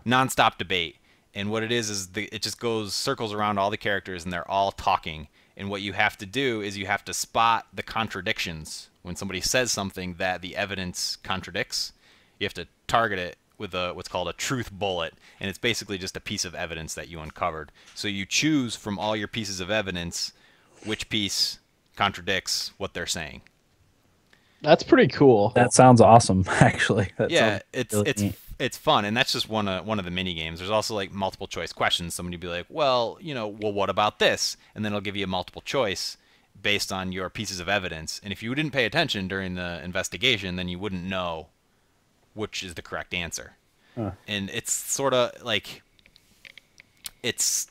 Nonstop debate, and what it is it just circles around all the characters and they're all talking. And what you have to do is you have to spot the contradictions. When somebody says something that the evidence contradicts, you have to target it with what's called a truth bullet. And it's basically just a piece of evidence that you uncovered. So you choose from all your pieces of evidence which piece contradicts what they're saying. That's pretty cool. That sounds awesome, actually. It's fun, and that's just one of the mini games. There's also like multiple choice questions. Somebody will be like, well, what about this? And then it'll give you a multiple choice based on your pieces of evidence. And if you didn't pay attention during the investigation, then you wouldn't know which is the correct answer. Huh. And it's sort of like it's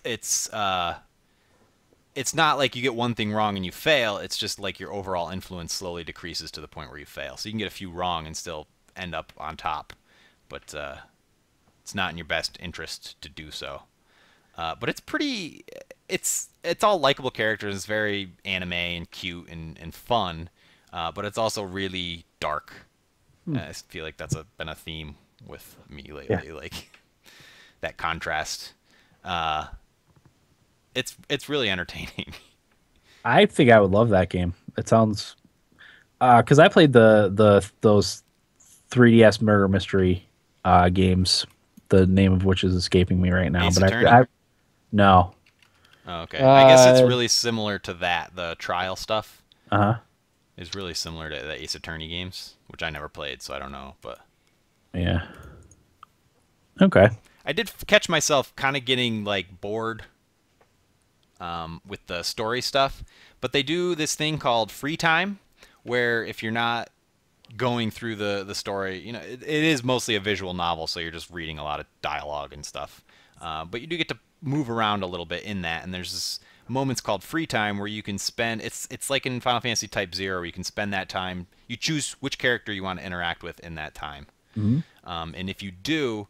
not like you get one thing wrong and you fail. It's just like your overall influence slowly decreases to the point where you fail. So you can get a few wrong and still end up on top. But it's not in your best interest to do so. But it's all likable characters. It's very anime and cute and fun. But it's also really dark. I feel like that's been a theme with me lately, like that contrast. It's really entertaining. I think I would love that game. It sounds because I played those 3DS murder mystery games, the name of which is escaping me right now. Ace but Attorney? No. Oh, okay. I guess it's really similar to that. The trial stuff is really similar to the Ace Attorney games, which I never played, so I don't know. But yeah. Okay. I did catch myself kind of getting like bored with the story stuff, but they do this thing called free time, where if you're not going through the story, it is mostly a visual novel, so you're just reading a lot of dialogue and stuff. But you do get to move around a little bit in that, and there's this moments called free time where you can spend. It's like in Final Fantasy Type 0, where you can spend that time. You choose which character you want to interact with in that time, and if you do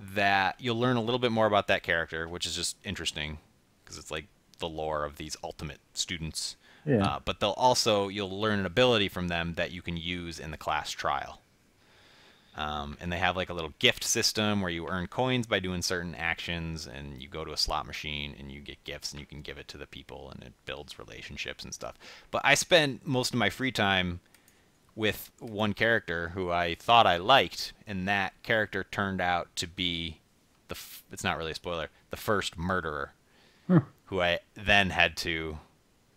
that, you'll learn a little bit more about that character, which is just interesting because it's like the lore of these ultimate students. Yeah. But you'll learn an ability from them that you can use in the class trial. And they have like a little gift system where you earn coins by doing certain actions, and you go to a slot machine and you get gifts and you can give it to the people, and it builds relationships and stuff. But I spent most of my free time with one character who I thought I liked, and that character turned out to be it's not really a spoiler, the first murderer, who I then had to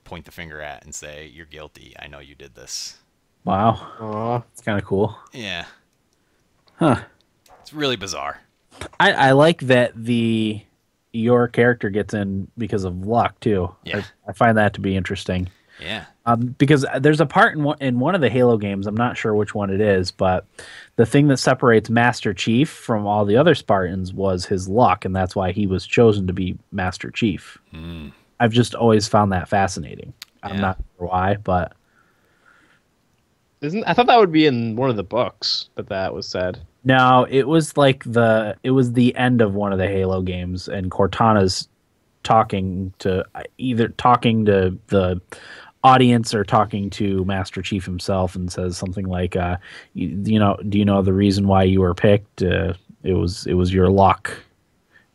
point the finger at and say, "You're guilty. I know you did this." Wow. It's kind of cool. Yeah. Huh. It's really bizarre. I like that your character gets in because of luck too. Yeah. I find that to be interesting. Yeah. Because there's a part in one of the Halo games, I'm not sure which one it is, but the thing that separates Master Chief from all the other Spartans was his luck, and that's why he was chosen to be Master Chief. I've just always found that fascinating. I'm not sure why, but I thought that would be in one of the books that was said. no, it was like the end of one of the Halo games, and Cortana's talking to the audience or talking to Master Chief himself, and says something like, you know, do you know the reason why you were picked? It was your luck.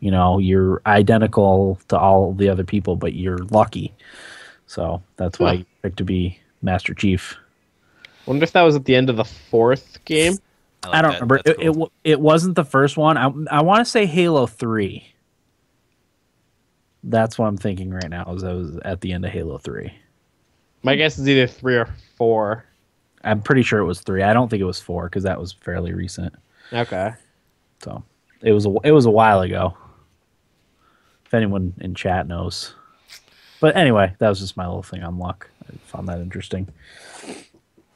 You know, you're identical to all the other people, but you're lucky. So that's why you picked to be Master Chief. Wonder if that was at the end of the 4th game. I don't remember. Cool. It wasn't the first one. I want to say Halo 3. That's what I'm thinking right now. Is I was at the end of Halo 3. My guess is either 3 or 4. I'm pretty sure it was 3. I don't think it was 4 because that was fairly recent. Okay. So it was a while ago. If anyone in chat knows. But anyway, that was just my little thing on luck. I found that interesting.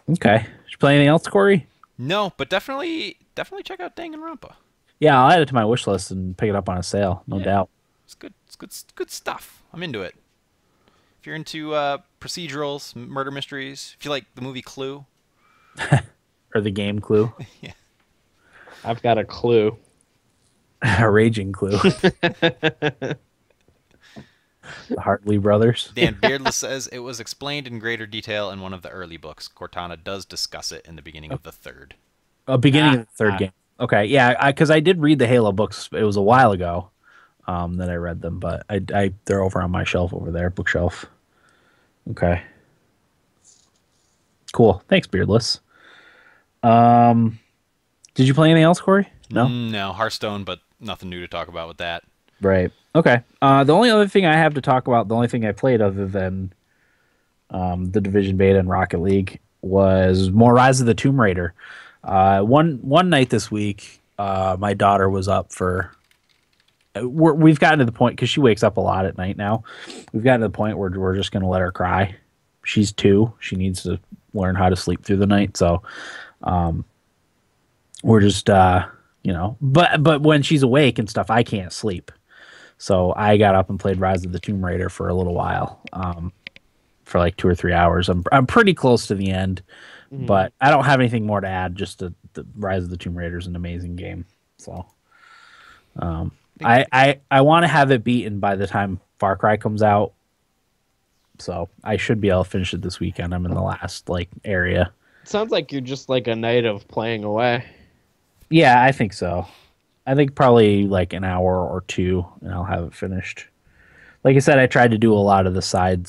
Okay. Did you play anything else, Corey? No, but definitely check out Danganronpa. Yeah, I'll add it to my wish list and pick it up on a sale, no doubt. It's good stuff. I'm into it. If you're into procedurals, murder mysteries, if you like the movie Clue. Or the game Clue. Yeah. I've got a clue. A raging clue. The Hartley brothers. Dan Beardless says it was explained in greater detail in one of the early books. Cortana does discuss it in the beginning of the 3rd. Beginning of the 3rd game. Okay, yeah, because I did read the Halo books. It was a while ago that I read them, but they're over on my shelf over there, bookshelf. Okay. Cool. Thanks, Beardless. Did you play anything else, Corey? No? No, Hearthstone, but nothing new to talk about with that. Right. Okay. The only other thing I have to talk about, the only thing I played other than the Division Beta and Rocket League, was more Rise of the Tomb Raider. One night this week, my daughter was up for... We've gotten to the point, because she wakes up a lot at night now, we've gotten to the point where we're just going to let her cry. She's 2. She needs to learn how to sleep through the night, so we're just... but when she's awake and stuff, I can't sleep. So I got up and played Rise of the Tomb Raider for a little while, for like 2 or 3 hours. I'm pretty close to the end, but I don't have anything more to add. Just the Rise of the Tomb Raider is an amazing game. So I want to have it beaten by the time Far Cry comes out. So I should be able to finish it this weekend. I'm in the last area. It sounds like you're just like a night of playing away. Yeah, I think so. I think probably like an hour or 2, and I'll have it finished. Like I said, I tried to do a lot of the side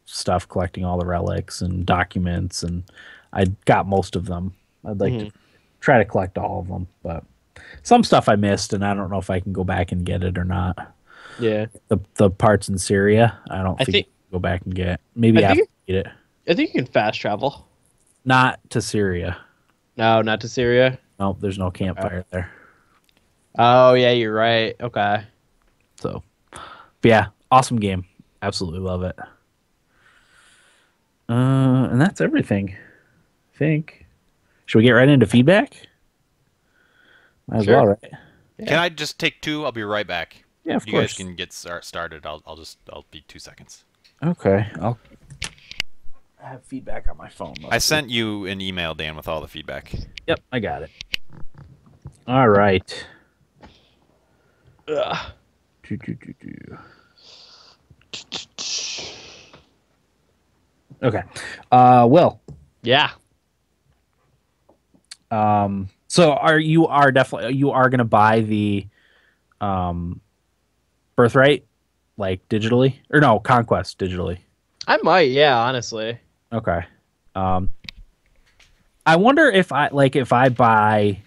stuff, collecting all the relics and documents, and I got most of them. I'd like to try to collect all of them, but some stuff I missed, and I don't know if I can go back and get it or not. Yeah. The parts in Syria, I think you can go back and get. Maybe after you get it. I think you can fast travel. Not to Syria. No, not to Syria. Nope, there's no campfire there. Oh, yeah, you're right. Okay. So, but yeah, awesome game. Absolutely love it. And that's everything, I think. Should we get right into feedback? Might as well, right? Yeah. Can I just take 2? I'll be right back. Yeah, of course. You guys can get started. I'll be 2 seconds. Okay. I have feedback on my phone. I sent you an email, Dan, with all the feedback. Yep, I got it. All right. Okay. Will. Yeah. So you are gonna buy the Birthright digitally, or no, Conquest digitally? I might, yeah, honestly. Okay. I wonder if I buy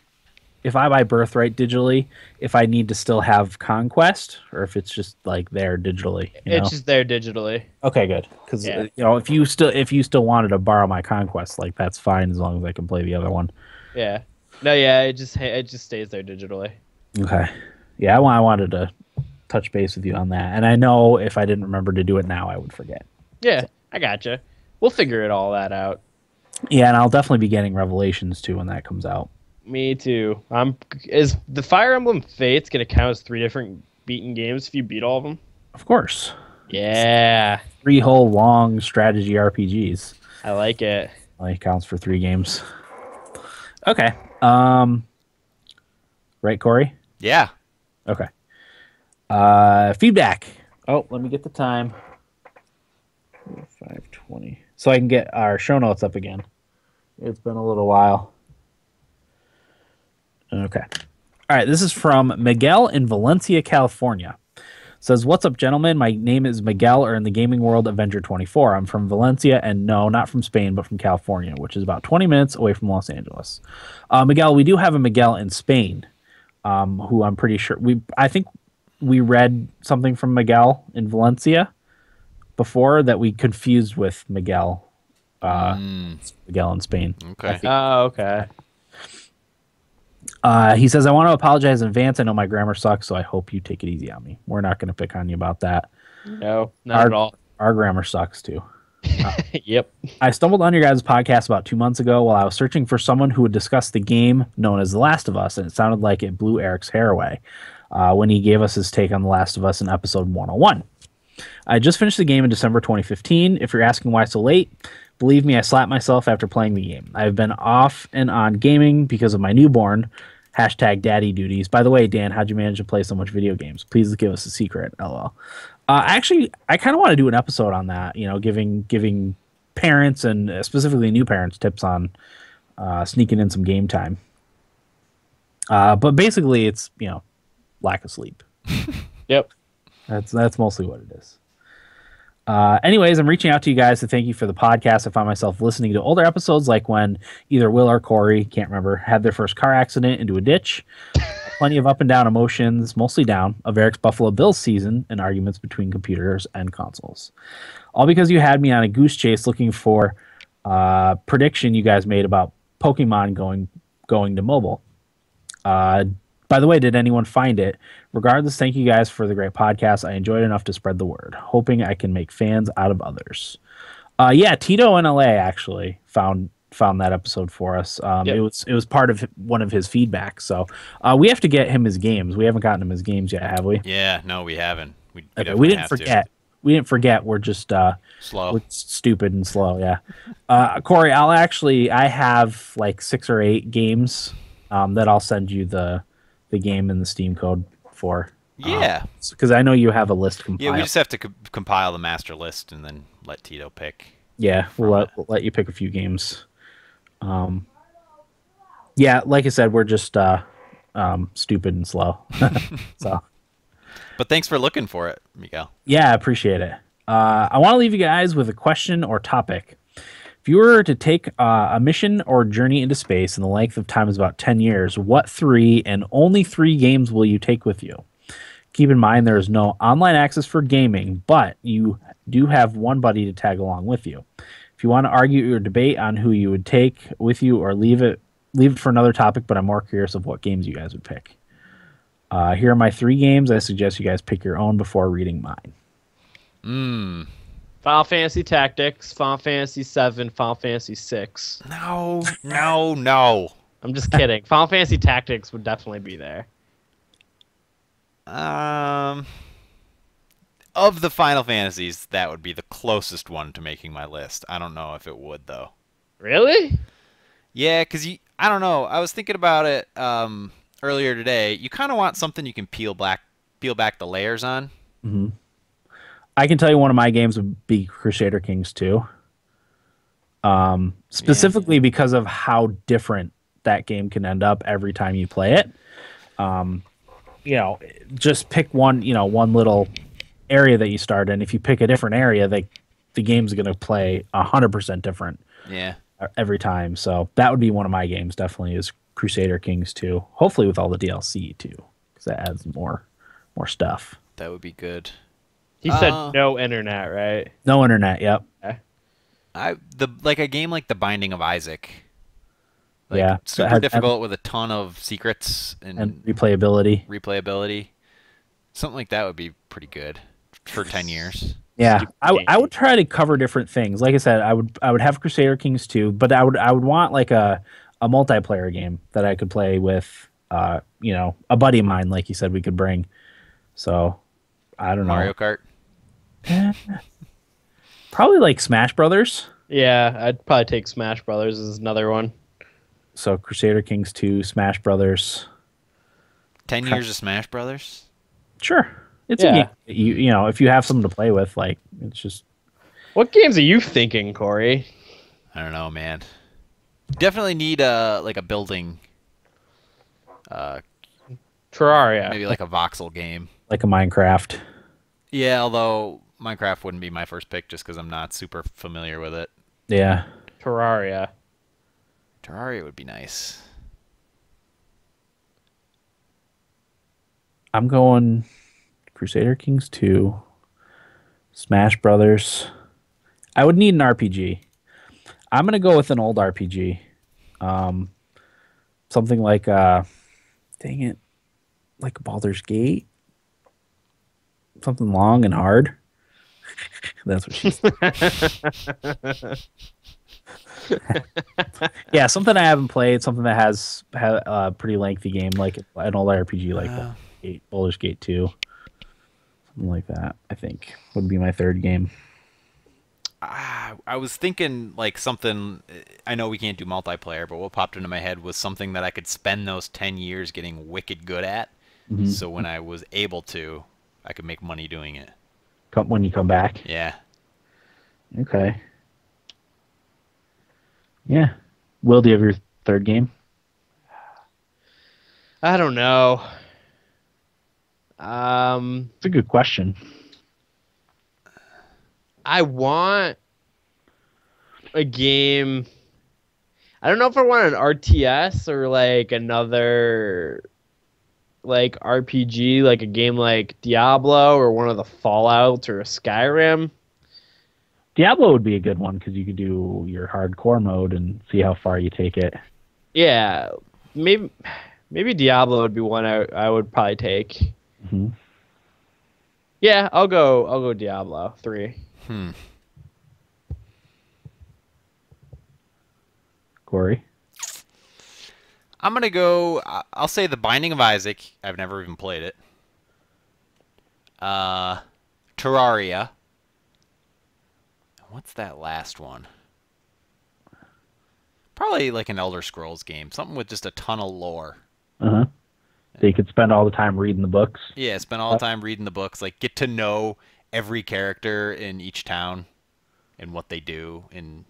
Birthright digitally, if I need to still have Conquest, or if it's just there digitally. It's just there digitally. Okay, good. Because if you still wanted to borrow my Conquest, that's fine as long as I can play the other one. Yeah. No, yeah, it just stays there digitally. Okay. Yeah, I wanted to touch base with you on that, and I know if I didn't remember to do it now, I would forget. Yeah, so. I gotcha. We'll figure all that out. Yeah, and I'll definitely be getting Revelations too when that comes out. Me too. Is the Fire Emblem Fates gonna count as 3 different beaten games if you beat all of them? Of course. Yeah. 3 whole long strategy RPGs. I like it. Only counts for 3 games. Okay. Right, Corey? Yeah. Okay. Feedback. Oh, let me get the time. 5:20. So I can get our show notes up again. It's been a little while. Okay. All right. This is from Miguel in Valencia, California. Says, "What's up, gentlemen? My name is Miguel, or in the gaming world, Avenger24. I'm from Valencia, and no, not from Spain, but from California, which is about 20 minutes away from Los Angeles. Miguel, we do have a Miguel in Spain, who I'm pretty sure I think we read something from Miguel in Valencia before that we confused with Miguel, Miguel in Spain. Okay. Oh, okay. He says, I want to apologize in advance. I know my grammar sucks, so I hope you take it easy on me. We're not going to pick on you about that. No, not at all. Our grammar sucks, too. Yep. I stumbled on your guys' podcast about 2 months ago while I was searching for someone who would discuss the game known as The Last of Us, and it sounded like it blew Eric's hair away when he gave us his take on The Last of Us in episode 101. I just finished the game in December 2015. If you're asking why so late, believe me, I slapped myself after playing the game. I've been off and on gaming because of my newborn. #daddy duties. By the way, Dan, how'd you manage to play so much video games? Please give us a secret. LOL. Actually, I kind of want to do an episode on that. You know, giving parents and specifically new parents tips on sneaking in some game time. But basically, it's lack of sleep. Yep. That's mostly what it is. Anyways, I'm reaching out to you guys to thank you for the podcast. I find myself listening to older episodes like when either Will or Corey, can't remember, had their first car accident into a ditch. Plenty of up and down emotions, mostly down, of Eric's Buffalo Bills season and arguments between computers and consoles. All because you had me on a goose chase looking for prediction you guys made about Pokemon going to mobile. By the way, did anyone find it? Regardless, thank you guys for the great podcast. I enjoyed it enough to spread the word. Hoping I can make fans out of others. Yeah, Tito in LA actually found that episode for us. Yep. It was part of one of his feedback. So we have to get him his games. We haven't gotten him his games yet, have we? Yeah, no, we haven't. We didn't forget. We didn't forget. We're just slow. We're stupid and slow. Yeah. Corey, I have like 6 or 8 games that I'll send you the game and the Steam code for. Yeah. Because I know you have a list compiled. Yeah, we just have to compile the master list and then let Tito pick. Yeah, we'll let you pick a few games. Yeah, like I said, we're just stupid and slow. So. But thanks for looking for it, Miguel. Yeah, I appreciate it. I want to leave you guys with a question or topic. If you were to take a mission or journey into space and the length of time is about 10 years, what 3 and only 3 games will you take with you? Keep in mind there is no online access for gaming, but you do have one buddy to tag along with you. If you want to argue or debate on who you would take with you or leave it for another topic, but I'm more curious of what games you guys would pick. Here are my 3 games. I suggest you guys pick your own before reading mine. Final Fantasy Tactics, Final Fantasy 7, Final Fantasy 6. No. I'm just kidding. Final Fantasy Tactics would definitely be there. Of the Final Fantasies, that would be the closest one to making my list. I don't know if it would, though. Really? Yeah, because I don't know. I was thinking about it earlier today. You kind of want something you can peel back the layers on. Mm-hmm. I can tell you one of my games would be Crusader Kings 2. Specifically because of how different that game can end up every time you play it. Just pick one little area that you start in. If you pick a different area, the game's going to play 100% different. Yeah. Every time. So that would be one of my games, definitely, is Crusader Kings 2. Hopefully with all the DLC, too, because that adds more stuff. That would be good. He said no internet, right? No internet, yep. Okay. A game like The Binding of Isaac. Super difficult with a ton of secrets and replayability. Something like that would be pretty good for 10 years. Yeah, I would try to cover different things. Like I said, I would have Crusader Kings 2, but I would want like a multiplayer game that I could play with a buddy of mine, like you said we could bring. So I don't know. Mario Kart? Probably like Smash Brothers. Yeah, I'd probably take Smash Brothers as another one. So Crusader Kings 2, Smash Brothers. 10 years of Smash Brothers? Sure. It's a game. You know, if you have something to play with, like, it's just... What games are you thinking, Corey? I don't know, man. Definitely need like a building... Terraria. Maybe like a voxel game. Like a Minecraft. Yeah, although Minecraft wouldn't be my first pick just because I'm not super familiar with it. Yeah. Terraria. Terraria would be nice. I'm going Crusader Kings 2, Smash Brothers. I would need an RPG. I'm going to go with an old RPG. Something like, dang it, like Baldur's Gate. Something long and hard. That's what she said. Yeah, something I haven't played, something that has a pretty lengthy game, like an old RPG, like Baldur's Gate 2. Something like that, I think, would be my third game. I was thinking like something, I know we can't do multiplayer, but what popped into my head was something that I could spend those 10 years getting wicked good at. Mm-hmm. So when I was able to, I could make money doing it. When you come back? Yeah. Okay. Yeah. Will, do you have your third game? I don't know. It's a good question. I want a game. I don't know if I want an RTS or like another like RPG, like a game like Diablo or one of the Fallout or a Skyrim. Diablo would be a good one because you could do your hardcore mode and see how far you take it. Yeah, maybe Diablo would be one I would probably take. Mm-hmm. Yeah, I'll go Diablo 3. Corey? I'm going to go, I'll say The Binding of Isaac. I've never even played it. Terraria. What's that last one? Probably like an Elder Scrolls game. Something with just a ton of lore. Uh-huh. So you could spend all the time reading the books? Yeah, spend all the time reading the books. Like, get to know every character in each town and what they do. And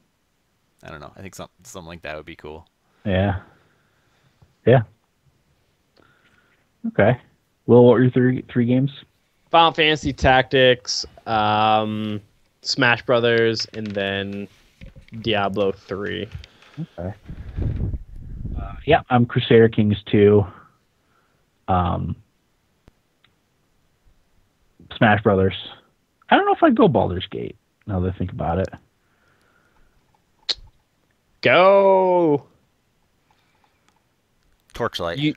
I don't know. I think something like that would be cool. Yeah. Yeah. Okay. Will, what were your three games? Final Fantasy Tactics, Smash Brothers, and then Diablo 3. Okay. Yeah, I'm Crusader Kings 2. Smash Brothers. I don't know if I'd go Baldur's Gate, now that I think about it. Go! Torchlight.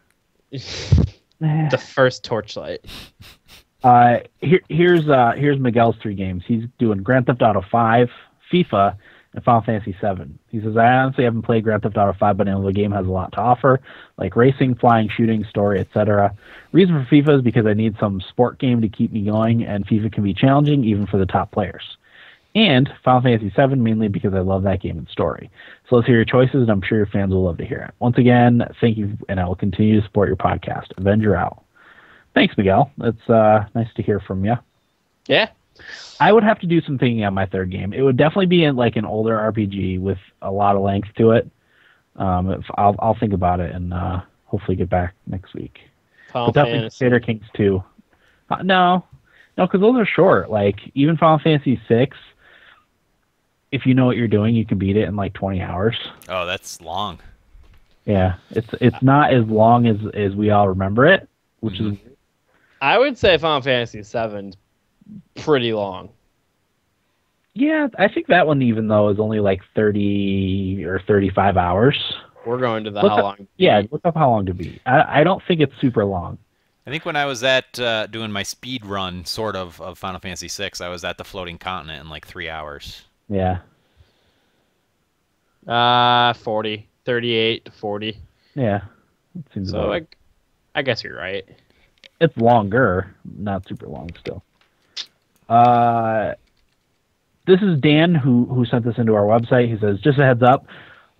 The first Torchlight. Here's Miguel's three games. He's doing Grand Theft Auto 5, FIFA, and Final Fantasy 7. He says, I honestly haven't played Grand Theft Auto 5, but I know the game has a lot to offer, like racing, flying, shooting, story, etc. Reason for FIFA is because I need some sport game to keep me going, and FIFA can be challenging even for the top players. And Final Fantasy 7 mainly because I love that game and story. So let's hear your choices, and I'm sure your fans will love to hear it. Once again, thank you, and I will continue to support your podcast. Avenger out. Thanks, Miguel. It's nice to hear from you. Yeah. I would have to do some thinking on my third game. It would definitely be in like an older RPG with a lot of length to it. I'll think about it and hopefully get back next week. Final Fantasy. Crusader Kings 2. No, because those are short. Like even Final Fantasy 6, if you know what you're doing, you can beat it in like 20 hours. Oh, that's long. Yeah, it's not as long as we all remember it, which is. I would say Final Fantasy 7's pretty long. Yeah, I think that one, even though, is only like 30 or 35 hours. We're going to the how long. Yeah, look up how long to beat. I don't think it's super long. I think when I was at doing my speed run, sort of Final Fantasy VI, I was at the floating continent in like 3 hours. Yeah. 40. 38 to 40. Yeah. It seems so I guess you're right. It's longer, not super long still. This is Dan who sent this into our website. He says, just a heads up,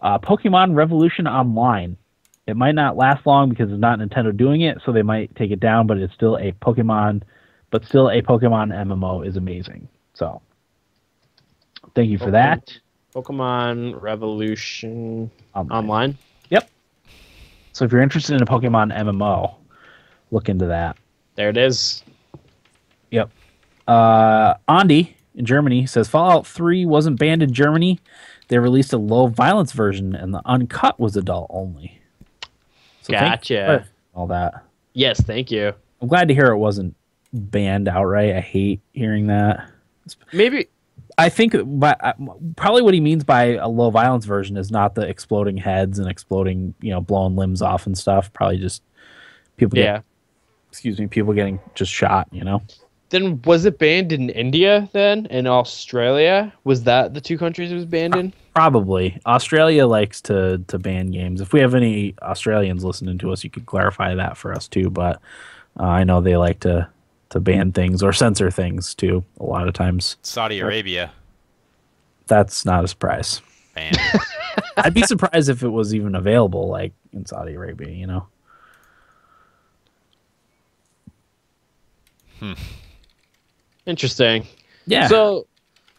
Pokemon Revolution Online. It might not last long because it's not Nintendo doing it, so they might take it down, but it's still a Pokemon MMO is amazing. So thank you for that. Pokemon Revolution Online. Yep. So if you're interested in a Pokemon MMO, look into that. There it is. Yep. Andy in Germany says Fallout 3 wasn't banned in Germany. They released a low violence version, and the uncut was adult only. So gotcha. All that. Yes, thank you. I'm glad to hear it wasn't banned outright. I hate hearing that. Maybe. I think probably what he means by a low violence version is not the exploding heads and exploding, blowing limbs off and stuff. Probably just people people getting just shot, Then was it banned in India then? In Australia? Was that the two countries it was banned in? Probably. Australia likes to ban games. If we have any Australians listening to us, you could clarify that for us too. But I know they like to ban things or censor things too a lot of times. Saudi Arabia. That's not a surprise. Banned. I'd be surprised if it was even available like in Saudi Arabia, Interesting. Yeah. So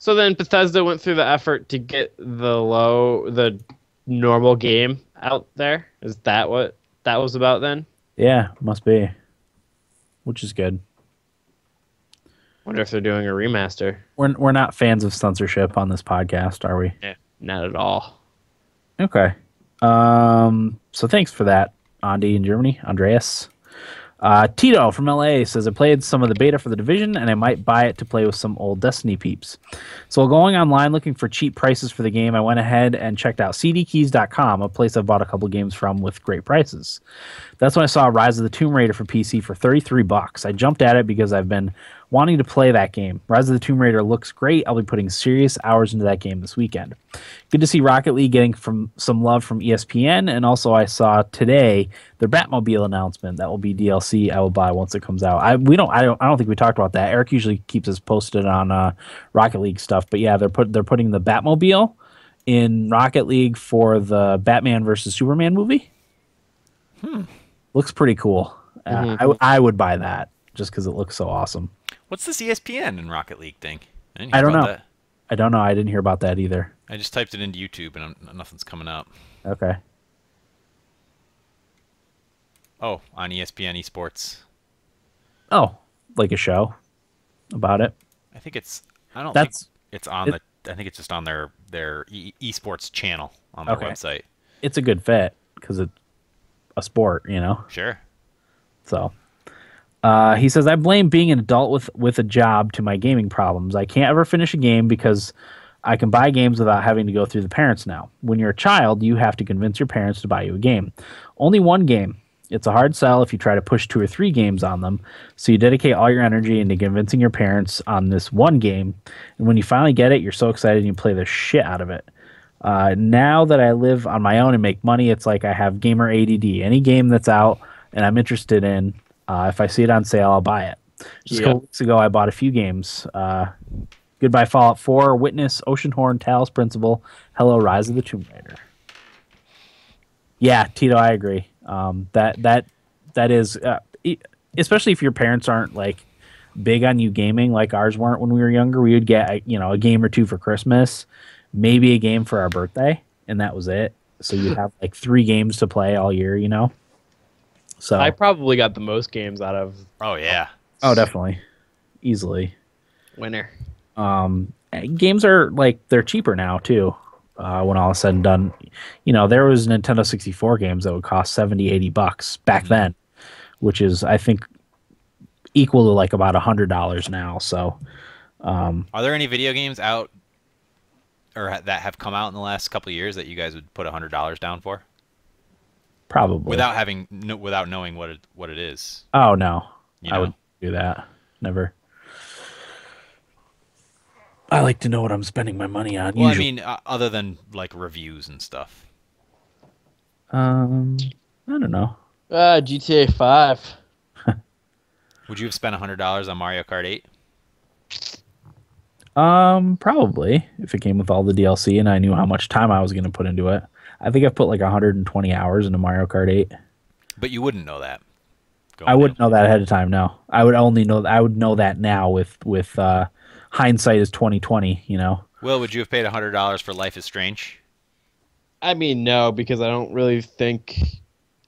then Bethesda went through the effort to get the normal game out there. Is that what that was about then? Yeah, must be. Which is good. Wonder if they're doing a remaster. We're not fans of censorship on this podcast, are we? Yeah, not at all. Okay. So thanks for that, Andy in Germany, Andreas. Tito from LA says, I played some of the beta for The Division, and I might buy it to play with some old Destiny peeps. So while going online looking for cheap prices for the game, I went ahead and checked out cdkeys.com, a place I've bought a couple games from with great prices. That's when I saw Rise of the Tomb Raider for PC for $33. I jumped at it because I've been wanting to play that game. Rise of the Tomb Raider looks great. I'll be putting serious hours into that game this weekend. Good to see Rocket League getting some love from ESPN, and also I saw today their Batmobile announcement. That will be DLC I will buy once it comes out. I don't think we talked about that. Eric usually keeps us posted on Rocket League stuff, but yeah, they're putting the Batmobile in Rocket League for the Batman versus Superman movie. Looks pretty cool. I would buy that just because it looks so awesome. What's this ESPN and Rocket League thing? I don't know. That. I don't know. I didn't hear about that either. I just typed it into YouTube and nothing's coming up. Okay. Oh, on ESPN Esports. Oh, like a show about it. I think it's. I don't think it's on the. I think it's just on their esports channel on their website. It's a good fit because it's a sport, Sure. So. He says, I blame being an adult with a job to my gaming problems. I can't ever finish a game because I can buy games without having to go through the parents now. When you're a child, you have to convince your parents to buy you a game. Only one game. It's a hard sell if you try to push 2 or 3 games on them, so you dedicate all your energy into convincing your parents on this one game, and when you finally get it, you're so excited and you play the shit out of it. Now that I live on my own and make money, it's like I have gamer ADD. Any game that's out and I'm interested in, if I see it on sale, I'll buy it. Just a couple weeks ago, I bought a few games. Goodbye Fallout 4, Witness, Oceanhorn, Talos Principle, Hello Rise of the Tomb Raider. Yeah, Tito, I agree. That is, especially if your parents aren't like big on you gaming like ours weren't when we were younger. We would get a game or 2 for Christmas, maybe a game for our birthday, and that was it. So you'd have like 3 games to play all year, So I probably got the most games out of. Oh yeah. Oh, definitely, easily. Winner. Games are they're cheaper now too. When all is said and done, there was Nintendo 64 games that would cost $70-$80 back then, which is I think equal to like about $100 now. So, are there any video games out or that have come out in the last couple of years that you guys would put $100 down for? Probably without knowing what it is. Oh no, I would do that. Never. I like to know what I'm spending my money on. Well, usually. I mean, other than like reviews and stuff. I don't know. GTA 5. Would you have spent $100 on Mario Kart 8? Probably if it came with all the DLC and I knew how much time I was going to put into it. I think I've put like 120 hours into Mario Kart 8. But you wouldn't know that. I wouldn't know that ahead of time. No, I would only know. I would know that now with hindsight is 2020. You know. Will, would you have paid $100 for Life is Strange? I mean, no, because I don't really think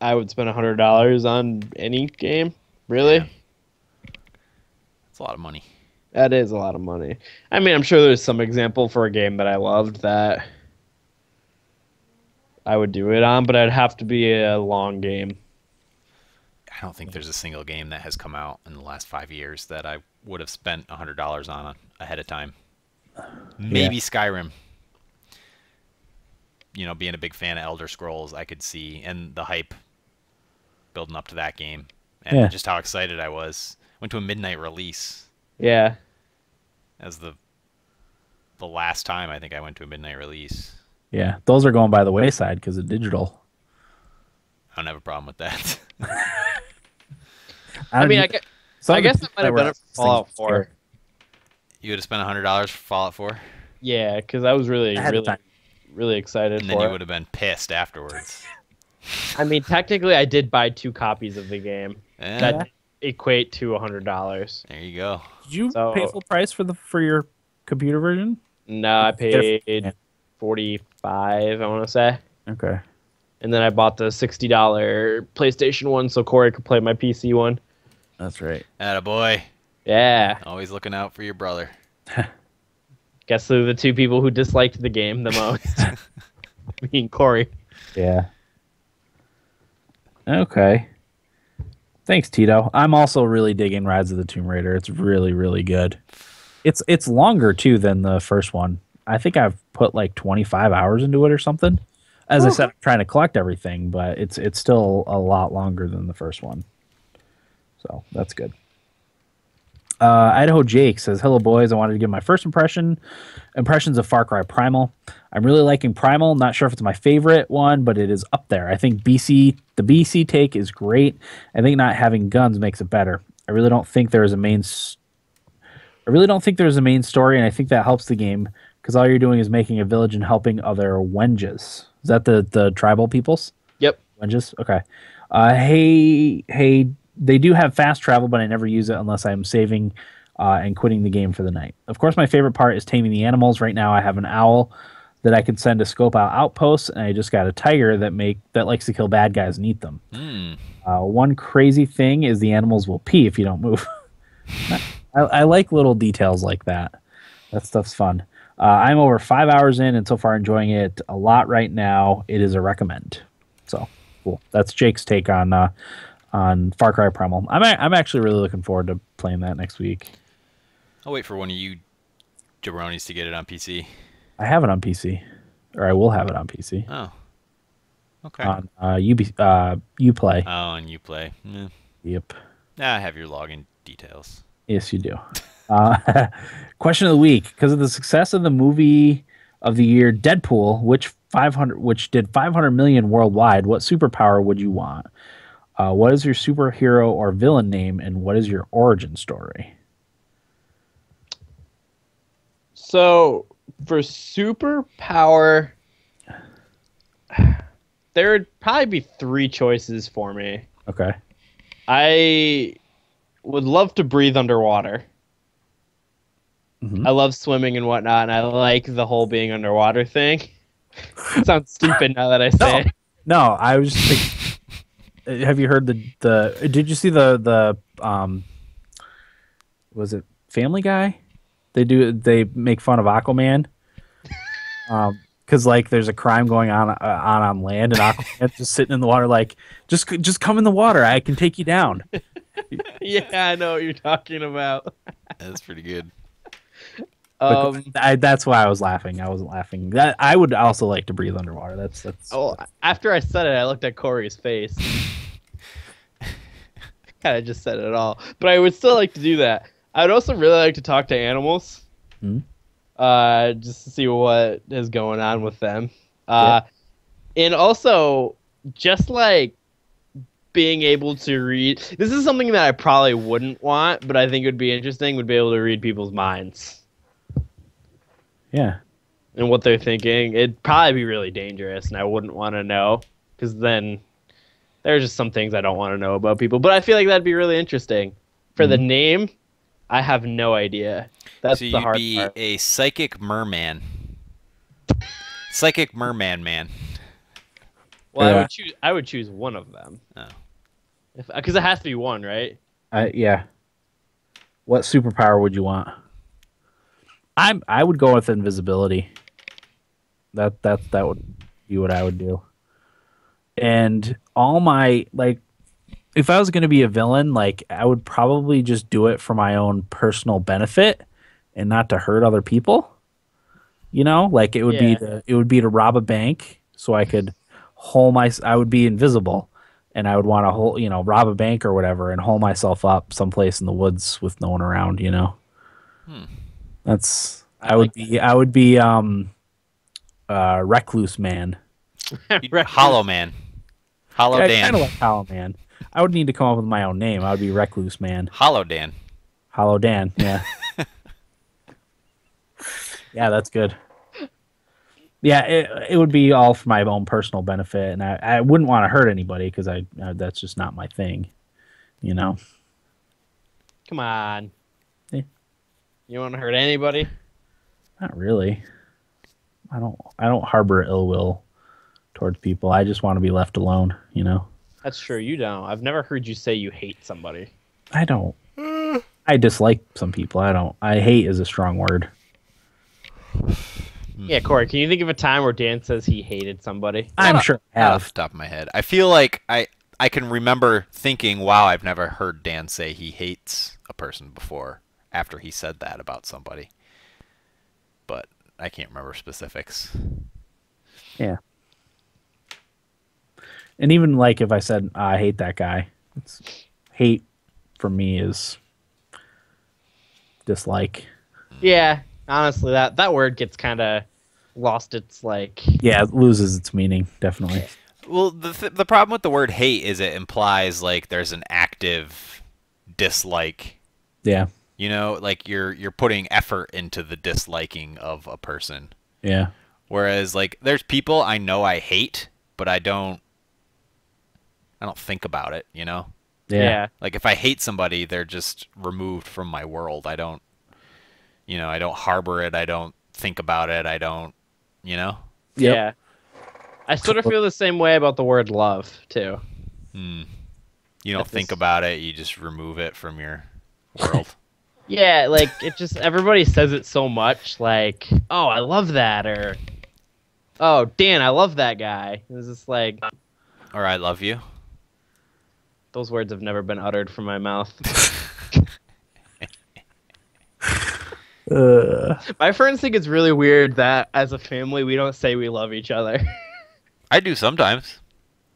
I would spend $100 on any game. Really? Yeah. That's a lot of money. That is a lot of money. I mean, I'm sure there's some example for a game that I loved that I would do it on, but it'd have to be a long game. I don't think there's a single game that has come out in the last 5 years that I would have spent $100 on ahead of time. Maybe Skyrim. You know, being a big fan of Elder Scrolls, I could see, and the hype building up to that game, and just how excited I was. Went to a midnight release. Yeah. As the last time I think I went to a midnight release. Yeah, those are going by the wayside because of digital. I don't have a problem with that. I guess it might have been a Fallout 4. You would have spent $100 for Fallout 4? Yeah, because I was really excited and for it. then you would have been pissed afterwards. I mean, technically, I did buy 2 copies of the game. That equate to $100. There you go. Did you pay full price for your computer version? No, I paid $45, I want to say. Okay. And then I bought the $60 PlayStation one so Corey could play my PC one. That's right. Attaboy. Yeah. Always looking out for your brother. Guess they're the 2 people who disliked the game the most. Me and Corey. Yeah. Okay. Thanks, Tito. I'm also really digging Rise of the Tomb Raider. It's really, really good. It's longer, too, than the first one. I think I've put like 25 hours into it or something. As I said, I'm trying to collect everything, but it's still a lot longer than the first one. So that's good. Idaho Jake says, "Hello, boys. I wanted to give my first impressions of Far Cry Primal. I'm really liking Primal. Not sure if it's my favorite one, but it is up there. I think the BC take is great. I think not having guns makes it better. I really don't think there is a main story, and I think that helps the game because all you're doing is making a village and helping other wenges. Is that the tribal peoples? Yep. Wenges? Okay. Hey, they do have fast travel, but I never use it unless I'm saving and quitting the game for the night. Of course, my favorite part is taming the animals. Right now, I have an owl that I can send to scope out outposts, and I just got a tiger that likes to kill bad guys and eat them. One crazy thing is the animals will pee if you don't move. I like little details like that. That stuff's fun. I'm over 5 hours in and so far enjoying it a lot right now. It is a recommend. So cool. That's Jake's take on Far Cry Primal. I'm actually really looking forward to playing that next week. I'll wait for one of you jabronis to get it on PC. I have it on PC, or I will have it on PC. Oh, okay. On Uplay. Oh, on Uplay. Yeah. Yep. I have your login details. Yes, you do. Question of the week: because of the success of the movie of the year, Deadpool, which did 500 million worldwide, what superpower would you want? What is your superhero or villain name, and what is your origin story? So, for superpower, there would probably be 3 choices for me. Okay. I would love to breathe underwater. Mm-hmm. I love swimming and whatnot, and I like the whole being underwater thing. It sounds stupid now that I say it. No, I was just thinking... Have you heard the did you see the was it Family Guy? They make fun of Aquaman. Cuz like there's a crime going on land and Aquaman's just sitting in the water like just come in the water, I can take you down. Yeah, I know what you're talking about. That's pretty good. That's why I was laughing. I wasn't laughing. That I would also like to breathe underwater. That's. Oh, after I said it, I looked at Corey's face. Kind of just said it all, but I would still like to do that. I would also really like to talk to animals, just to see what is going on with them, and also just like being able to read. This is something that I probably wouldn't want, but I think it would be interesting. Would be able to read people's minds. Yeah. And what they're thinking, it'd probably be really dangerous, and I wouldn't want to know, because then there's just some things I don't want to know about people. But I feel like that'd be really interesting. For the name, I have no idea. That's the hard part. So you'd be a psychic merman. Psychic merman man. Well, Yeah. I would choose one of them. Oh. Because it has to be one, right? Yeah. What superpower would you want? I would go with invisibility. That would be what I would do. And all my if I was going to be a villain, I would probably just do it for my own personal benefit and not to hurt other people. You know, it would be to rob a bank so I could I would be invisible and I would want to rob a bank or whatever and hole myself up someplace in the woods with no one around, you know. I would be recluse man. Hollow man. Hollow Dan. Kind of like Hollow Man. I would need to come up with my own name. I would be Recluse Man. Hollow Dan. Hollow Dan, yeah. Yeah, that's good. Yeah, it would be all for my own personal benefit, and I wouldn't want to hurt anybody because that's just not my thing, you know. Come on. Yeah. You want to hurt anybody? Not really. I don't harbor ill will towards people. I just want to be left alone, you know. That's true. You don't. I've never heard you say you hate somebody. I don't. I dislike some people. I don't. Hate is a strong word. Yeah, Corey, can you think of a time where Dan says he hated somebody? I'm sure I Off have. the top of my head. I feel like I can remember thinking, wow, I've never heard Dan say he hates a person before after he said that about somebody. But I can't remember specifics. Yeah. And even if I said I hate that guy, hate for me is dislike. Yeah, honestly, that word gets kind of lost its Yeah, it loses its meaning, definitely. Well, the problem with the word hate is it implies there's an active dislike. Yeah. You know, you're putting effort into the disliking of a person. Yeah. Whereas there's people I know I hate, but I don't think about it, you know? Yeah. If I hate somebody, they're just removed from my world. I don't harbor it. I don't think about it. I don't, you know? Yep. Yeah. I sort of feel the same way about the word love, too. You don't think about it. You just remove it from your world. Yeah, it just, everybody says it so much, oh, I love that, or, oh, Dan, I love that guy. It's just Or I love you. Those words have never been uttered from my mouth. My friends think it's really weird that as a family we don't say we love each other. I do sometimes.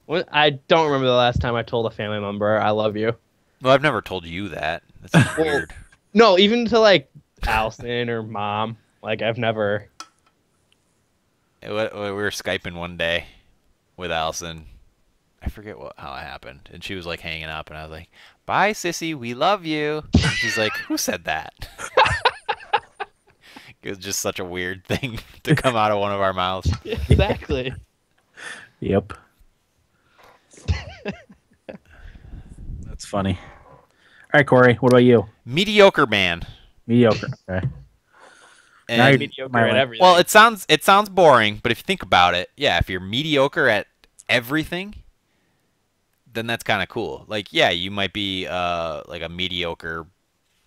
I don't remember the last time I told a family member I love you. Well, I've never told you that. That's weird. No, even to Allison or Mom. I've never. We were Skyping one day with Allison. I forget how it happened. And she was hanging up, and I was like, "Bye, sissy, we love you." And she's like, "Who said that?" It was just such a weird thing to come out of one of our mouths. Yeah, exactly. Yep. That's funny. All right, Corey, what about you? Mediocre man. Mediocre. Okay. Now you're And, mediocre at everything. well, it sounds boring, but if you think about it, yeah, if you're mediocre at everything, then that's kind of cool. Yeah, you might be a mediocre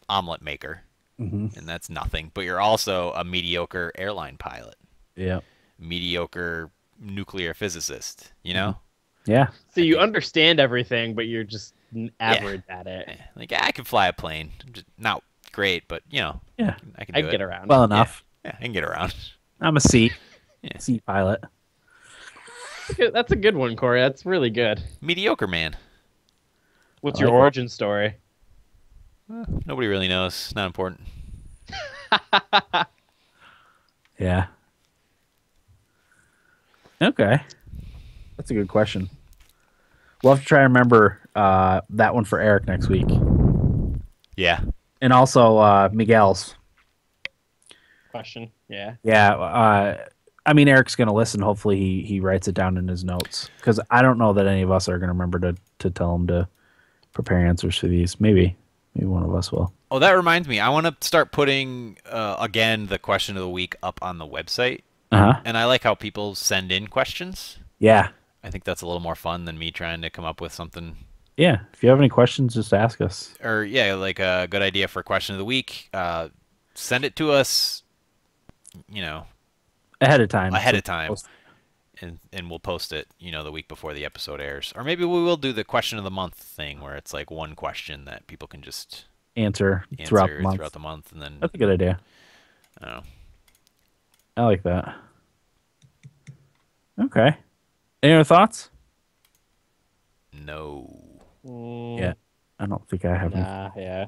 omelet maker, and that's nothing. But you're also a mediocre airline pilot. Yeah. Mediocre nuclear physicist. You know. Yeah. So you understand everything, but you're just average at it. Yeah, I can fly a plane. I'm just not great, but Yeah. I can I do get it. around. Well enough. Yeah, I can get around. I'm a C. Yeah. C pilot. That's a good one, Corey. That's really good. Mediocre man. What's I your like it. origin story? Nobody really knows. Not important. Yeah. Okay. That's a good question. We'll have to try and remember that one for Eric next week. Yeah. And also Miguel's. question. Yeah. Yeah. I mean, Eric's going to listen. Hopefully he writes it down in his notes, because I don't know that any of us are going to remember to tell him to prepare answers for these. Maybe one of us will. Oh, that reminds me. I want to start putting, again, the question of the week up on the website. Uh-huh. And I like how people send in questions. Yeah. I think that's a little more fun than me trying to come up with something. Yeah. If you have any questions, just ask us. Or, yeah, like a good idea for question of the week. Send it to us, ahead of time. And we'll post it, the week before the episode airs. Or maybe we will do the question of the month thing, where it's like one question that people can just answer throughout the month, and then that's a good idea. I don't know. I like that. Okay. Any other thoughts? No. Yeah. I don't think I have any. Yeah.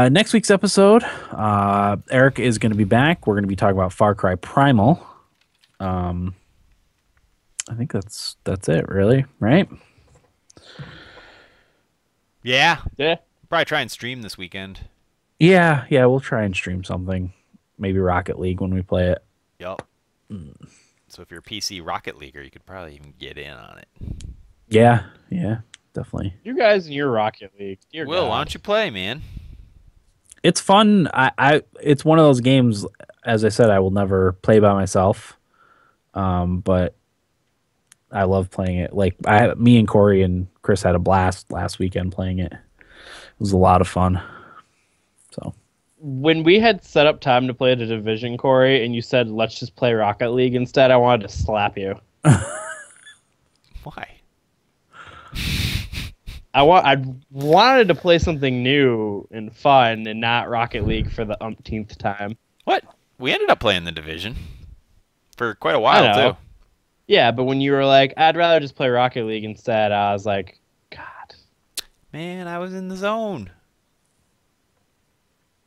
Next week's episode, Eric is going to be back. We're going to be talking about Far Cry Primal. I think that's it, really, right? Yeah. Yeah. Probably try and stream this weekend. Yeah, we'll try and stream something. Maybe Rocket League when we play it. Yup. So if you're a PC Rocket Leaguer, you could probably even get in on it. Yeah, definitely. You guys in your Rocket League. Dear Will, God. why don't you play, man? It's fun. It's one of those games, as I said, I will never play by myself. But I love playing it. Like me and Corey and Chris had a blast last weekend playing it. It was a lot of fun. So when we had set up time to play the Division, Corey, and you said let's just play Rocket League instead, I wanted to slap you. Why? I wanted to play something new and fun, and not Rocket League for the umpteenth time. What? We ended up playing the Division for quite a while too. Yeah, but when you were like, I'd rather just play Rocket League instead, I was like, God. Man, I was in the zone.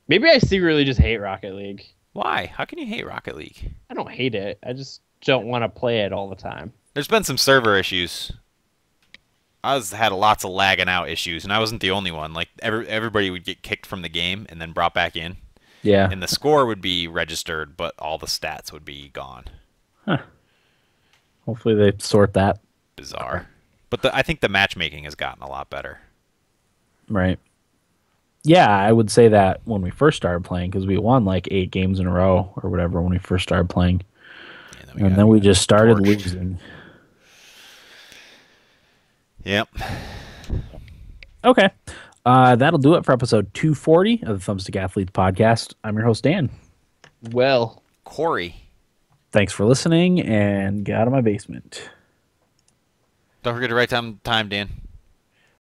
Maybe I secretly just hate Rocket League. Why? How can you hate Rocket League? I don't hate it. I just don't want to play it all the time. There's been some server issues. I had lots of lagging out issues, and I wasn't the only one. Like everybody would get kicked from the game and then brought back in. Yeah. And the score would be registered, but all the stats would be gone. Huh. Hopefully they sort that. Bizarre. But I think the matchmaking has gotten a lot better. Right. Yeah, I would say that when we first started playing, because we won like 8 games in a row or whatever when we first started playing. And then we just started losing. Yep. Okay. That'll do it for episode 240 of the Thumbstick Athletes podcast. I'm your host, Dan. Well, Corey. Thanks for listening, and get out of my basement. Don't forget to write down time, Dan.